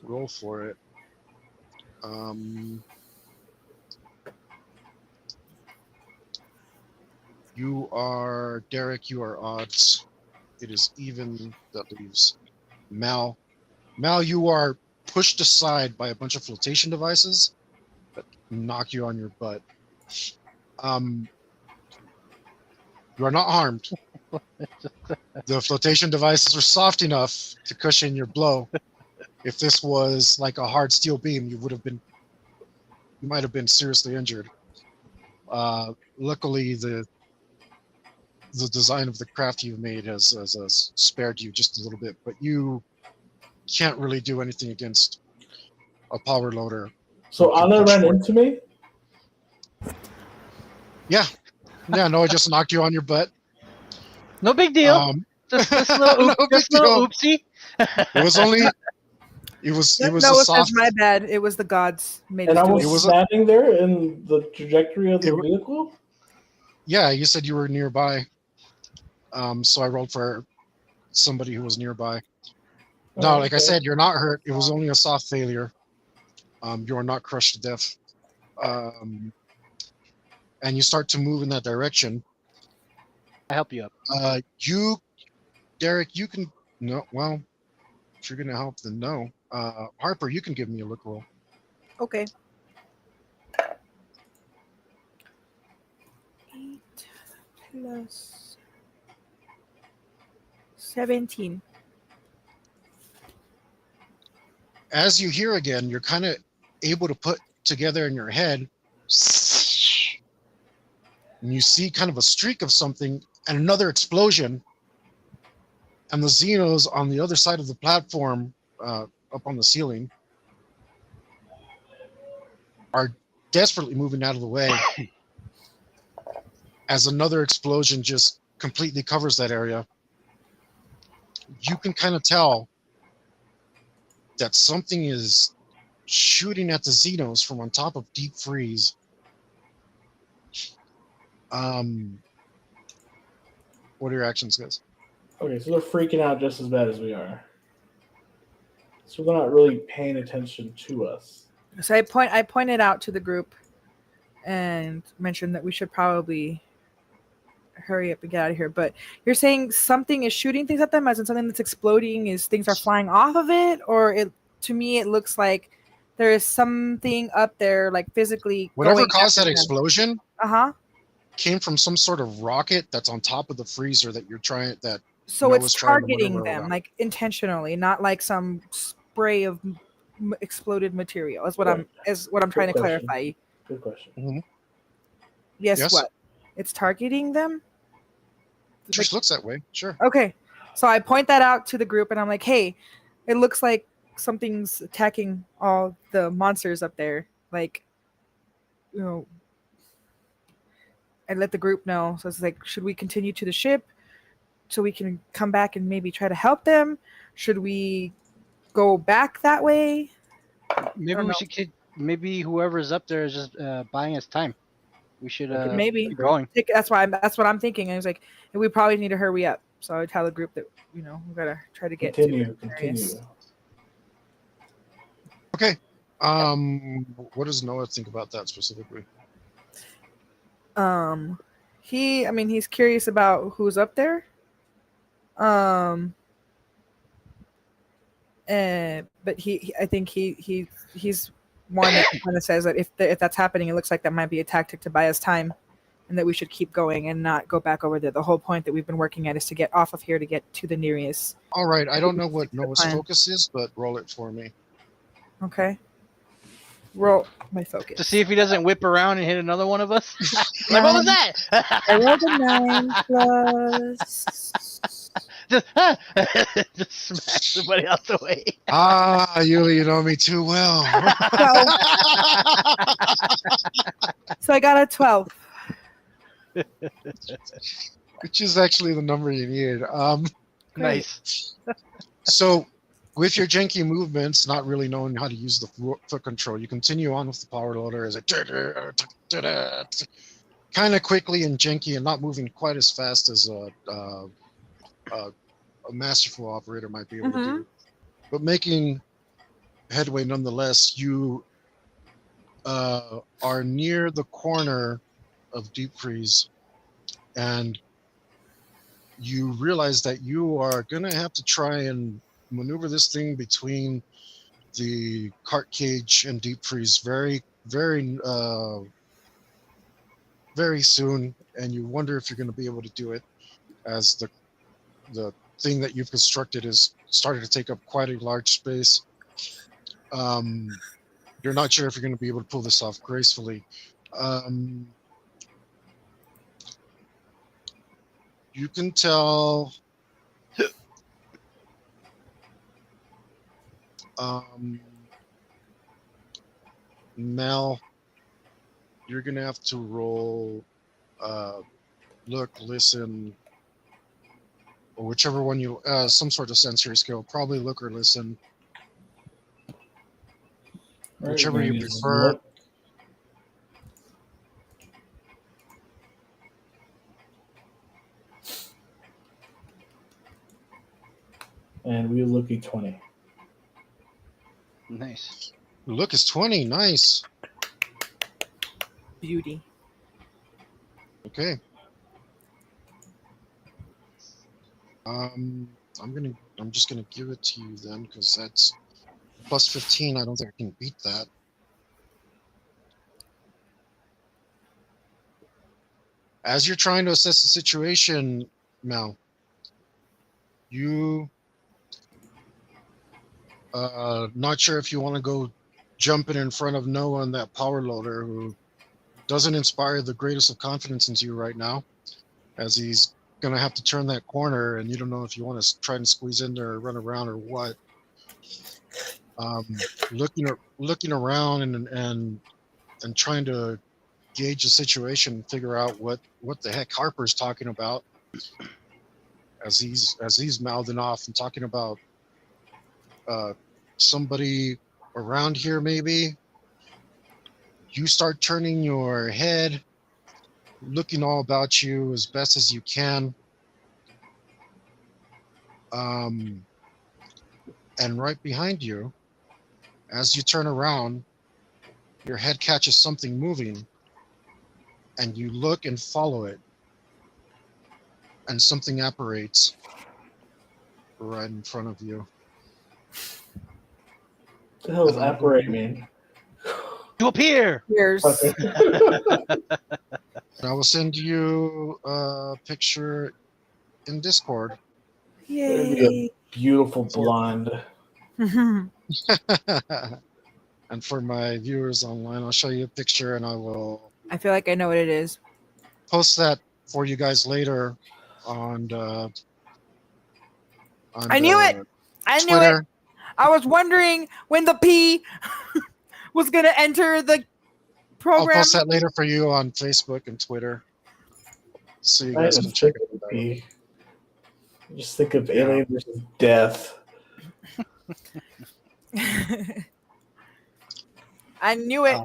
roll for it. You are Derek. You are odds. It is even. That leaves Mal. Mal, you are pushed aside by a bunch of flotation devices that knock you on your butt. You are not harmed. The flotation devices are soft enough to cushion your blow. If this was like a hard steel beam, you might have been seriously injured. Luckily, the design of the craft you've made has spared you just a little bit, but you can't really do anything against a power loader. So Anna ran into me? Yeah, no, I just knocked you on your butt. No big deal. Just a little, oopsie. It was only. It was No, a it soft. says my bad. It was the gods made And us I do was it. standing there in the trajectory of the vehicle? Yeah, you said you were nearby. So I rolled for somebody who was nearby. No, like I said, you're not hurt. It was only a soft failure. You are not crushed to death. And you start to move in that direction. I help you up. Derek, you can. No, well, if you're going to help, then no. Harper, you can give me a look roll. Okay. 8 plus 17. As you hear again, you're kind of able to put together in your head, and you see kind of a streak of something and another explosion, and the Xenos on the other side of the platform, up on the ceiling, are desperately moving out of the way as another explosion just completely covers that area. You can kind of tell that something is shooting at the Xenos from on top of deep freeze. What are your actions, guys? Okay, so they're freaking out just as bad as we are. So they're not really paying attention to us. So I pointed out to the group and mentioned that we should probably hurry up and get out of here. But you're saying something is shooting things at them, as in something that's exploding, is things are flying off of it, or to me it looks like there is something up there, like physically. Whatever caused that explosion came from some sort of rocket that's on top of the freezer that you're trying. So it's targeting them, like intentionally, not like some spray of exploded material. Is what I'm trying to clarify. Good question. Mm-hmm. Yes. What? It's targeting them. It just looks that way. Sure. Okay, so I point that out to the group, and I'm like, "Hey, it looks like something's attacking all the monsters up there. Like, you know." I let the group know. So it's like, should we continue to the ship so we can come back and maybe try to help them? Should we go back that way? Maybe we should. Maybe whoever's up there is just buying us time. We should Maybe. keep going. That's what I'm thinking. I was like, we probably need to hurry up. So I would tell the group that we gotta try to get Continue. to Marius. Okay. What does Noah think about that specifically? He's curious about who's up there. But I think he's one that kind of says that if that's happening, it looks like that might be a tactic to buy us time, and that we should keep going and not go back over there. The whole point that we've been working at is to get off of here to get to the Nereus. All right. I don't know what The Noah's plan. focus is, but roll it for me. Okay. Roll my focus. To see if he doesn't whip around and hit another one of us. Like, what was that? I rolled a 9 plus. Just smack somebody out the way. You know me too well. So I got a 12. Which is actually the number you needed. Nice. So, with your janky movements, not really knowing how to use the foot control, you continue on with the power loader as it kind of quickly and janky and not moving quite as fast as a masterful operator might be able to do. But making headway nonetheless. You are near the corner of Deep Freeze, and you realize that you are going to have to try and maneuver this thing between the cart cage and Deep Freeze very, very, very soon, and you wonder if you're going to be able to do it, as the thing that you've constructed is starting to take up quite a large space. You're not sure if you're going to be able to pull this off gracefully. You can tell Mel, you're going to have to roll look, listen, or whichever one you, some sort of sensory skill, probably look or listen. Right, Whichever you maybe prefer. look. And we look at 20. Nice. Look is 20. Nice. Beauty. Okay. I'm just gonna give it to you then, because that's plus 15. I don't think I can beat that. As you're trying to assess the situation, Mel, you not sure if you want to go jumping in front of Noah and that power loader, who doesn't inspire the greatest of confidence into you right now, as he's going to have to turn that corner, and you don't know if you want to try and squeeze in there or run around or what. Looking around and trying to gauge the situation, figure out what the heck Harper's talking about, as he's mouthing off and talking about somebody around here maybe. You start turning your head, looking all about you as best as you can. And right behind you, as you turn around, your head catches something moving, and you look and follow it, and something apparates right in front of you. What the hell does apparate mean? To appear. Here's Okay. I will send you a picture in Discord. It'd be yay. a beautiful blonde. And for my viewers online, I'll show you a picture, and I will I feel like I know what it is. post that for you guys later on I knew it. I knew it. Twitter. I was wondering when the P was gonna enter the I'll program. post that later for you on Facebook and Twitter, so you I guys didn't can check think it it out. would be. Just think of Alien versus Death. I knew it.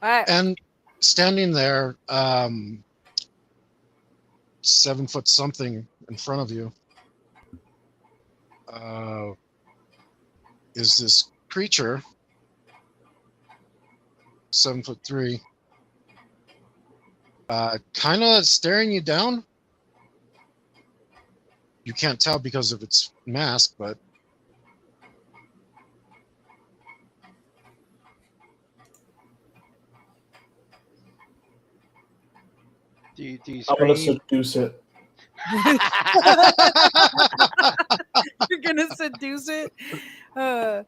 And standing there, 7 foot something in front of you, is this creature, 7'3", kind of staring you down. You can't tell because of its mask, but Do you I'm gonna scream? seduce it. You're gonna seduce it. Uh,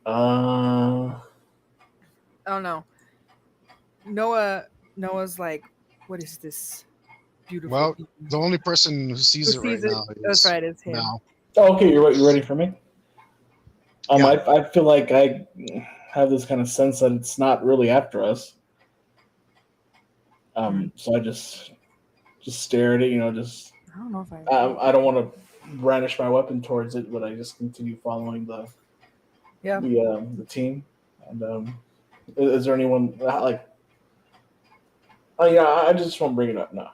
Oh no. Noah's like, what is this beautiful well, being? the only person who Who sees it right sees it? now That's is right, it's him. Mal. oh, okay, you're ready for me? Yeah. I feel like I have this kind of sense that it's not really after us. So I just stare at it, just I don't know if I. I don't want to brandish my weapon towards it, but I just continue following the team. And is there anyone like? Oh yeah, I just won't bring it up now.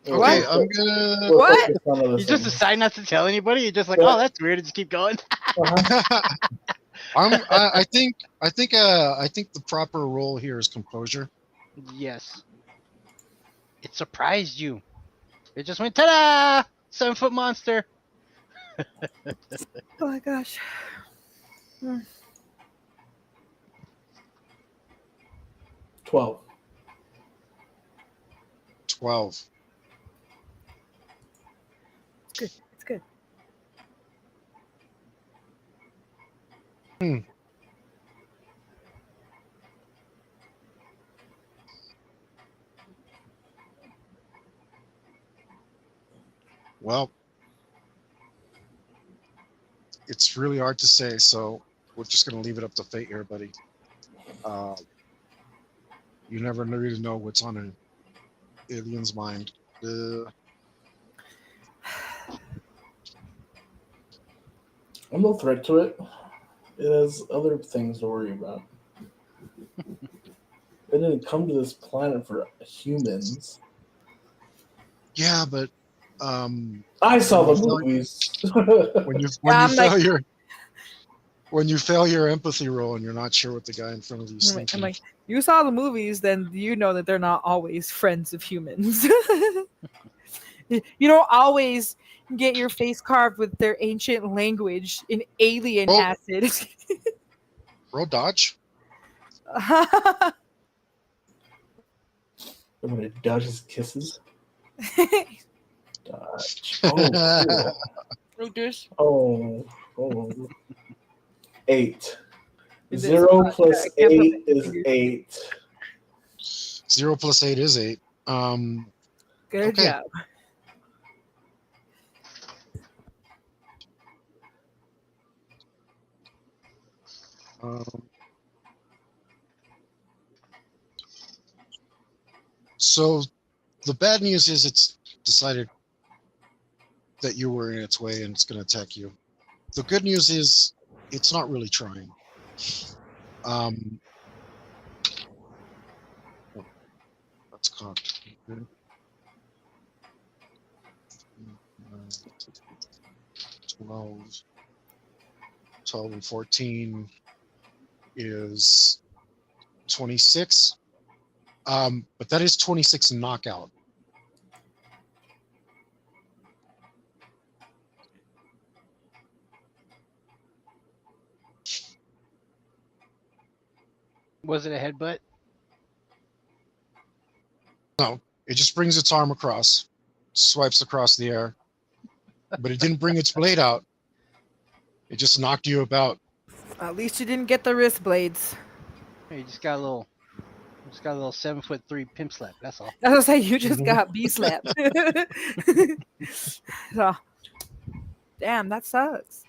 Okay, I'm gonna. We're What? focused on other You just things. decide not to tell anybody. You're just like, Yeah. oh, that's weird. And just keep going. I think the proper role here is composure. Yes. It surprised you. It just went ta-da! 7-foot monster. Oh my gosh. 12. 12. It's good. It's good. Well, it's really hard to say, so we're just gonna leave it up to fate here, buddy. You never really know what's on an alien's mind. I'm no threat to it. It has other things to worry about. It didn't come to this planet for humans. Yeah, but I saw the When you movies. when you fail your empathy roll and you're not sure what the guy in front of you is I'm thinking. like, you saw the movies, then you know that they're not always friends of humans. You don't always get your face carved with their ancient language in alien Oh. acid. Roll dodge. I'm gonna dodge his kisses. Dodge. Oh, cool. Oh. 8. It is 0 not- plus I can't put 8 my is fingers. 8. 0 plus 8 is 8. Good Okay. job. So the bad news is it's decided that you were in its way and it's going to attack you. The good news is it's not really trying. That's cocked. 12 and 14 is 26. But that is 26 knockout. Was it a headbutt? No, it just brings its arm across, swipes across the air, but it didn't bring its blade out. It just knocked you about. At least you didn't get the wrist blades. Hey, you just got a little 7'3" pimp slap. That's all. I was like, you just got B slapped. So, damn, that sucks.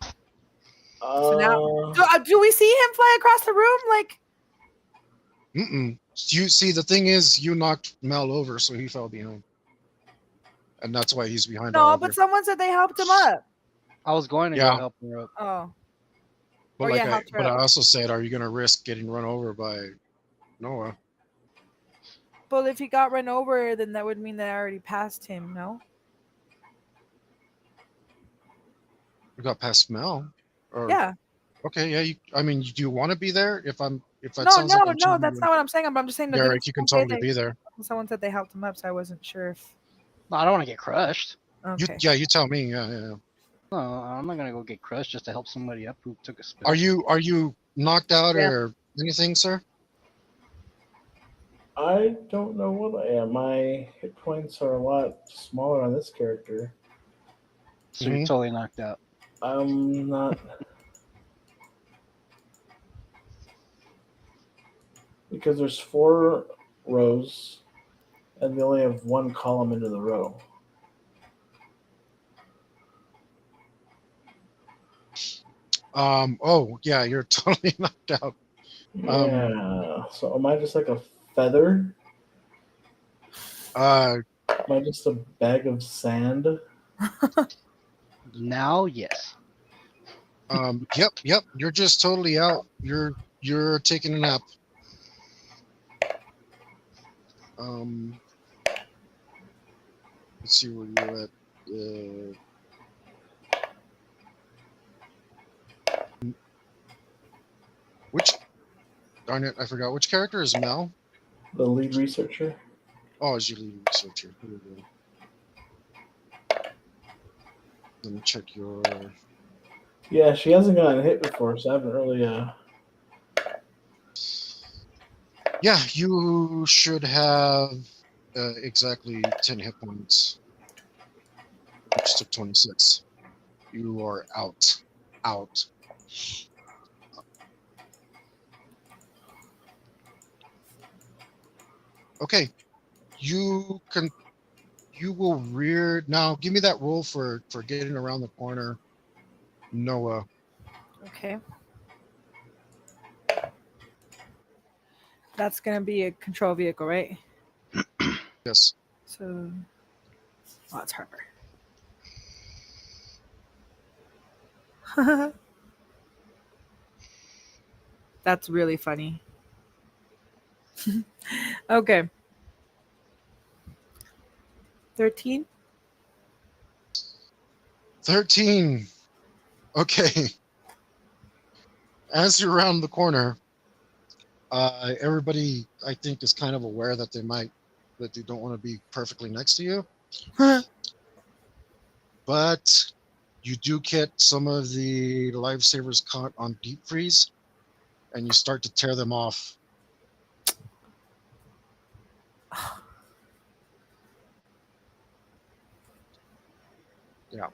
So now, do we see him fly across the room? Like, You see, the thing is, you knocked Mel over, so he fell behind, and that's why he's behind. no, but someone said they helped him up. I was going to Yeah. go help her up. Oh, But Or like yeah, helped her but I up. also said, are you gonna risk getting run over by Noah? But if he got run over, then that would mean that I already passed him. No. We got past Mel. Or Yeah. okay, yeah. I mean, do you want to be there? If that No, sounds no, like I'm no. cheating That's you, not what I'm saying. I'm just saying that didn't Derek, you can someone say totally be there. someone said they helped him up, so I wasn't sure if. No, I don't want to get crushed. Okay. You tell me. Yeah, yeah, yeah. No, I'm not gonna go get crushed just to help somebody up who took a spill. Are you knocked out Yeah. or anything, sir? I don't know what I am. My hit points are a lot smaller on this character. So you're Mhm. totally knocked out. I'm not. Because there's 4 rows, and they only have 1 column into the row. Oh yeah, you're totally knocked out. Yeah. So am I just like a feather? Uh, Am I just a bag of sand? Now, yes. yep. You're just totally out. You're taking a nap. Let's see where you're at. Which darn it, I forgot. Which character is Mel? The lead researcher? Oh, is your lead researcher. Here we go. Let me check your. Yeah, she hasn't gotten hit before, so I haven't really. Yeah, you should have exactly 10 hit points. You just took 26. You are out. Out. Okay. You will rear now. Give me that roll for getting around the corner, Noah. Okay. That's gonna be a control vehicle, right? Yes. So, oh, it's Harper. That's really funny. Okay. 13. 13. Okay. As you're around the corner, everybody I think is kind of aware that they don't want to be perfectly next to you. But you do get some of the lifesavers caught on deep freeze, and you start to tear them off. Yeah.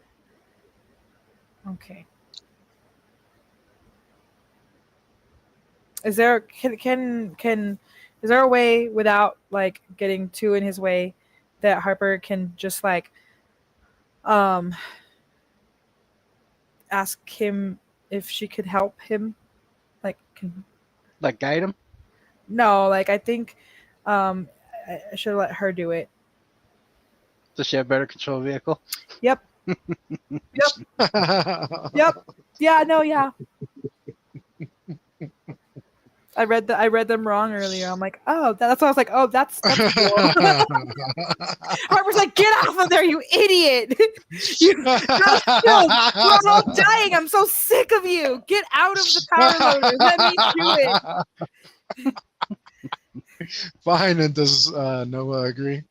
Okay. Is there can is there a way without like getting too in his way that Harper can just like ask him if she could help him? Like can Like guide him. no, like I think I should let her do it. Does she have better control vehicle? Yep. Yep. Yeah, no, yeah. I read them wrong earlier. I'm like, oh, that's why I was like, oh, that's cool. Harper's like, get off of there, you idiot! You got killed. We're all dying. I'm so sick of you. Get out of the power loader. Let me do it. Fine. And does Noah agree?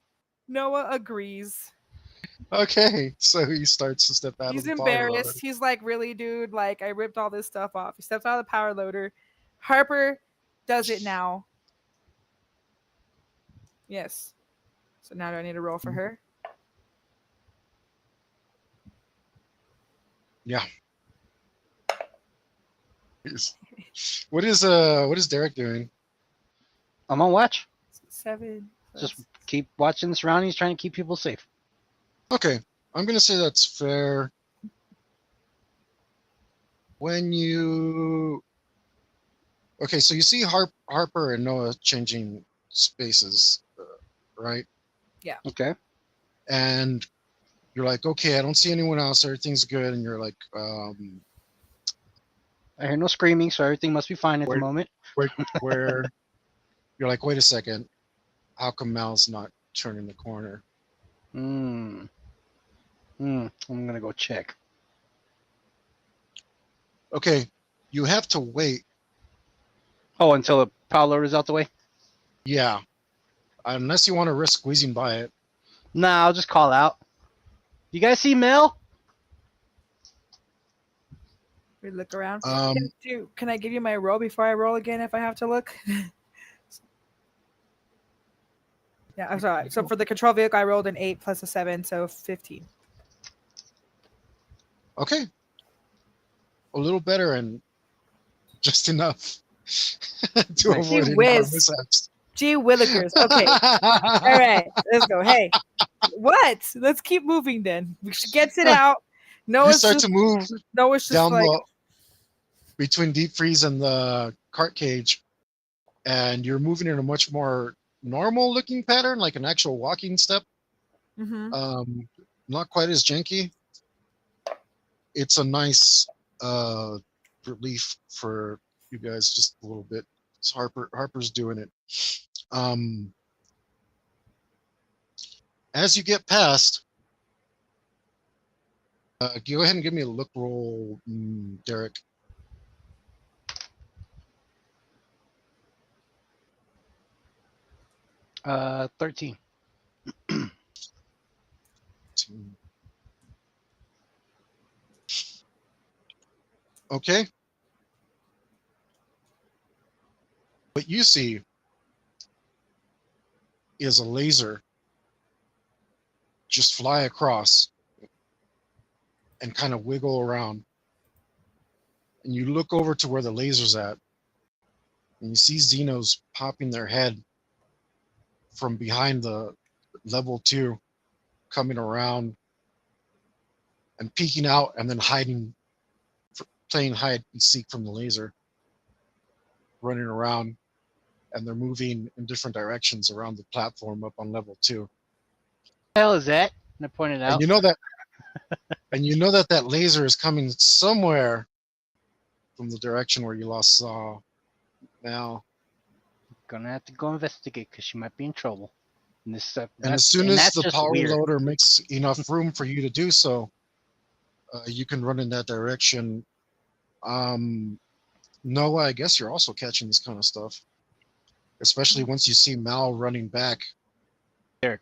Noah agrees. Okay, so he starts to step out He's of the power loader. embarrassed. He's like, really, dude? Like, I ripped all this stuff off. He steps out of the power loader. Harper does it now. Yes. So now do I need to roll for her? Yeah. What is Derek doing? I'm on watch. 7. Just keep watching the surroundings, trying to keep people safe. Okay, I'm gonna say that's fair. When you okay, so you see Harper and Noah changing spaces, right? Okay. And you're like, okay, I don't see anyone else. Everything's good, and you're like, I hear no screaming, so everything must be fine at the Where- moment. where you're like, wait a second, how come Mal's not turning the corner? I'm gonna go check. Okay, you have to wait. Oh, until the power loader is out the way? Yeah, unless you want to risk squeezing by it. Nah, I'll just call out. You guys see Mel? We look around. Um, Can I give you my roll before I roll again if I have to look? Yeah, I'm sorry. So for the control vehicle, I rolled an 8 plus a 7, so 15. Okay, a little better and just enough to Nice. avoid Gee any more whiz. mishaps. Gee willikers. Okay. All right. Let's go. Hey, what? Let's keep moving then. She gets it out. You Noah's start just, to move Noah's just down like, the between deep freeze and the cart cage, and you're moving in a much more normal looking pattern, like an actual walking step. mm-hmm. Not quite as janky. It's a nice relief for you guys, just a little bit. It's Harper's doing it. As you get past, go ahead and give me a look roll, Derek. 13. Okay. What you see is a laser just fly across and kind of wiggle around. And you look over to where the laser's at, and you see Xenos popping their head from behind the level 2, coming around and peeking out and then hiding, playing hide and seek from the laser, running around, and they're moving in different directions around the platform up on level 2. What the hell is that? And I pointed out. And you know that that laser is coming somewhere from the direction where you last saw Mal. Gonna have to go investigate because she might be in trouble. And this stuff. And as soon as that's the just power weird. loader makes enough room for you to do so, you can run in that direction. Noah, I guess you're also catching this kind of stuff, especially once you see Mal running back. Derek.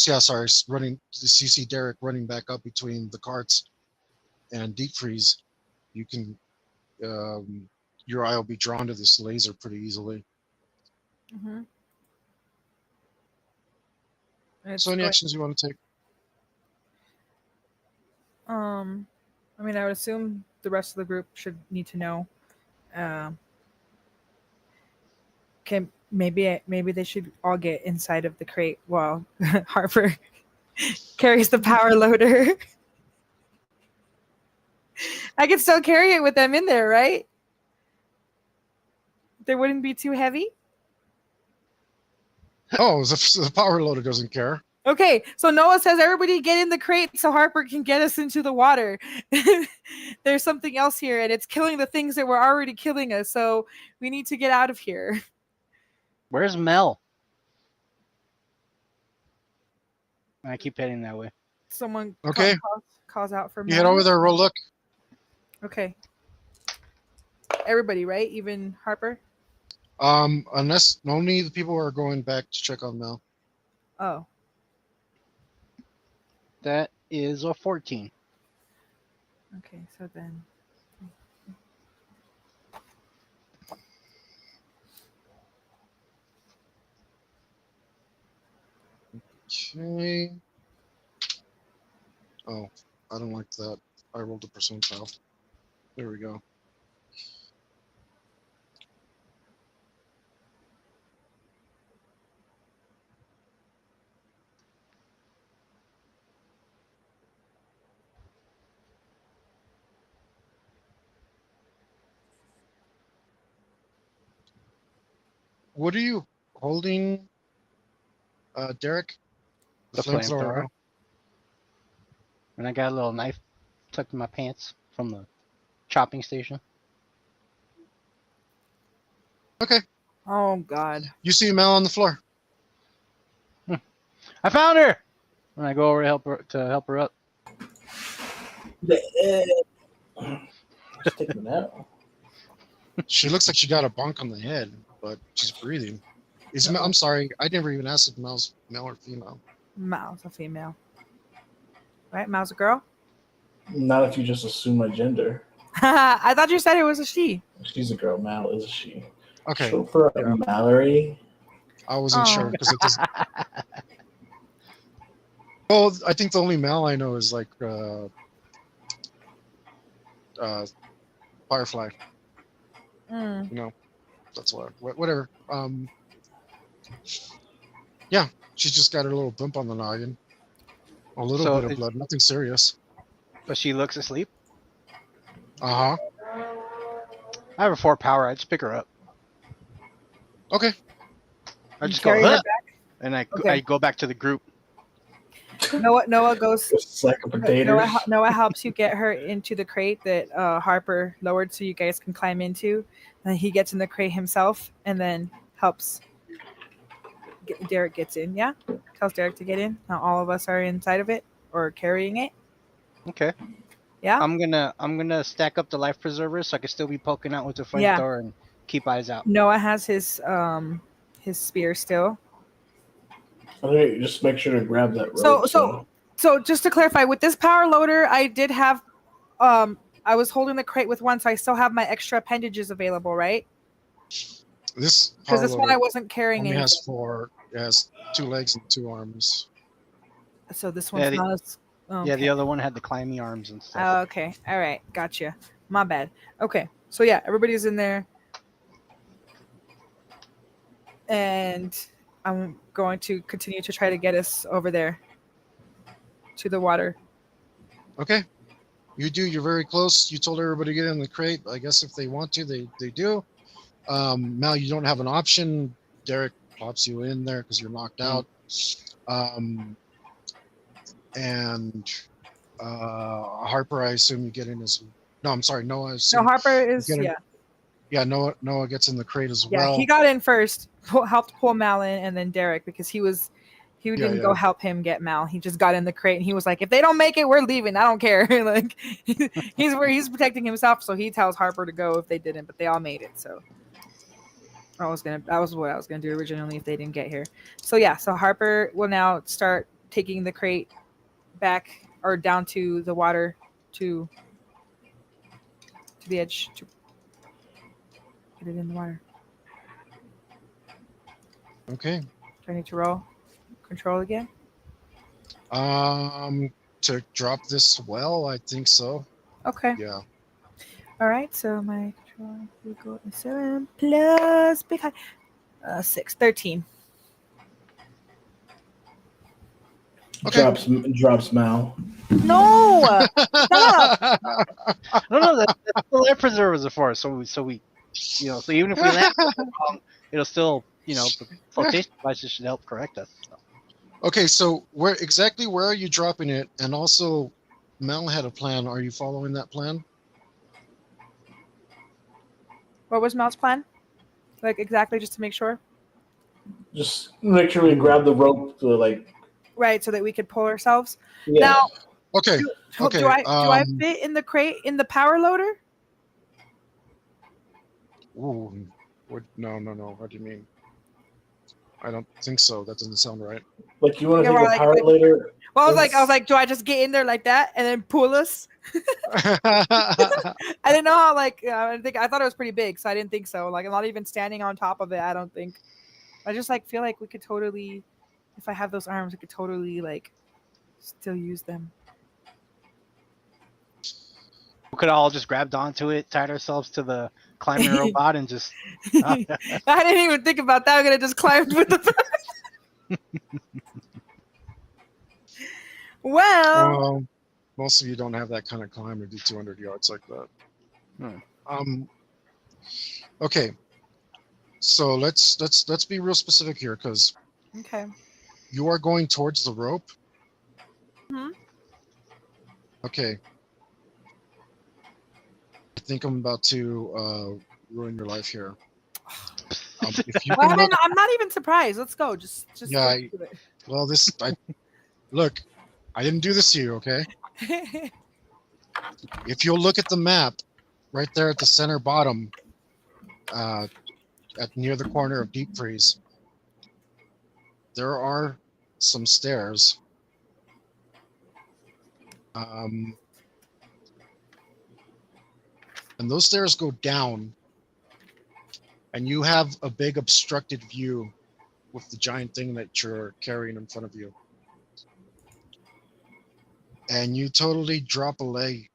Yeah, sorry, running. You see Derek running back up between the carts and deep freeze. You can, your eye will be drawn to this laser pretty easily. Mm-hmm. So any actions you want to take? I mean, I would assume the rest of the group should need to know. Okay, maybe they should all get inside of the crate while Harper carries the power loader. I could still carry it with them in there, right? They wouldn't be too heavy. Oh, the power loader doesn't care. Okay, so Noah says everybody get in the crate so Harper can get us into the water. There's something else here, and it's killing the things that were already killing us, so we need to get out of here. Where's Mel? I keep heading that way. Someone Okay. calls out for You Mel. head over there, roll look. Okay. Everybody, right? Even Harper? Unless only the people who are going back to check on Mel. Oh. That is a 14. Okay, so then. Okay. Oh, I don't like that. I rolled a percentile. There we go. What are you holding, Derek? The flamethrower. And I got a little knife tucked in my pants from the chopping station. Okay. Oh God. You see Mel on the floor. I found her. And I go over to help her up. Just taking it out. She looks like she got a bonk on the head, but she's breathing. I'm sorry, I never even asked if Mel's male or female. Mal's a female. Right? Mal's a girl? Not if you just assume my gender. I thought you said it was a she. She's a girl. Mal is a she. Okay. Short for Yeah. Mallory. I wasn't Oh. sure because it doesn't. Well, I think the only Mal I know is like Firefly. Mm. You know, that's whatever. Yeah, she's just got her little bump on the noggin. A little So bit of blood, nothing serious. But she looks asleep. Uh huh. I have a 4 power. I just pick her up. Okay. I You just go, carry her "Huh," back? and I Okay. go back to the group. Noah goes. Just like a potato. Noah helps you get her into the crate that Harper lowered so you guys can climb into. And he gets in the crate himself and then helps. Derek gets in. Yeah, tells Derek to get in. Now all of us are inside of it or carrying it. Okay. Yeah. I'm gonna stack up the life preservers so I can still be poking out with the front Yeah. door and keep eyes out. Noah has his spear still. Okay, just make sure to grab that rope. So just to clarify, with this power loader, I did have I was holding the crate with one, so I still have my extra appendages available, right? This Because power this one loader I wasn't carrying only anything. has 4. It has 2 legs and 2 arms. So this one's the- not as Yeah, the okay. other one had the climby arms and stuff. Oh, okay. All right. Gotcha. My bad. Okay. So yeah, everybody's in there. And I'm going to continue to try to get us over there to the water. Okay. You do. You're very close. You told everybody to get in the crate. I guess if they want to, they do. Mal, you don't have an option. Derek plops you in there because you're knocked out. And Harper, I assume you get in as. No, I'm sorry, Noah. I No, assume Harper is you get in- yeah. Yeah, Noah gets in the crate as Yeah, well. he got in first, helped pull Mal in, and then Derek because he didn't go help him get Mal. He just got in the crate and he was like, "If they don't make it, we're leaving. I don't care." Like he's protecting himself, so he tells Harper to go if they didn't, but they all made it. So that was what I was gonna do originally if they didn't get here. So yeah, so Harper will now start taking the crate back or down to the water to the edge to get it in the water. Okay. Do I need to roll control again? To drop this well, I think so. Okay. Yeah. All right. So my control will go to 7 plus big high 6, 13. Okay. Drops Mal. No. Stop. No, that's what the life preservers are for. So we, so even if we land wrong, it'll still, the flotation devices should help correct us. So. Okay, so where are you dropping it? And also, Mel had a plan. Are you following that plan? What was Mal's plan? Like exactly, just to make sure. Just make sure we grab the rope to Right, so that we could pull ourselves. Yeah. Now, Okay. Okay. do I fit in the crate in the power loader? Ooh, no. What do you mean? I don't think so. That doesn't sound right. Like you want to Yeah, take well, a power later? Well, I was like, do I just get in there like that and then pull us? I didn't know how. I thought it was pretty big, so I didn't think so. Like, I'm not even standing on top of it. I don't think. I just feel like we could totally, if I have those arms, we could totally still use them. We could all just grabbed onto it, tied ourselves to the climbing robot, and just. I didn't even think about that. I'm gonna just climb with the. Well, most of you don't have that kind of climb to do 200 yards like that. Okay, so let's be real specific here because okay. you are going towards the rope. Hmm. Okay. I think I'm about to ruin your life here. If you Why can am I look, not, I'm not even surprised. Let's go. Just yeah. let's do Well, look. I didn't do this to you, okay? it. If you'll look at the map, right there at the center bottom, at near the corner of Deep Freeze, there are some stairs. And those stairs go down, and you have a big obstructed view with the giant thing that you're carrying in front of you. And you totally drop a leg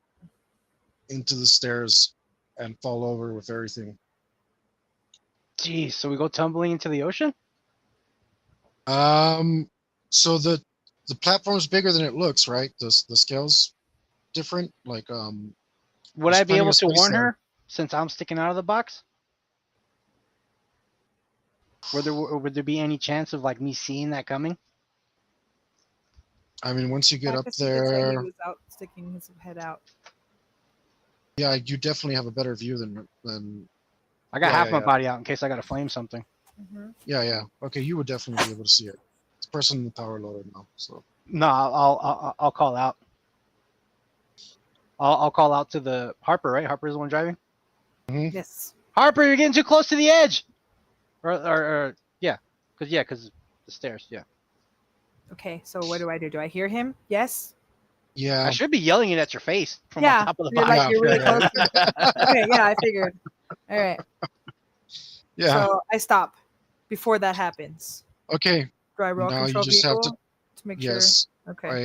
into the stairs and fall over with everything. Jeez, so we go tumbling into the ocean? So the platform's bigger than it looks, right? The scale's different. Like Would there's I be plenty able of to space warn there. her since I'm sticking out of the box? Would there be any chance of like me seeing that coming? I mean, once you get I up guess you could say he there, was out sticking his head out. yeah, you definitely have a better view than. I got Yeah, half yeah, my yeah. body out in case I gotta flame something. Mm-hmm. Yeah. Okay, you would definitely be able to see it. It's pressing the power loader now, so. No, I'll call out. I'll call out to the Harper, right? Harper's the one driving. Yes. Harper, you're getting too close to the edge. Or yeah, because the stairs. Yeah, Okay. So what do I do? Do I hear him? Yes. Yeah. I should be yelling it at your face from Yeah. on top of the You're box. like you're really yeah. close. Okay. Yeah. I figured. All right. Yeah. So I stop before that happens. Okay. Do I roll Now you control just have vehicle to make Yes. sure? Okay.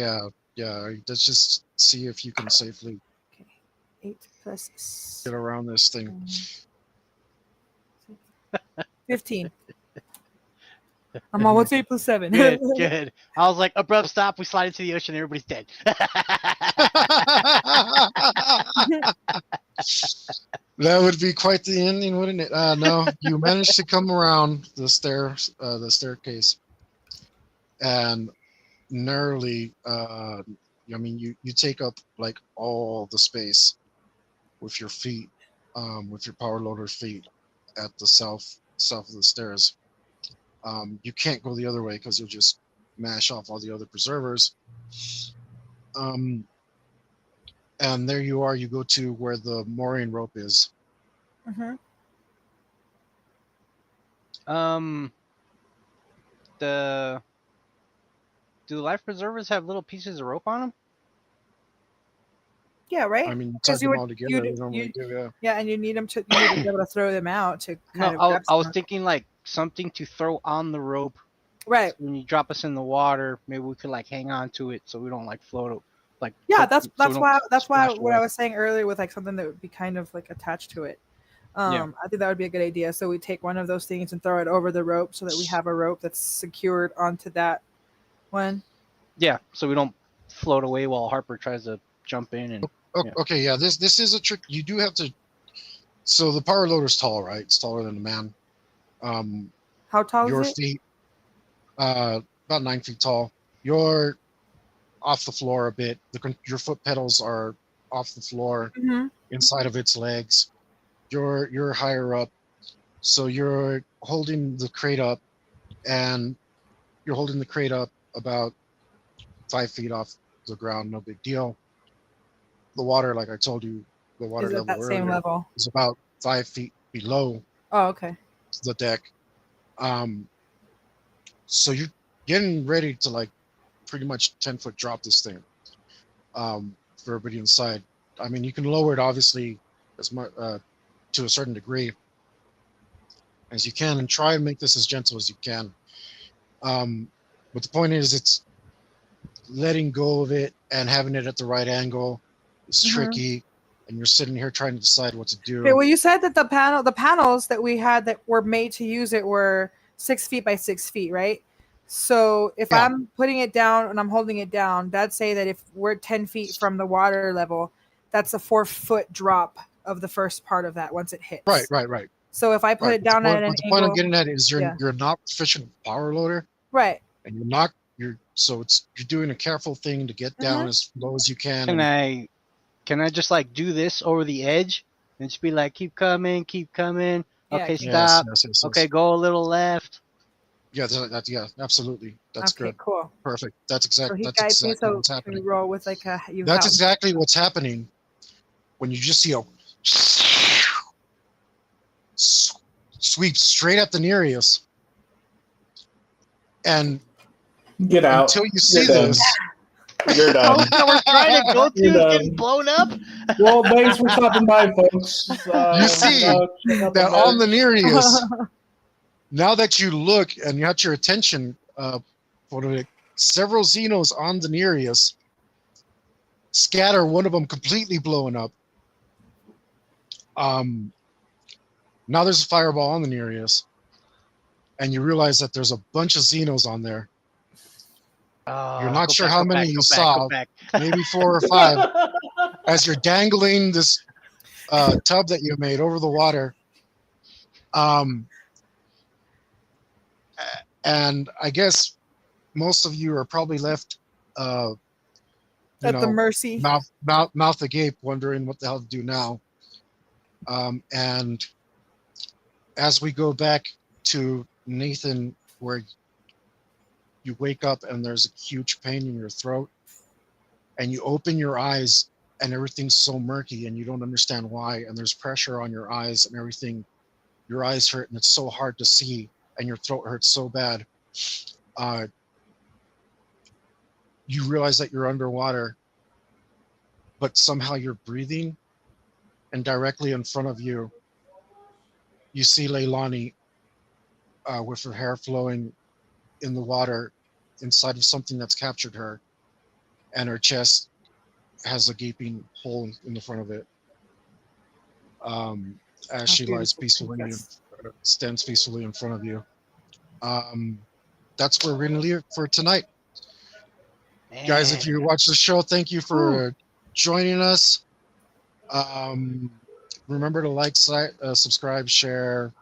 Yeah. Let's just see if you can safely 8 plus get around this thing. 15. I'm on what's 8 plus 7? Good, good. I was like, abrupt stop. We slide into the ocean. Everybody's dead. That would be quite the ending, wouldn't it? No, you managed to come around the staircase, and narrowly. I mean, you take up like all the space with your feet, with your power loader feet at the south of the stairs. You can't go the other way because you'll just mash off all the other preservers. And there you are. You go to where the mooring rope is. Mm-hmm. Do the life preservers have little pieces of rope on them? Yeah, right. I mean, Because tie them all together. They normally do, yeah. Yeah, and you need them to. You need to be able to throw them out to kind of. Grab I was some. thinking like something to throw on the rope. Right. When you drop us in the water, maybe we could like hang on to it so we don't like float. Like Yeah, that's so we don't why splash what I away. was saying earlier with like something that would be kind of like attached to it. Yeah. I think that would be a good idea. So we take one of those things and throw it over the rope so that we have a rope that's secured onto that one. Yeah, so we don't float away while Harper tries to jump in and. Okay, yeah. This is a trick. You do have to. So the power loader's tall, right? It's taller than a man. How tall Your is it? feet, about 9 feet tall. You're off the floor a bit. Your foot pedals are off the floor, Mm-hmm. inside of its legs. You're higher up, so you're holding the crate up, and you're holding the crate up about 5 feet off the ground. No big deal. The water, like I told you, the water Is it level that same earlier level? is about 5 feet below Oh, okay. the deck. So you're getting ready to like pretty much 10-foot drop this thing for everybody inside. I mean, you can lower it obviously as much to a certain degree as you can, and try and make this as gentle as you can. But the point is, it's letting go of it and having it at the right angle is tricky, and you're sitting here trying to decide what to do. Okay, well, you said that the panels that we had that were made to use it were 6 feet by 6 feet, right? So if I'm putting it down and I'm holding it down, that'd say that if we're 10 feet from the water level, that's a 4-foot drop of the first part of that once it hits. Right. So if I put it down at an the point I'm angle, getting at is you're not proficient with power loader, right? and you're doing a careful thing to get down as low as you can. Can I just like do this over the edge and just be like, keep coming, Yeah, Okay, keep- Yes, stop. yes, yes, yes. Okay, go a little left. Yeah, yeah, absolutely. That's okay, good. cool. Perfect. That's So he That's guides me. exactly So what's can we happening. roll with like a you? That's how- exactly what's happening when you just see a sweep straight at the Nereus, and Get out. until you You're see done. this, You're The done. house that we're trying to go to You're is done. getting blown up. Well, thanks for stopping by, folks. You see check out the that on the merch. Nereus, now that you look and you got your attention, several Xenos on the Nereus scatter, one of them completely blowing up. Now there's a fireball on the Nereus, and you realize that there's a bunch of Xenos on there. You're not Go sure back, how go many back, you go back, saw, go back. maybe 4 or 5, as you're dangling this tub that you made over the water. And I guess most of you are probably left, At the mercy. mouth agape, wondering what the hell to do now. And as we go back to Nathan, where you wake up and there's a huge pain in your throat, and you open your eyes and everything's so murky and you don't understand why, and there's pressure on your eyes and everything. Your eyes hurt and it's so hard to see, and your throat hurts so bad. You realize that you're underwater, but somehow you're breathing, and directly in front of you, you see Leilani with her hair flowing in the water inside of something that's captured her, and her chest has a gaping hole in the front of it. As she lies peacefully, stands peacefully in front of you. That's where we're going to leave it for tonight. Guys, if you watch the show, thank you for joining us. Remember to like, subscribe, share,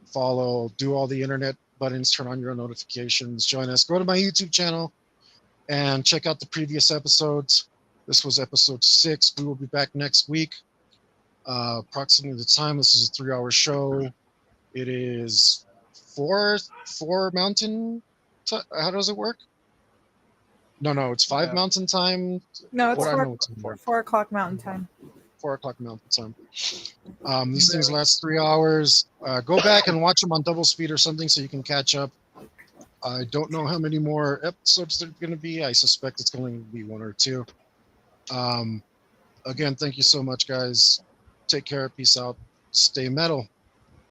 follow, do all the internet buttons, turn on your notifications, join us. Go to my YouTube channel and check out the previous episodes. This was episode 6. We will be back next week. Approximately the time. This is a 3-hour show. It is 4 mountain. How does it work? No, it's 5 mountain time. No, it's What I 4, know it's in there. 4 o'clock Mountain Time. 4 o'clock mountain time. These things last 3 hours. Go back and watch them on double speed or something so you can catch up. I don't know how many more episodes there are going to be. I suspect it's going to be 1 or 2. Again, thank you so much, guys. Take care. Peace out. Stay metal.